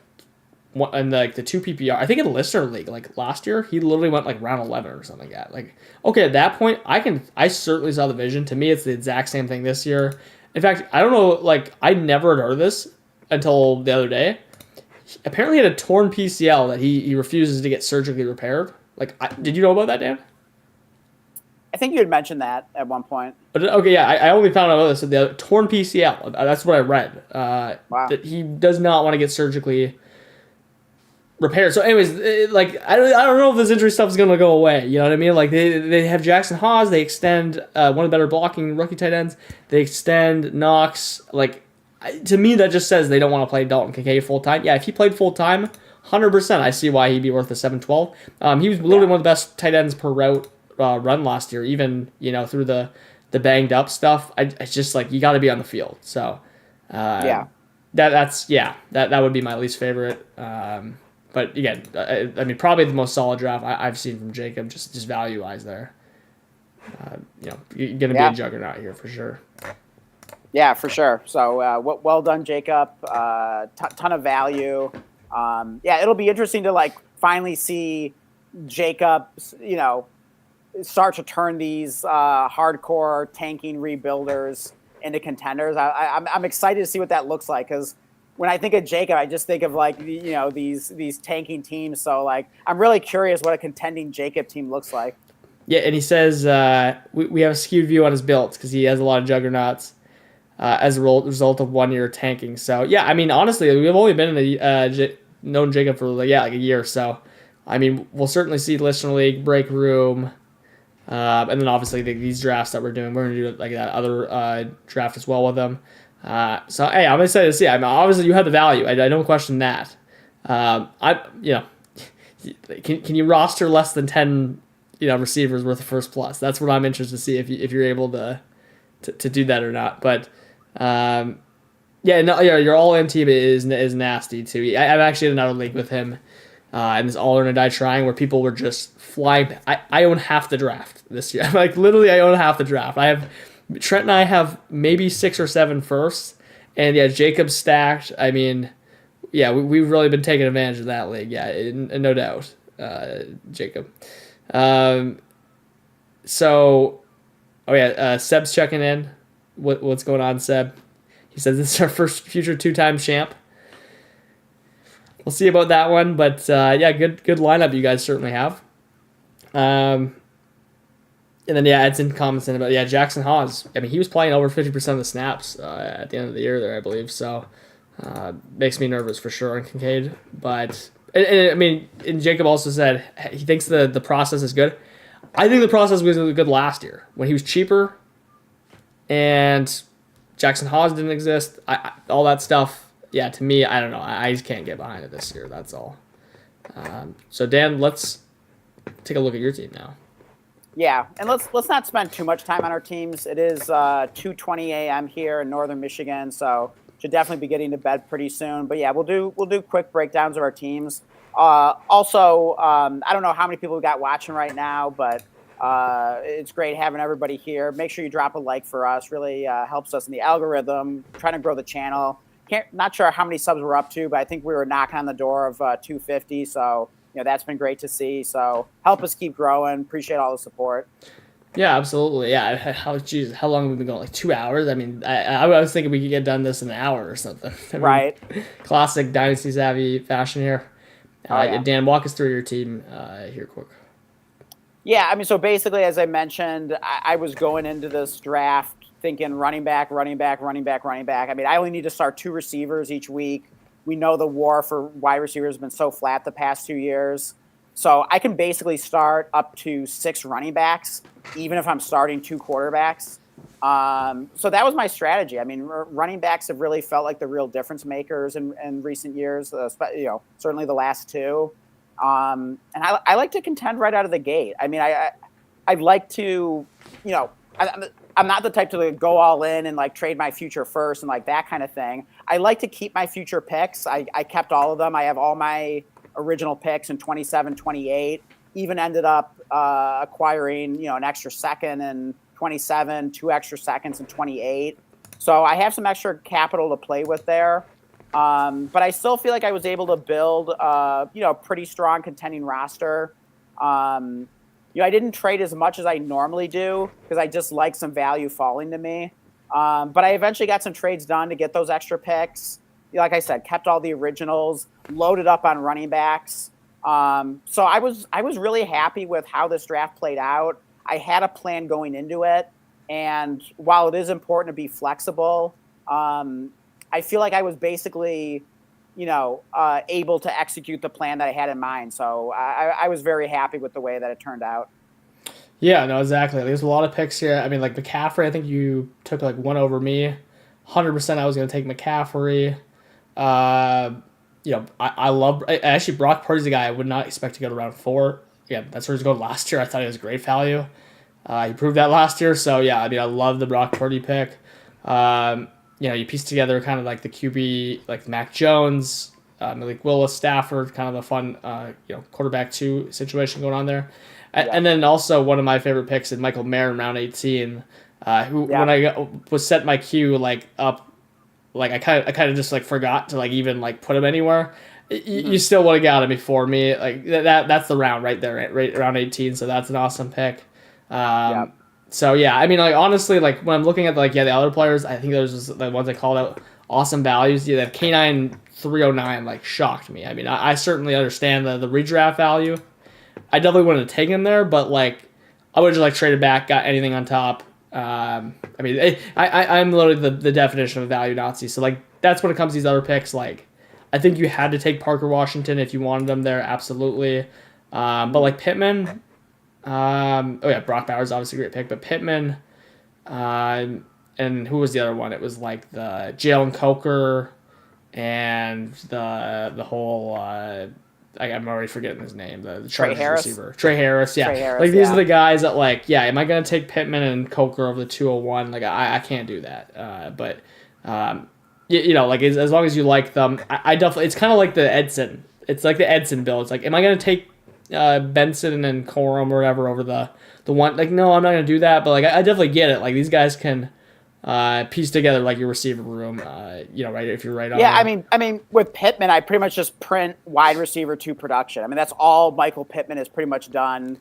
the two PPR, I think in the listener league, like last year, he literally went like round 11 or something like that. Like, okay, at that point, I certainly saw the vision. To me, it's the exact same thing this year. In fact, I don't know, like I never had heard of this until the other day. Apparently, he had a torn PCL that he refuses to get surgically repaired. Like, did you know about that, Dan? I think you had mentioned that at one point. But okay, yeah, I only found out about this. So the torn PCL. That's what I read. Wow. That he does not want to get surgically repaired. So, anyways, like I don't know if this injury stuff is gonna go away. You know what I mean? Like they have Jackson Haas. They extend one of the better blocking rookie tight ends. They extend Knox. Like to me, that just says they don't want to play Dalton Kincaid full time. Yeah, if he played full time, 100%, I see why he'd be worth the 712. He was literally one of the best tight ends per route run last year. Even through the banged up stuff. I just like you got to be on the field. So Yeah. that would be my least favorite. But again, I mean, probably the most solid draft I've seen from Jacob, just value wise there. You're going to be a juggernaut here for sure. Yeah, for sure. So well done, Jacob. Ton of value. It'll be interesting to like finally see Jacob, start to turn these hardcore tanking rebuilders into contenders. I'm excited to see what that looks like because when I think of Jacob, I just think of like these tanking teams. So like I'm really curious what a contending Jacob team looks like. Yeah, and he says we have a skewed view on his builds because he has a lot of juggernauts as a result of 1 year tanking. So yeah, I mean honestly, we've only been in known Jacob for like a year or so. I mean, we'll certainly see listener league, break room, and then obviously these drafts that we're going to do like that other draft as well with them. So hey, I'm excited to see. I mean, obviously you have the value. I don't question that. Can you roster less than 10 receivers worth of first plus? That's what I'm interested to see if you're able to do that or not. But your all in team is nasty too. I'm actually in another league with him. And this all or die trying where people were just flying. I own half the draft this year. Like literally, I own half the draft. Trent and I have maybe 6 or 7 firsts, and yeah, Jacob's stacked. I mean, yeah, we've really been taking advantage of that league. Yeah, no doubt, Jacob. Seb's checking in. What's going on, Seb? He says this is our first future 2-time champ. We'll see about that one, but good lineup you guys certainly have. And then Edson comments in about Jackson Haas. I mean, he was playing over 50% of the snaps at the end of the year there, I believe. So makes me nervous for sure on Kincaid. But and Jacob also said he thinks the process is good. I think the process was good last year when he was cheaper, and Jackson Haas didn't exist. All that stuff. Yeah, to me, I don't know. I just can't get behind it this year. That's all. So Dan, let's take a look at your team now. Yeah, and let's not spend too much time on our teams. It is 2:20 a.m. here in northern Michigan, so should definitely be getting to bed pretty soon. But yeah, we'll do quick breakdowns of our teams. I don't know how many people we got watching right now, but it's great having everybody here. Make sure you drop a like for us. Really helps us in the algorithm. Trying to grow the channel. Not sure how many subs we're up to, but I think we were knocking on the door of 250. So. That's been great to see. So help us keep growing. Appreciate all the support. Yeah, absolutely. Yeah. How long have we been going? Like 2 hours? I mean, I was thinking we could get done this in an hour or something. Right. Classic Dynasty Savvy fashion here. Dan, walk us through your team here quick. Yeah, I mean, so basically, as I mentioned, I was going into this draft thinking running back. I mean, I only need to start 2 receivers each week. We know the war for wide receivers has been so flat the past 2 years. So I can basically start up to 6 running backs, even if I'm starting 2 quarterbacks. So that was my strategy. I mean, running backs have really felt like the real difference makers in recent years, certainly the last 2. And I like to contend right out of the gate. I mean, I'd like to, I'm not the type to go all in and like trade my future first and like that kind of thing. I like to keep my future picks. I kept all of them. I have all my original picks in 27, 28, even ended up acquiring, an extra second in 27, 2 extra seconds in 28. So I have some extra capital to play with there. But I still feel like I was able to build, a pretty strong contending roster. I didn't trade as much as I normally do because I just like some value falling to me. But I eventually got some trades done to get those extra picks. Like I said, kept all the originals, loaded up on running backs. So I was really happy with how this draft played out. I had a plan going into it, and while it is important to be flexible, I feel like I was basically, able to execute the plan that I had in mind. So I was very happy with the way that it turned out. Yeah, no, exactly. There's a lot of picks here. I mean, like McCaffrey, I think you took like one over me. 100% I was going to take McCaffrey. Uh, I love, actually, Brock Purdy's a guy I would not expect to go to round 4. Yeah, that's where he's going last year. I thought he was great value. He proved that last year. So, yeah, I mean, I love the Brock Purdy pick. You piece together kind of like the QB, like Mac Jones, Malik Willis, Stafford, kind of a fun, quarterback 2 situation going on there. And then also one of my favorite picks is Michael Mayer in round 18, when I was setting my queue like up, like I kind of just like forgot to like even like put him anywhere. You still would have got him before me. Like that's the round right there, right around 18. So that's an awesome pick. So yeah, I mean, like honestly, like when I'm looking at the other players, I think those are the ones I called out awesome values. Yeah, that K9 309 like shocked me. I mean, I certainly understand the redraft value. I definitely wouldn't have taken there, but like I would have just like traded back, got anything on top. I mean, I'm literally the definition of a value Nazi. So like that's when it comes to these other picks. Like I think you had to take Parker Washington if you wanted them there, absolutely. But like Pittman, Brock Bowers obviously a great pick, but Pittman, and who was the other one? It was like the Jalen Coker and the whole. I'm already forgetting his name. The Chargers receiver, Trey Harris. Yeah, these are the guys that like. Yeah, am I gonna take Pittman and Coker over the 201? Like I can't do that. But like as long as you like them, I definitely. It's kind of like the Edson. It's like the Edson bill. It's like, am I gonna take Benson and Corum or whatever over the one? Like, no, I'm not gonna do that. But like I definitely get it. Like these guys can. Piece together like your receiver room, right? If you're right on. Yeah, I mean, with Pittman, I pretty much just print wide receiver 2 production. I mean, that's all Michael Pittman has pretty much done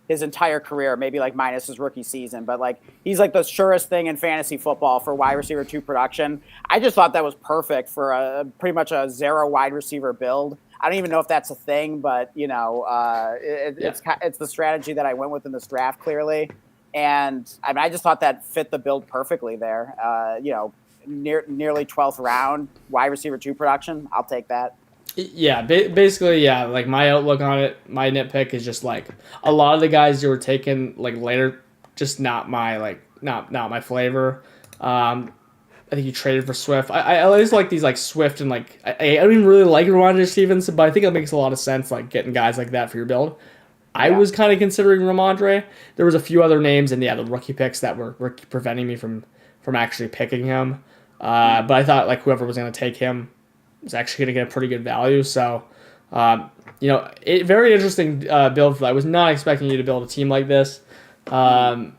his entire career, maybe like minus his rookie season. But like he's like the surest thing in fantasy football for wide receiver 2 production. I just thought that was perfect for pretty much a 0 wide receiver build. I don't even know if that's a thing, but it's the strategy that I went with in this draft clearly. And I mean, I just thought that fit the build perfectly there. Nearly 12th round wide receiver 2 production. I'll take that. Yeah, basically, yeah. Like my outlook on it, my nitpick is just like a lot of the guys you were taking like later, just not my not my flavor. I think you traded for Swift. I always like these like Swift and like I don't even really like Ramondre Stevenson, but I think it makes a lot of sense like getting guys like that for your build. I was kind of considering Ramondre. There was a few other names and the rookie picks that were preventing me from actually picking him. But I thought like whoever was going to take him was actually going to get a pretty good value. So, very interesting build. I was not expecting you to build a team like this. And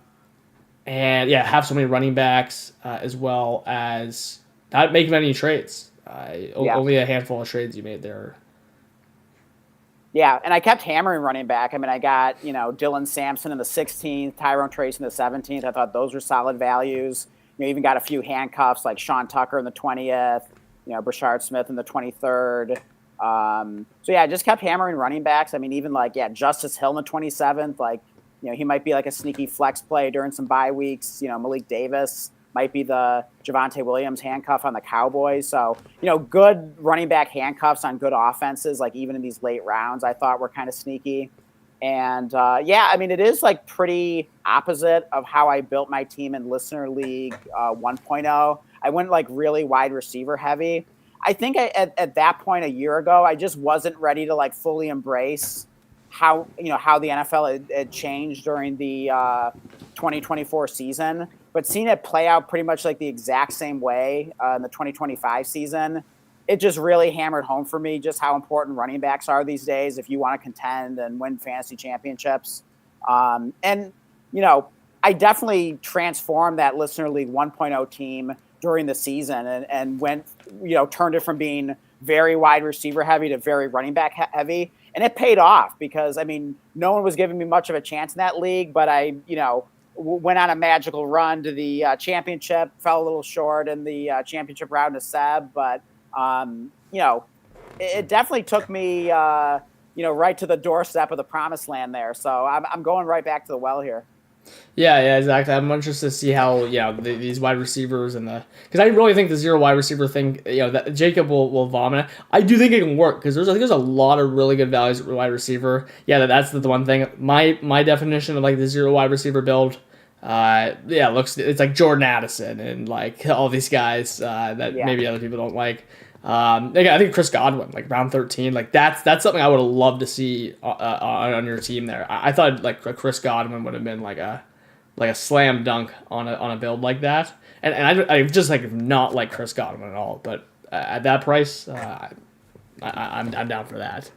yeah, have so many running backs as well as not make many trades. Only a handful of trades you made there. Yeah, and I kept hammering running back. I mean, I got, Dylan Sampson in the 16th, Tyrone Trace in the 17th. I thought those were solid values. Even got a few handcuffs like Sean Tucker in the 20th, Brashard Smith in the 23rd. So, yeah, I just kept hammering running backs. I mean, even Justice Hill in the 27th. Like, he might be like a sneaky flex play during some bye weeks. Malik Davis might be the Javonte Williams handcuff on the Cowboys. So, good running back handcuffs on good offenses, like even in these late rounds, I thought were kind of sneaky. And I mean, it is like pretty opposite of how I built my team in Listener League 1.0. I went like really wide receiver heavy. I think at that point a year ago, I just wasn't ready to like fully embrace how the NFL had changed during the 2024 season. But seeing it play out pretty much like the exact same way in the 2025 season, it just really hammered home for me just how important running backs are these days if you want to contend and win fantasy championships. I definitely transformed that Listener League 1.0 team during the season and went, turned it from being very wide receiver heavy to very running back heavy. And it paid off because, I mean, no one was giving me much of a chance in that league, but I, went on a magical run to the championship, fell a little short in the championship round to Seb, but, it definitely took me, right to the doorstep of the promised land there. So I'm going right back to the well here. Yeah, exactly. I'm interested to see how these wide receivers because I really think the zero wide receiver thing, that Jacob will vomit. I do think it can work because there's a lot of really good values at wide receiver. Yeah, that's the one thing. My definition of like the zero wide receiver build, it's like Jordan Addison and like all these guys that maybe other people don't like. I think Chris Godwin, like round 13, like that's something I would have loved to see on your team there. I thought like Chris Godwin would have been like a slam dunk on a build like that. And I just like not like Chris Godwin at all, but at that price, I'm down for that.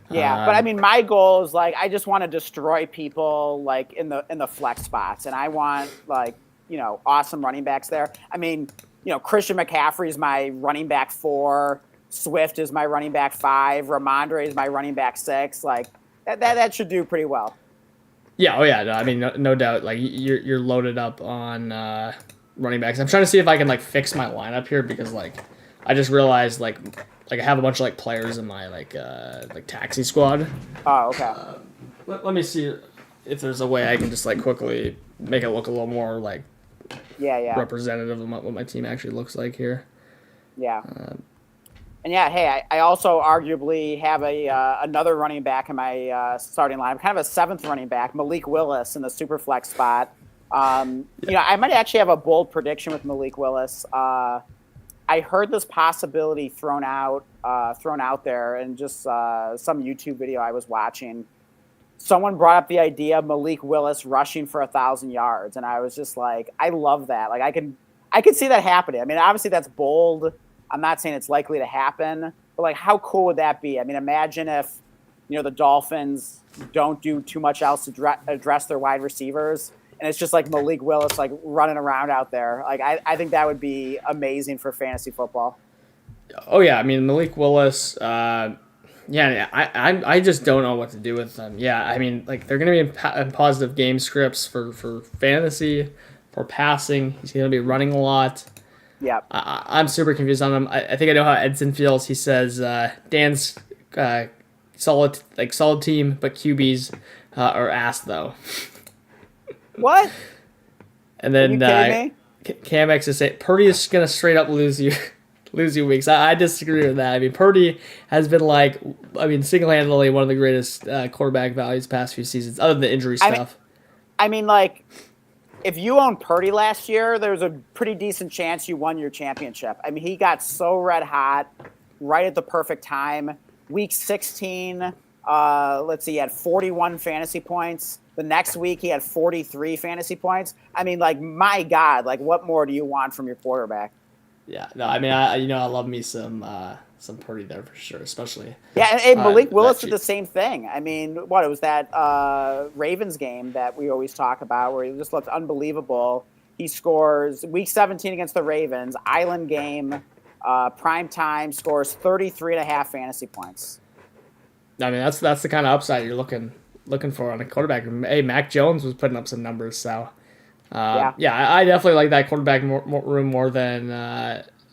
Yeah, but I mean, my goal is like I just want to destroy people like in the flex spots, and I want like awesome running backs there. I mean, Christian McCaffrey is my running back 4. Swift is my running back 5. Ramondre is my running back 6. Like that should do pretty well. Yeah. Oh yeah. No, I mean, no doubt. Like you're loaded up on running backs. I'm trying to see if I can like fix my lineup here because like I just realized like I have a bunch of like players in my like taxi squad. Oh, okay. Let me see if there's a way I can just like quickly make it look a little more like representative of what my team actually looks like here. Yeah. And hey, I also arguably have another running back in my starting line. I'm kind of a 7th running back, Malik Willis in the super flex spot. I might actually have a bold prediction with Malik Willis. I heard this possibility thrown out there in just some YouTube video I was watching. Someone brought up the idea of Malik Willis rushing for 1,000 yards, and I was just like, I love that. Like I can see that happening. I mean, obviously that's bold. I'm not saying it's likely to happen, but like, how cool would that be? I mean, imagine if the Dolphins don't do too much else to address their wide receivers, and it's just like Malik Willis like running around out there. Like I think that would be amazing for fantasy football. Oh yeah, I mean Malik Willis. I just don't know what to do with them. Yeah, I mean, like they're going to be in positive game scripts for fantasy, for passing. He's going to be running a lot. Yeah, I'm super confused on him. I think I know how Edson feels. He says Dan's solid team, but QBs are ass though. What? And then Cam X is saying Purdy is going to straight up lose you weeks. I disagree with that. I mean, Purdy has been single-handedly one of the greatest quarterback values past few seasons, other than the injury stuff. I mean, like, if you owned Purdy last year, there's a pretty decent chance you won your championship. I mean, he got so red hot right at the perfect time. Week 16, he had 41 fantasy points. The next week, he had 43 fantasy points. I mean, like, my God, like, what more do you want from your quarterback? Yeah, no, I mean, I love me some Purdy there for sure, especially. Yeah, and Malik Willis did the same thing. I mean, it was that Ravens game that we always talk about where he just looked unbelievable. He scores week 17 against the Ravens, island game, prime time, scores 33.5 fantasy points. I mean, that's the kind of upside you're looking for on a quarterback. Hey, Mac Jones was putting up some numbers, so. I definitely like that quarterback room more than.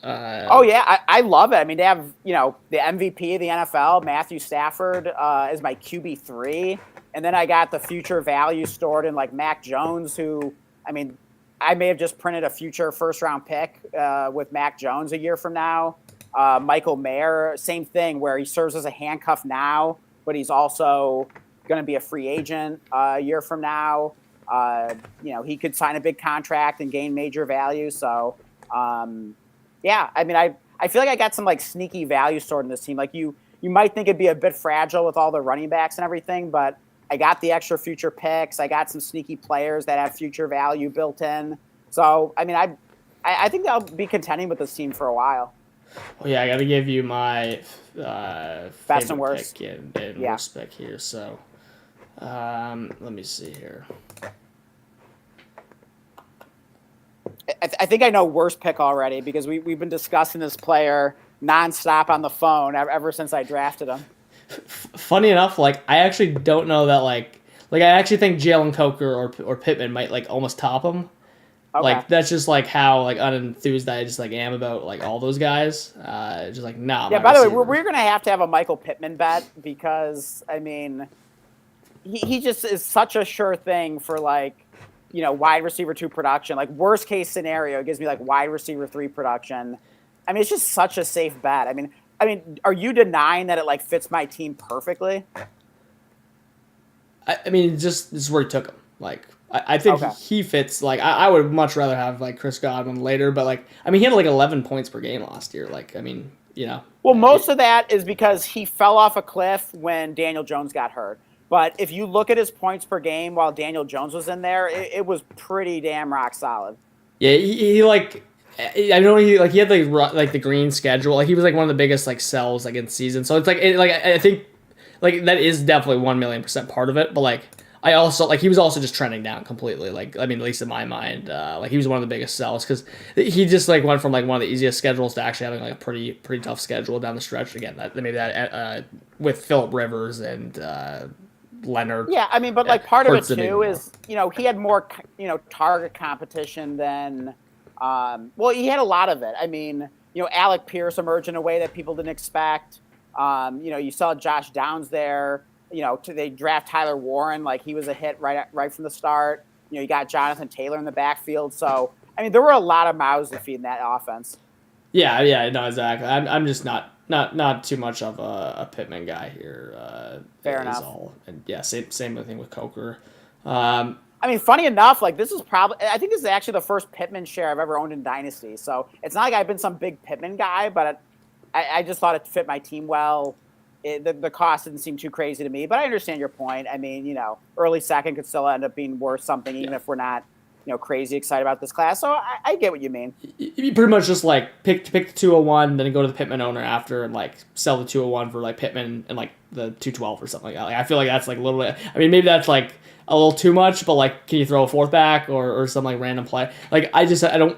I love it. I mean, they have the MVP of the NFL, Matthew Stafford, is my QB3, and then I got the future value stored in like Mac Jones, who I mean, I may have just printed a future first-round pick with Mac Jones a year from now. Michael Mayer, same thing, where he serves as a handcuff now, but he's also going to be a free agent a year from now. He could sign a big contract and gain major value. So, I mean, I feel like I got some like sneaky value stored in this team. Like you might think it'd be a bit fragile with all the running backs and everything, but I got the extra future picks. I got some sneaky players that have future value built in. So, I mean, I think I'll be contending with this team for a while. Well, yeah, I got to give you my best and worst pick and worst pick here. So, let me see here. I think I know worst pick already because we've been discussing this player nonstop on the phone ever since I drafted him. Funny enough, like I actually don't know that like I actually think Jalen Coker or Pittman might like almost top him. Okay. Like that's just like how like unenthused I just like am about like all those guys. Just like nah. Yeah. My By the way, receivers. we're gonna have a Michael Pittman bet because I mean, he just is such a sure thing for like, wide receiver 2 production. Like worst case scenario, it gives me like wide receiver 3 production. I mean, it's just such a safe bet. I mean, are you denying that it like fits my team perfectly? I mean, just this is where he took him. Like I think Okay. he fits. Like I would much rather have like Chris Godwin later, but like I mean he had like 11 points per game last year. Like I mean Well, most of that is because he fell off a cliff when Daniel Jones got hurt. But if you look at his points per game while Daniel Jones was in there, it was pretty damn rock solid. yeah he like. I know he had like the green schedule. Like he was like one of the biggest like sells like in season. So it's like I think like that is definitely 1,000,000% part of it. But like I also like he was also just trending down completely. Like I mean at least in my mind, like he was one of the biggest sells because he just like went from like one of the easiest schedules to actually having like a pretty tough schedule down the stretch. Again, that maybe that with Phillip Rivers and Leonard. Yeah, I mean, but like part of it hurts it even too more. is he had more target competition than well, he had a lot of it. I mean, Alec Pierce emerged in a way that people didn't expect. You saw Josh Downs there. They draft Tyler Warren, like he was a hit right from the start. You got Jonathan Taylor in the backfield. So I mean, there were a lot of mouths to feed in that offense. Yeah, no, exactly. I'm just not too much of a Pittman guy here. Fair is enough. all. And yeah, same thing with Coker. I mean, funny enough, like this I think this is actually the first Pittman share I've ever owned in Dynasty. So it's not like I've been some big Pittman guy, but I just thought it fit my team well. The cost didn't seem too crazy to me, but I understand your point. I mean, early second could still end up being worth something, even if we're not, crazy excited about this class. So I get what you mean. You pretty much just like pick the 201, then go to the Pittman owner after and like sell the 201 for like Pittman and like the 212 or something like that. Like, I feel like that's like a little bit. I mean, maybe that's like a little too much, but like, can you throw a fourth back or some like random play? Like, I don't.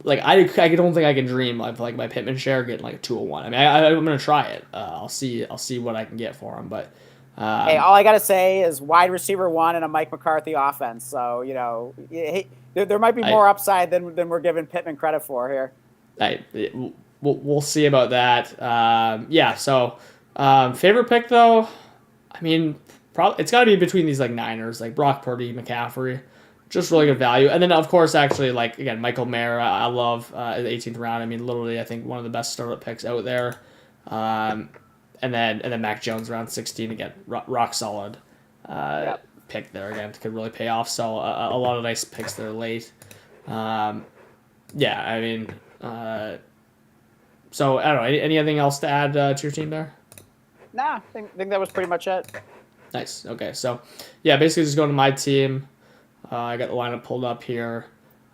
Like I don't think I can dream of like my Pittman share getting like a 201. I mean, I'm gonna try it. I'll see what I can get for him. But Hey, all I gotta say is wide receiver 1 and a Mike McCarthy offense. So there might be more upside than we're giving Pittman credit for here. We'll see about that. Yeah. So favorite pick though, I mean, probably it's got to be between these like Niners, like Brock Purdy, McCaffrey. Just really good value. And then, of course, actually, like, again, Michael Mayer, I love in the 18th round. I mean, literally, I think one of the best startup picks out there. And then Mac Jones around 16, again, rock solid pick there, again, could really pay off. So a lot of nice picks there late. Yeah, I mean, so I don't know. Anything else to add to your team there? Nah, I think that was pretty much it. Nice. Okay, so, yeah, basically just going to my team. I got the lineup pulled up here.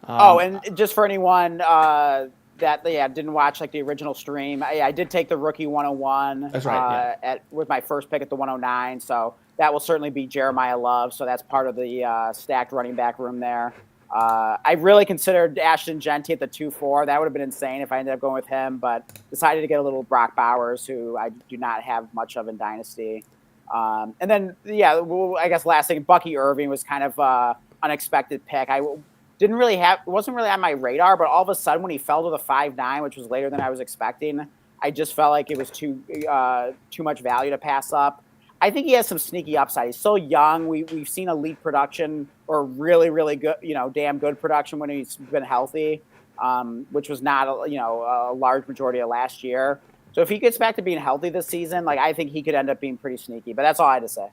And just for anyone that didn't watch like the original stream, I did take the rookie 101. That's right. With my first pick at the 109, so that will certainly be Jeremiah Love. So that's part of the stacked running back room there. I really considered Ashton Genty at the 2-4. That would have been insane if I ended up going with him, but decided to get a little Brock Bowers, who I do not have much of in Dynasty. And then I guess last thing, Bucky Irving was kind of unexpected pick. Wasn't really on my radar, but all of a sudden when he fell to the 5.9, which was later than I was expecting, I just felt like it was too much value to pass up. I think he has some sneaky upside. He's so young. We've seen elite production or really, really good, damn good production when he's been healthy, which was not a large majority of last year. So if he gets back to being healthy this season, like I think he could end up being pretty sneaky. But that's all I had to say.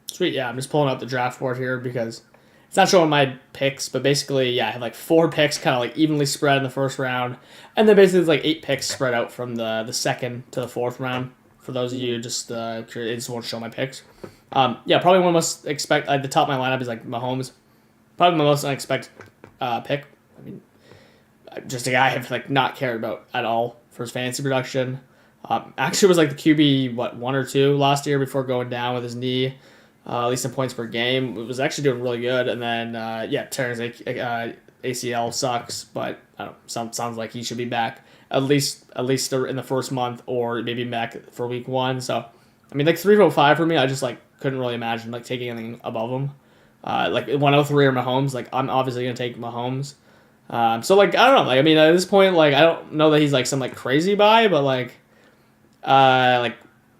Sweet, yeah. I'm just pulling up the draft board here because it's not showing my picks, but basically, yeah, I have like 4 picks kind of like evenly spread in the first round, and then basically it's like 8 picks spread out from the second to the 4th round. For those of you just curious, I just won't show my picks. Yeah, probably one most expect at the top of my lineup is like Mahomes. Probably my most unexpected pick. I mean, just a guy I've like not cared about at all for his fantasy production. Actually was like the QB 1 or 2 last year before going down with his knee. at least in points per game. It was actually doing really good. And then, Terrence ACL sucks, but I don't know, sounds like he should be back at least in the first month, or maybe back for week 1. So, I mean, like 305 for me, I just like couldn't really imagine like taking anything above him. Like 103 or Mahomes, like I'm obviously gonna take Mahomes. So like I don't know, like I mean at this point, like I don't know that he's like some like crazy buy, but like I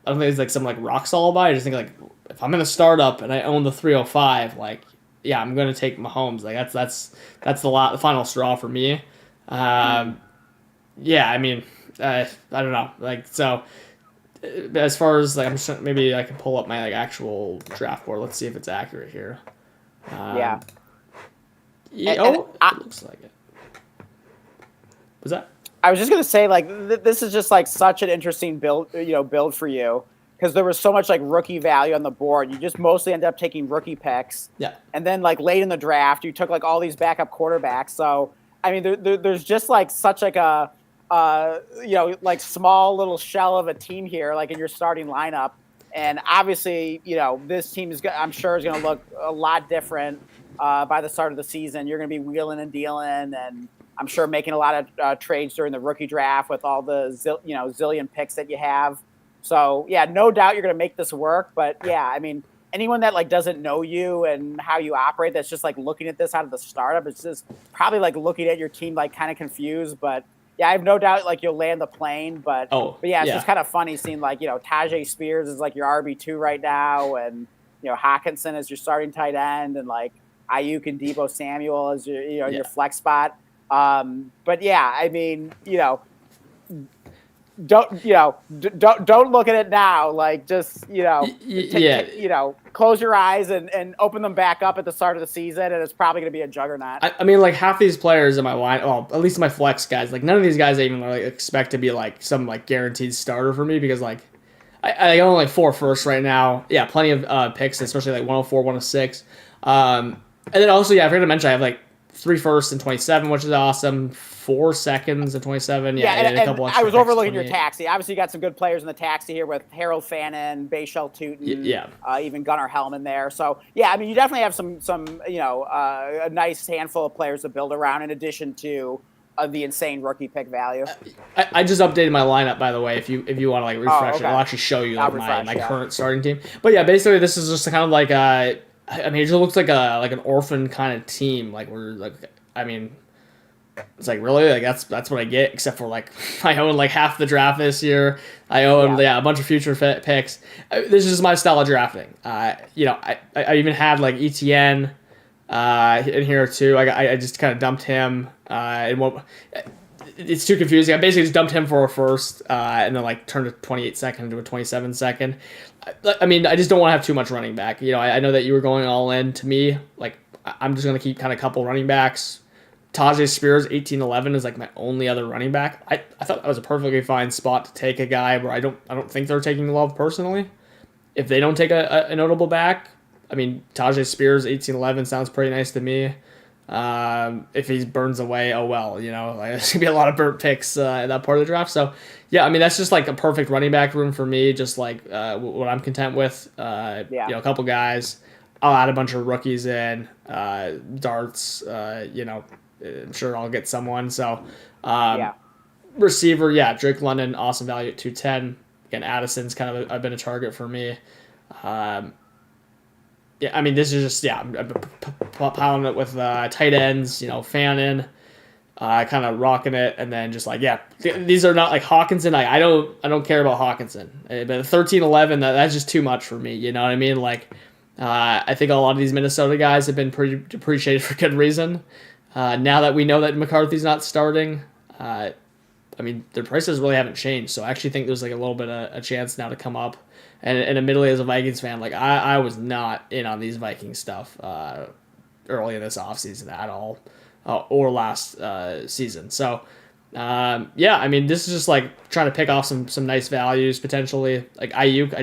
don't think he's like some like rock solid buy. I just think like if I'm in a startup and I own the 305, like yeah, I'm gonna take Mahomes. Like that's the final straw for me. Yeah, I mean, I don't know, like so. As far as like, maybe I can pull up my like actual draft board. Let's see if it's accurate here. Yeah. It looks like it. Was that? I was just gonna say, like, this is just like such an interesting build for you, because there was so much like rookie value on the board. You just mostly ended up taking rookie picks. Yeah. And then like late in the draft, you took like all these backup quarterbacks. So I mean, there's just like such like a like small little shell of a team here, like in your starting lineup. And obviously, this team I'm sure is going to look a lot different by the start of the season. You're going to be wheeling and dealing, and I'm sure making a lot of trades during the rookie draft with all the zillion picks that you have. So yeah, no doubt you're going to make this work. But yeah, I mean, anyone that like doesn't know you and how you operate, that's just like looking at this out of the startup, it's just probably like looking at your team like kind of confused. But yeah, I have no doubt like you'll land the plane. But yeah, it's just kind of funny seeing like Tajay Spears is like your RB2 right now, and Hawkinson is your starting tight end, and like Ayuk and Deebo Samuel as your your flex spot. But yeah, I mean, don't look at it now. Like just close your eyes and open them back up at the start of the season, and it's probably going to be a juggernaut. I mean, like half these players in my line, well, at least my flex guys, like none of these guys I even like expect to be like some like guaranteed starter for me, because like I own like 4 firsts right now. Yeah, plenty of picks, especially like 104, 106. And then also, I forgot to mention I have like 3 firsts and 27, which is awesome. 4 seconds and 27. Yeah, and a couple. I was overlooking your taxi. Obviously, you got some good players in the taxi here with Harold Fannin, Bayshell Tootin, even Gunnar Hellman there. So yeah, I mean, you definitely have some a nice handful of players to build around, in addition to the insane rookie pick value. I just updated my lineup, by the way. If you want to like refresh it, I'll actually show you like my current starting team. But yeah, basically this is just kind of like I mean, it just looks like an orphan kind of team. Like we're like, I mean, it's like really like that's what I get. Except for like I own like half the draft this year. I own a bunch of future picks. This is my style of drafting. I even had like ETN in here too. I just kind of dumped him. It's too confusing. I basically just dumped him for a first, and then like turned a 28 second into a 27 second. I mean, I just don't want to have too much running back. I know that you were going all in. To me, like I'm just gonna keep kind of couple running backs. Tajay Spears 1811 is like my only other running back. I thought that was a perfectly fine spot to take a guy where I don't think they're taking Love personally. If they don't take a notable back, I mean Tajay Spears 1811 sounds pretty nice to me. If he burns away, oh well, like, there's gonna be a lot of burnt picks in that part of the draft. So yeah, I mean that's just like a perfect running back room for me. Just like what I'm content with. A couple guys. I'll add a bunch of rookies in. Darts. I'm sure I'll get someone. So receiver, Drake London, awesome value at 210. Again, Addison's kind of been a target for me. I mean, this is just, I'm piling it with tight ends, Fannin, kind of rocking it, and then just like, these are not like Hawkinson. I don't care about Hawkinson, but 13-11, that's just too much for me. You know what I mean? Like, I think a lot of these Minnesota guys have been pretty depreciated for good reason. Now that we know that McCarthy's not starting, I mean, their prices really haven't changed. So I actually think there's like a little bit of a chance now to come up. And admittedly, as a Vikings fan, like I was not in on these Vikings stuff early in this offseason at all, or last season. So I mean, this is just like trying to pick off some nice values potentially. Like Ayuk,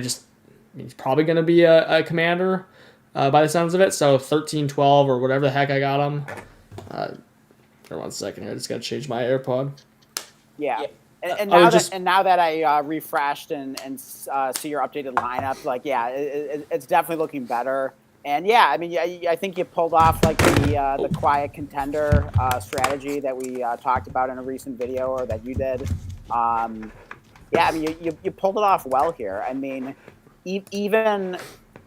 he's probably going to be a commander by the sounds of it. So 13-12 or whatever the heck I got him. For 1 second here, I just got to change my AirPod. Yeah. And I now was just now that I refreshed and see your updated lineup, like yeah, it's definitely looking better. And yeah, I mean, I think you pulled off like the quiet contender strategy that we talked about in a recent video, or that you did. Um, yeah, I mean, you pulled it off well here. I mean, even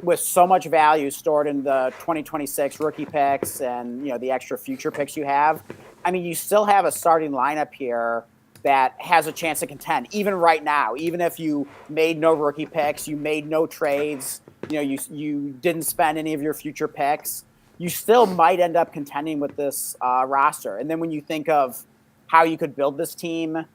with so much value stored in the 2026 rookie picks and the extra future picks you have, I mean, you still have a starting lineup here that has a chance to contend even right now. Even if you made no rookie picks, you made no trades, you didn't spend any of your future picks, you still might end up contending with this roster. And then when you think of how you could build this team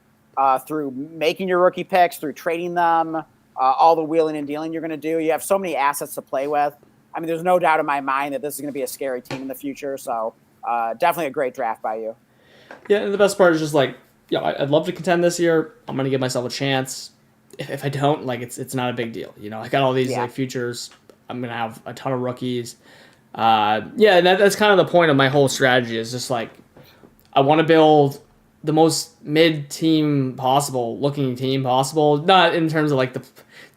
through making your rookie picks, through trading them, all the wheeling and dealing you're going to do, you have so many assets to play with. I mean, there's no doubt in my mind that this is going to be a scary team in the future. So definitely a great draft by you. Yeah, and the best part is just like, I'd love to contend this year. I'm gonna give myself a chance. If I don't, like, it's not a big deal. I got all these like futures. I'm gonna have a ton of rookies. That's kind of the point of my whole strategy. Is just like, I want to build the most mid team possible, looking team possible. Not in terms of like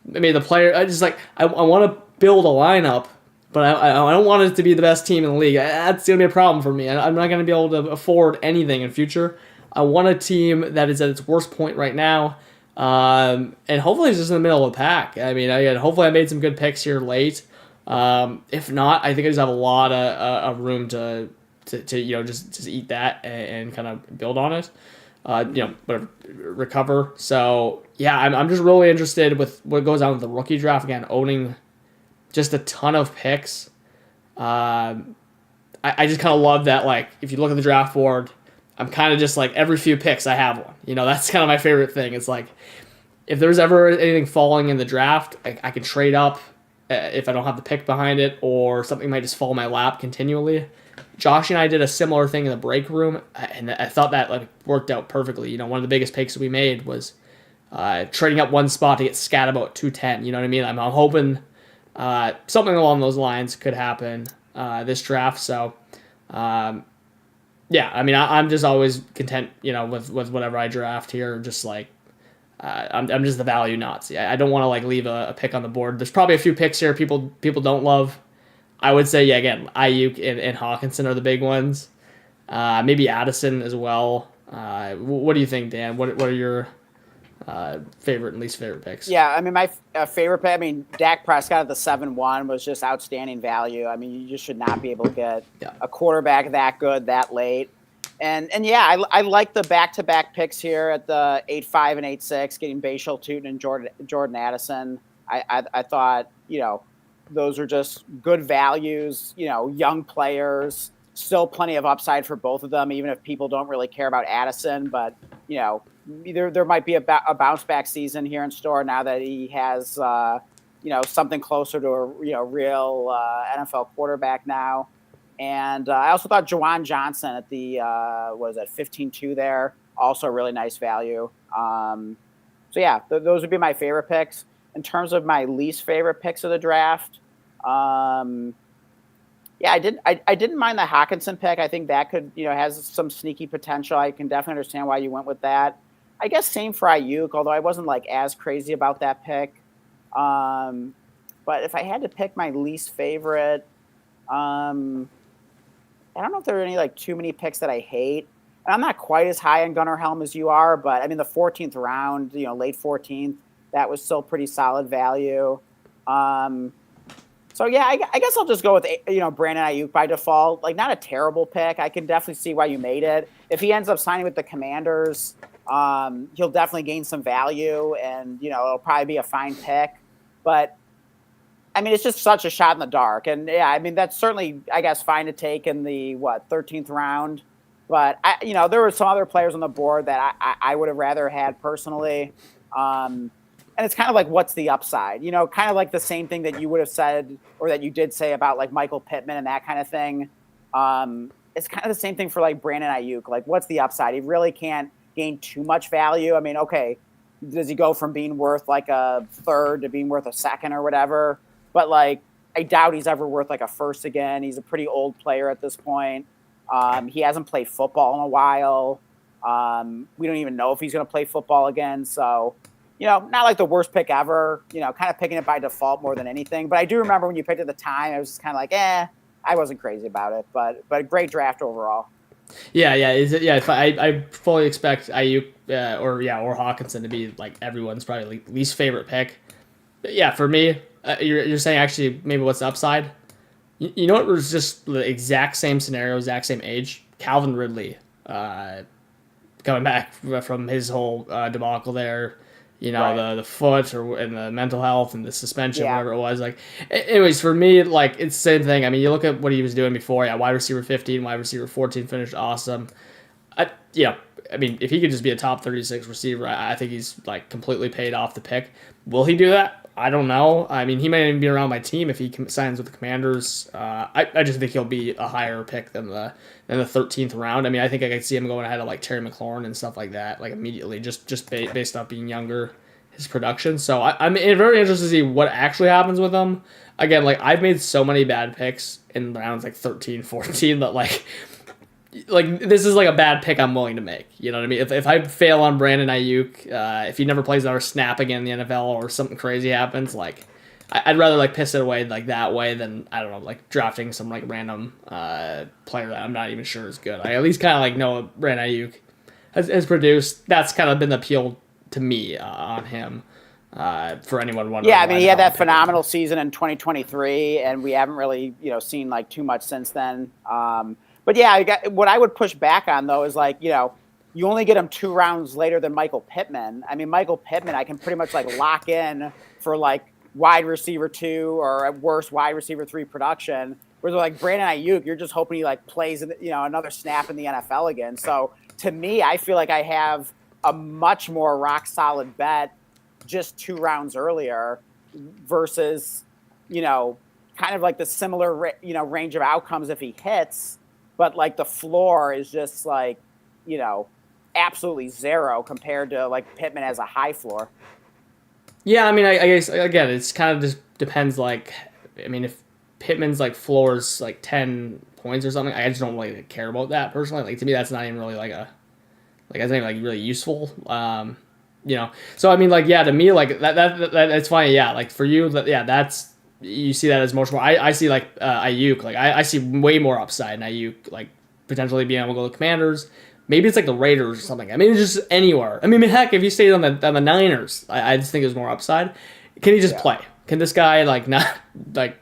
maybe the player. I just like I want to build a lineup. But I don't want it to be the best team in the league. That's going to be a problem for me. I'm not going to be able to afford anything in future. I want a team that is at its worst point right now. And hopefully it's just in the middle of the pack. I mean, hopefully I made some good picks here late. If not, I think I just have a lot of room to just eat that and kind of build on it. Recover. So, yeah, I'm just really interested with what goes on with the rookie draft. Again, owning just a ton of picks. I just kind of love that, like, if you look at the draft board, I'm kind of just like, every few picks I have one. That's kind of my favorite thing. It's like, if there's ever anything falling in the draft, I can trade up if I don't have the pick behind it, or something might just fall in my lap continually. Josh and I did a similar thing in the break room, and I thought that like worked out perfectly. One of the biggest picks we made was trading up one spot to get Scat about 210. You know what I mean? I'm hoping something along those lines could happen this draft. So, I mean, I'm just always content, with whatever I draft here. Just like, I'm just the value Nazi. I don't want to like leave a pick on the board. There's probably a few picks here people don't love. I would say, again, Ayuk and Hawkinson are the big ones. Maybe Addison as well. What do you think, Dan? What are your favorite and least favorite picks? Yeah, I mean, my favorite pick, I mean, Dak Prescott at the 7-1 was just outstanding value. I mean, you just should not be able to get a quarterback that good that late. And yeah, I like the back-to-back picks here at the 8-5 and 8-6, getting Bashal Tutin and Jordan Addison. I thought, those are just good values, young players, still plenty of upside for both of them, even if people don't really care about Addison. But, there might be a bounce back season here in store now that he has, something closer to a real NFL quarterback now. And I also thought Juwan Johnson at the 15-2 there, also a really nice value. So yeah, those would be my favorite picks. In terms of my least favorite picks of the draft, I didn't mind the Hawkinson pick. I think that could, has some sneaky potential. I can definitely understand why you went with that. I guess same for Ayuk, although I wasn't like as crazy about that pick. But if I had to pick my least favorite, I don't know if there are any like too many picks that I hate. And I'm not quite as high on Gunnar Helm as you are, but I mean the 14th round, late 14th, that was still pretty solid value. So yeah, I guess I'll just go with Brandon Ayuk by default. Like, not a terrible pick. I can definitely see why you made it. If he ends up signing with the Commanders, he'll definitely gain some value, and it'll probably be a fine pick. But I mean, it's just such a shot in the dark, and yeah, I mean that's certainly, I guess, fine to take in the 13th round. But there were some other players on the board that I would have rather had personally. And it's kind of like, what's the upside? Kind of like the same thing that you would have said, or that you did say about like Michael Pittman and that kind of thing. It's kind of the same thing for like Brandon Ayuk. Like, what's the upside? He really can't gain too much value. I mean, okay, does he go from being worth like a third to being worth a second or whatever? But like, I doubt he's ever worth like a first again. He's a pretty old player at this point. He hasn't played football in a while. We don't even know if he's going to play football again. So, not like the worst pick ever, kind of picking it by default more than anything. But I do remember when you picked at the time, I was just kind of like, I wasn't crazy about it. But great draft overall. Yeah, yeah, I fully expect Ayuk or Hawkinson to be like everyone's probably least favorite pick. But yeah, for me, you're saying actually maybe what's the upside? You know what was just the exact same scenario, exact same age? Calvin Ridley, coming back from his whole debacle there. Right. The foot and the mental health and the suspension, Yeah. whatever it was. Like, anyways, for me, like it's the same thing. I mean, you look at what he was doing before. Yeah, wide receiver 15, wide receiver 14 finished awesome. I mean, if he could just be a top 36 receiver, I think he's like completely paid off the pick. Will he do that? I don't know. I mean, he might even be around my team if he signs with the Commanders. I just think he'll be a higher pick than the 13th round. I mean, I think I could see him going ahead of like Terry McLaurin and stuff like that, like immediately, just based off being younger, his production. So I'm very interested to see what actually happens with him. Again, like I've made so many bad picks in rounds like 13, 14 that like this is like a bad pick I'm willing to make. You know what I mean? If I fail on Brandon Ayuk, if he never plays another snap again in the NFL or something crazy happens, like I'd rather like piss it away like that way than I don't know like drafting some like random player that I'm not even sure is good. I at least kind of like know what Brandon Ayuk has produced. That's kind of been the appeal to me on him. For anyone wondering, Yeah, I mean, he had that phenomenal him. season in 2023, and we haven't really, seen like too much since then. But yeah, what I would push back on though is like, you only get him 2 rounds later than Michael Pittman. I mean, Michael Pittman, I can pretty much like lock in for like wide receiver 2 or at worst wide receiver 3 production. Whereas like Brandon Ayuk, you're just hoping he like plays, another snap in the NFL again. So to me, I feel like I have a much more rock solid bet just 2 rounds earlier versus, kind of like the similar, range of outcomes if he hits, but like the floor is just like, absolutely zero compared to like Pittman has a high floor. Yeah, I mean, I guess again, it's kind of just depends. Like, I mean, if Pittman's like floors like 10 points or something, I just don't really care about that personally. Like to me, that's not even really like that's not even like really useful. So I mean, like yeah, to me, like that's funny. Yeah, like for you, that's you see that as much more. I see like Ayuk, like I see way more upside in Ayuk, like potentially being able to go to the Commanders. Maybe it's like the Raiders or something. I mean, it's just anywhere. I mean, heck, if he stayed on the Niners, I just think there's more upside. Can he just Yeah. play? Can this guy like not like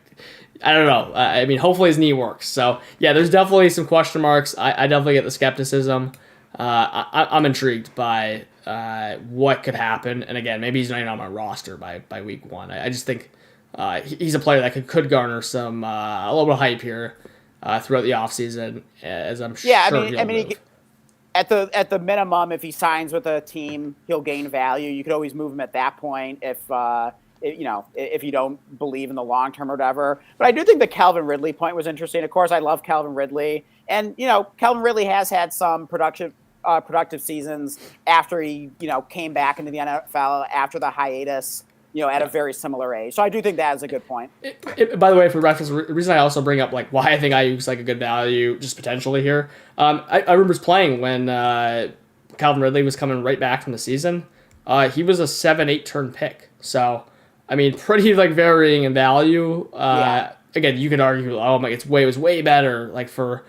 I don't know. I mean, hopefully his knee works. So yeah, there's definitely some question marks. I definitely get the skepticism. I'm intrigued by what could happen. And again, maybe he's not even on my roster by week 1. I just think he's a player that could garner some a little bit of hype here throughout the offseason, as I'm Yeah. sure he'll He, move. at the minimum, if he signs with a team, he'll gain value. You could always move him at that point if you don't believe in the long term or whatever. But I do think the Calvin Ridley point was interesting. Of course, I love Calvin Ridley, and Calvin Ridley has had some productive seasons after he came back into the NFL after the hiatus. At a very similar age. So I do think that is a good point. By the way, for reference, the reason I also bring up like why I think Ayuk's like a good value, just potentially here. I remember playing when Calvin Ridley was coming right back from the season. He was a 7-8 turn pick, so I mean, pretty like varying in value. Yeah. Again, you could argue, oh my, it was way better like for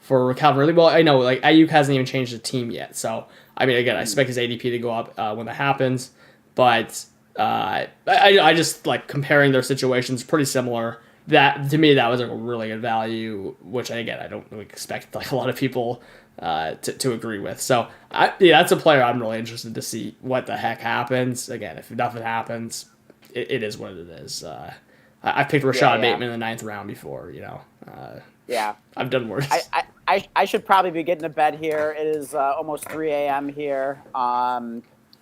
Calvin Ridley. Well, I know like Ayuk hasn't even changed the team yet, so I mean, again, I expect his ADP to go up when that happens, but. I just like comparing their situations pretty similar. That to me that was a really good value, which again I don't really expect like a lot of people to agree with. So that's a player I'm really interested to see what the heck happens. Again, if nothing happens, it is what it is. I picked Rashad Bateman in the 9th round before. Yeah. I've done worse. I should probably be getting to bed here. It is almost 3 a.m. here.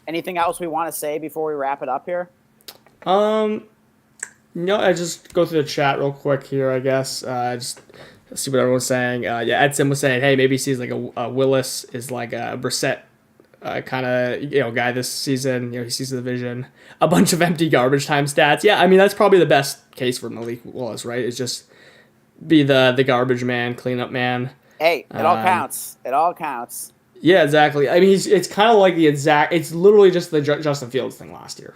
Anything else we want to say before we wrap it up here? No, I just go through the chat real quick here, I guess. Just see what everyone's saying. Yeah, Edson was saying, hey, maybe he sees like a Willis is like a Brissett kind of guy this season. He sees the vision, a bunch of empty garbage time stats. Yeah, I mean that's probably the best case for Malik Willis, right? Is just be the garbage man, cleanup man. Hey, it all counts. It all counts. Yeah, exactly. I mean, it's kind of like it's literally just the Justin Fields thing last year.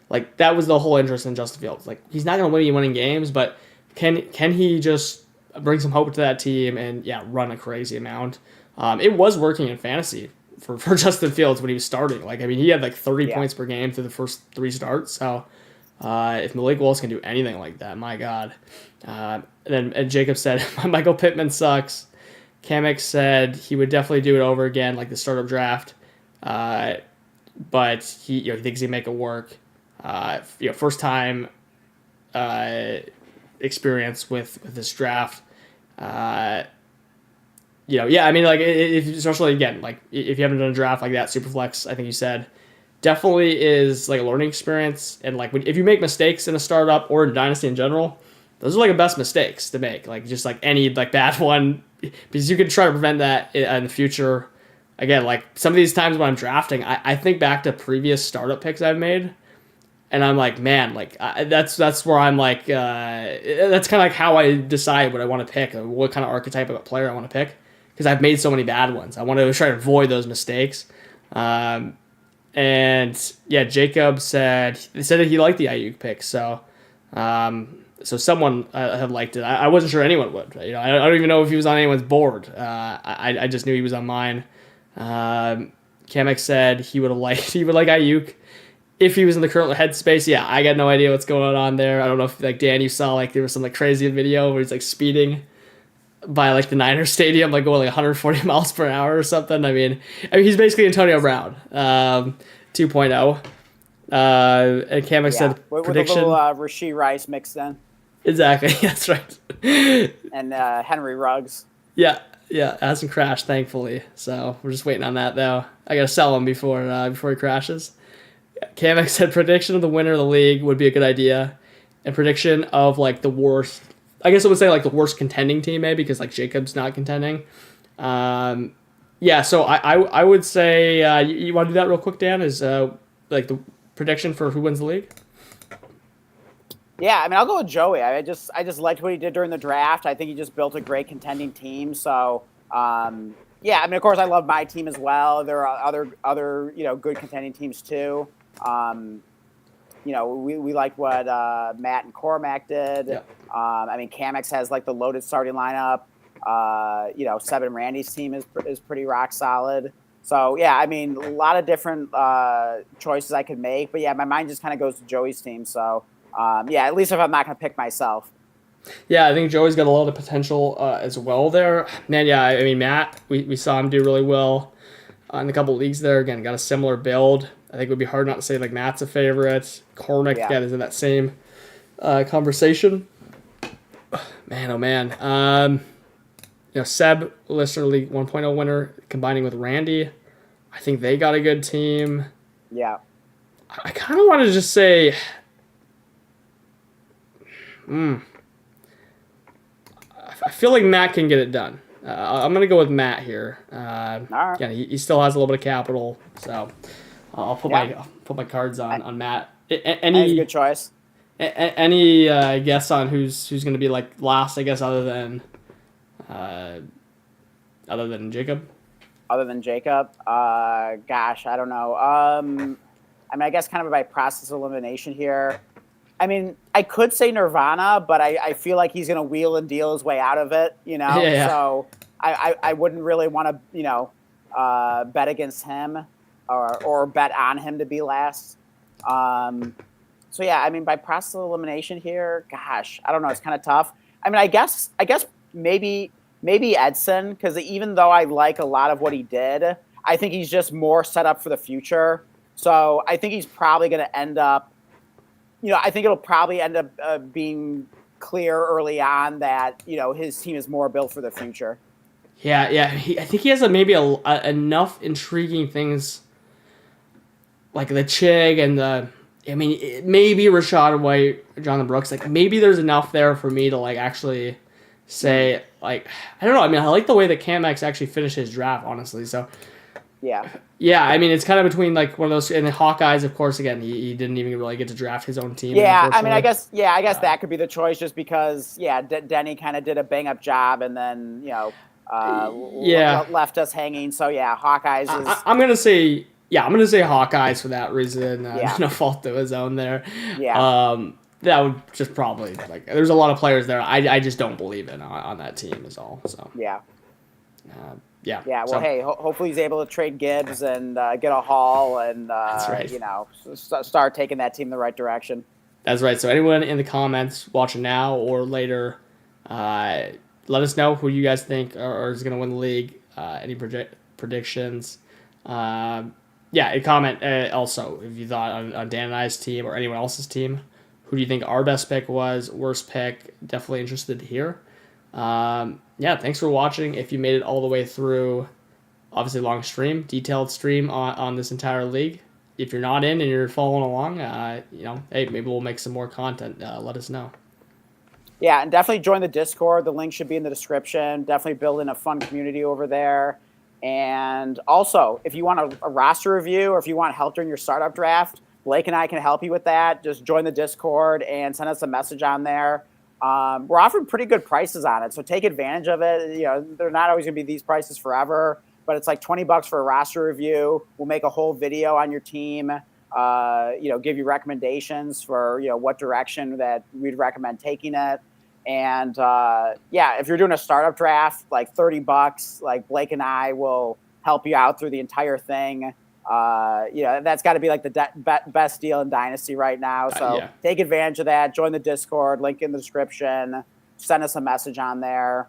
Like that was the whole interest in Justin Fields. Like he's not going to win you winning games, but can he just bring some hope to that team and yeah, run a crazy amount? It was working in fantasy for Justin Fields when he was starting. Like I mean, he had like 30 points per game through the first 3 starts. So if Malik Willis can do anything like that, my God. And Jacob said Michael Pittman sucks. Kamek said he would definitely do it over again, like the startup draft, but he thinks he'd make it work. First time experience with this draft. Yeah, I mean, like if especially again, like if you haven't done a draft like that, Superflex, I think you said, definitely is like a learning experience. And like if you make mistakes in a startup or in Dynasty in general, those are like the best mistakes to make. Like just like any like bad one, because you can try to prevent that in the future. Again, like some of these times when I'm drafting, I think back to previous startup picks I've made, and I'm like, man, like that's where I'm like, that's kind of like how I decide what I want to pick, or what kind of archetype of a player I want to pick, because I've made so many bad ones. I want to try to avoid those mistakes. And yeah, Jacob said that he liked the Ayuk pick, so. So someone had liked it. I wasn't sure anyone would. I don't even know if he was on anyone's board. I just knew he was on mine. Kamek said he would like Ayuk if he was in the current headspace. Yeah, I got no idea what's going on there. I don't know if like Dan, you saw like there was some like crazy video where he's like speeding by like the Niners stadium, like going like 140 miles per hour or something. I mean he's basically Antonio Brown 2.0. And Kamek said prediction. With a little Rashee Rice mixed in. Exactly, that's right. And Henry Ruggs. Yeah, hasn't crashed thankfully. So we're just waiting on that though. I gotta sell him before he crashes. Kamek said prediction of the winner of the league would be a good idea, and prediction of like the worst. I guess I would say like the worst contending team maybe, because like Jacob's not contending. Yeah, so I would say you want to do that real quick, Dan? Is like the prediction for who wins the league? Yeah, I mean, I'll go with Joey. I just liked what he did during the draft. I think he just built a great contending team. So, yeah, I mean, of course, I love my team as well. There are other good contending teams too. We liked what Matt and Cormac did. Yeah. I mean, Kamex has like the loaded starting lineup. Seb and Randy's team is pretty rock solid. So yeah, I mean, a lot of different choices I could make, but yeah, my mind just kind of goes to Joey's team. So. Yeah, at least if I'm not going to pick myself. Yeah, I think Joey's got a lot of potential as well there. Man, yeah, I mean, Matt, we saw him do really well in a couple of leagues there. Again, got a similar build. I think it would be hard not to say like Matt's a favorite. Cormac, yeah, is in that same conversation. Man, oh man. Seb, Listener League 1.0 winner, combining with Randy. I think they got a good team. Yeah. I kind of want to just say... I feel like Matt can get it done. I'm going to go with Matt here. All right. Yeah, he still has a little bit of capital, so I'll put my cards on Matt. Any good choice? Any guess on who's going to be like last? I guess other than Jacob. Other than Jacob, gosh, I don't know. I mean, I guess kind of by process of elimination here. I mean, I could say Nirvana, but I feel like he's going to wheel and deal his way out of it, Yeah. So I wouldn't really want to, bet against him or bet on him to be last. So, yeah, I mean, by process of elimination here, gosh, I don't know. It's kind of tough. I mean, I guess maybe Edson, because even though I like a lot of what he did, I think he's just more set up for the future. So I think he's probably going to end up, I think it'll probably end up being clear early on that, his team is more built for the future. Yeah. I think he has maybe enough intriguing things like the Chig and maybe Rashad White, Jonathan Brooks. Like maybe there's enough there for me to like actually say like, I don't know. I mean, I like the way that Kamex actually finished his draft, honestly. So yeah, I mean, it's kind of between like one of those, and the Hawkeyes, of course. Again, he didn't even really get to draft his own team. Yeah, I mean, I guess that could be the choice, just because Denny kind of did a bang up job, and then Yeah. left us hanging. So yeah, Hawkeyes is. I'm gonna say Hawkeyes for that reason. Yeah. No fault of his own there. Yeah. That would just probably like. There's a lot of players there. I just don't believe in on that team is all. So Yeah. Yeah. Yeah. Well, So, hey, hopefully he's able to trade Gibbs and get a haul and That's right. start taking that team the right direction. That's right. So anyone in the comments watching now or later, let us know who you guys think is going to win the league. Any predictions? And comment also if you thought on Dan and I's team or anyone else's team. Who do you think our best pick was? Worst pick? Definitely interested to hear. Thanks for watching. If you made it all the way through, obviously long stream, detailed stream on this entire league. If you're not in and you're following along, hey, maybe we'll make some more content. Let us know. Yeah, and definitely join the Discord. The link should be in the description. Definitely building a fun community over there. And also, if you want a roster review or if you want help during your startup draft, Blake and I can help you with that. Just join the Discord and send us a message on there. We're offering pretty good prices on it, so take advantage of it. They're not always going to be these prices forever, but it's like $20 for a roster review. We'll make a whole video on your team. Give you recommendations for what direction that we'd recommend taking it. And if you're doing a startup draft, like $30, like Blake and I will help you out through the entire thing. That's got to be like the best deal in Dynasty right now. So Take advantage of that. Join the Discord, link in the description. Send us a message on there.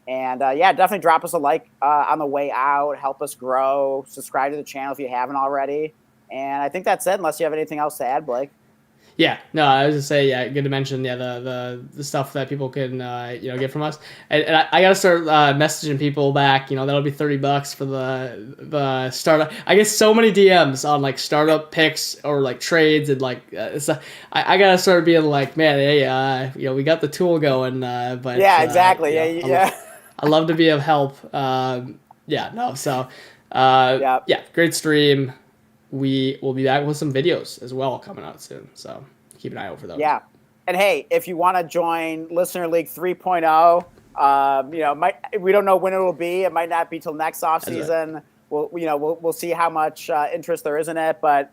And definitely drop us a like on the way out. Help us grow. Subscribe to the channel if you haven't already. And I think that's it, unless you have anything else to add, Blake. Yeah, no, I was gonna say, good to mention, the stuff that people can, get from us, and I gotta start messaging people back. That'll be $30 for the startup. I get so many DMs on like startup picks or like trades and like I gotta start being like, man, hey, we got the tool going, but yeah, exactly, I love to be of help. Great stream. We will be back with some videos as well coming out soon. So keep an eye out for those. Yeah. And hey, if you want to join Listener League 3.0, we don't know when it will be. It might not be till next off season. Right. We'll see how much interest there is in it. But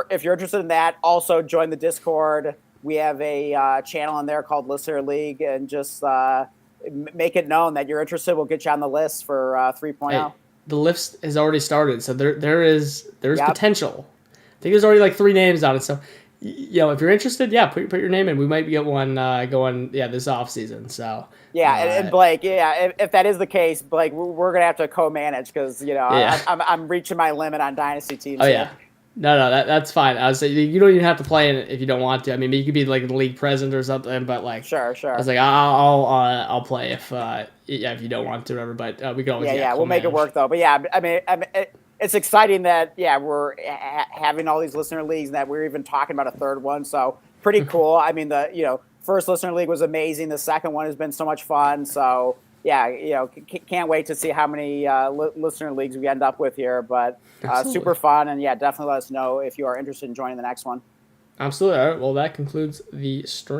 if you're interested in that, also join the Discord. We have a channel in there called Listener League, and just make it known that you're interested. We'll get you on the list for 3.0. Hey. The list has already started, so there's potential. I think there's already like 3 names on it. So, if you're interested, put your name in. We might get one going, this off season. So and Blake, if that is the case, Blake, we're gonna have to co-manage because I'm reaching my limit on dynasty teams. Oh yeah. No, that's fine. I was saying you don't even have to play in it if you don't want to. I mean, you could be like the league president or something, but like sure. I was like, I'll play if you don't want to, whatever. But we can always we'll make it work though. But I mean, it's exciting that we're having all these listener leagues and that we're even talking about a third one. So pretty cool. I mean, the first listener league was amazing. The second one has been so much fun. So can't wait to see how many listener leagues we end up with here. But super fun, and definitely let us know if you are interested in joining the next one. Absolutely. All right. Well, that concludes the stream.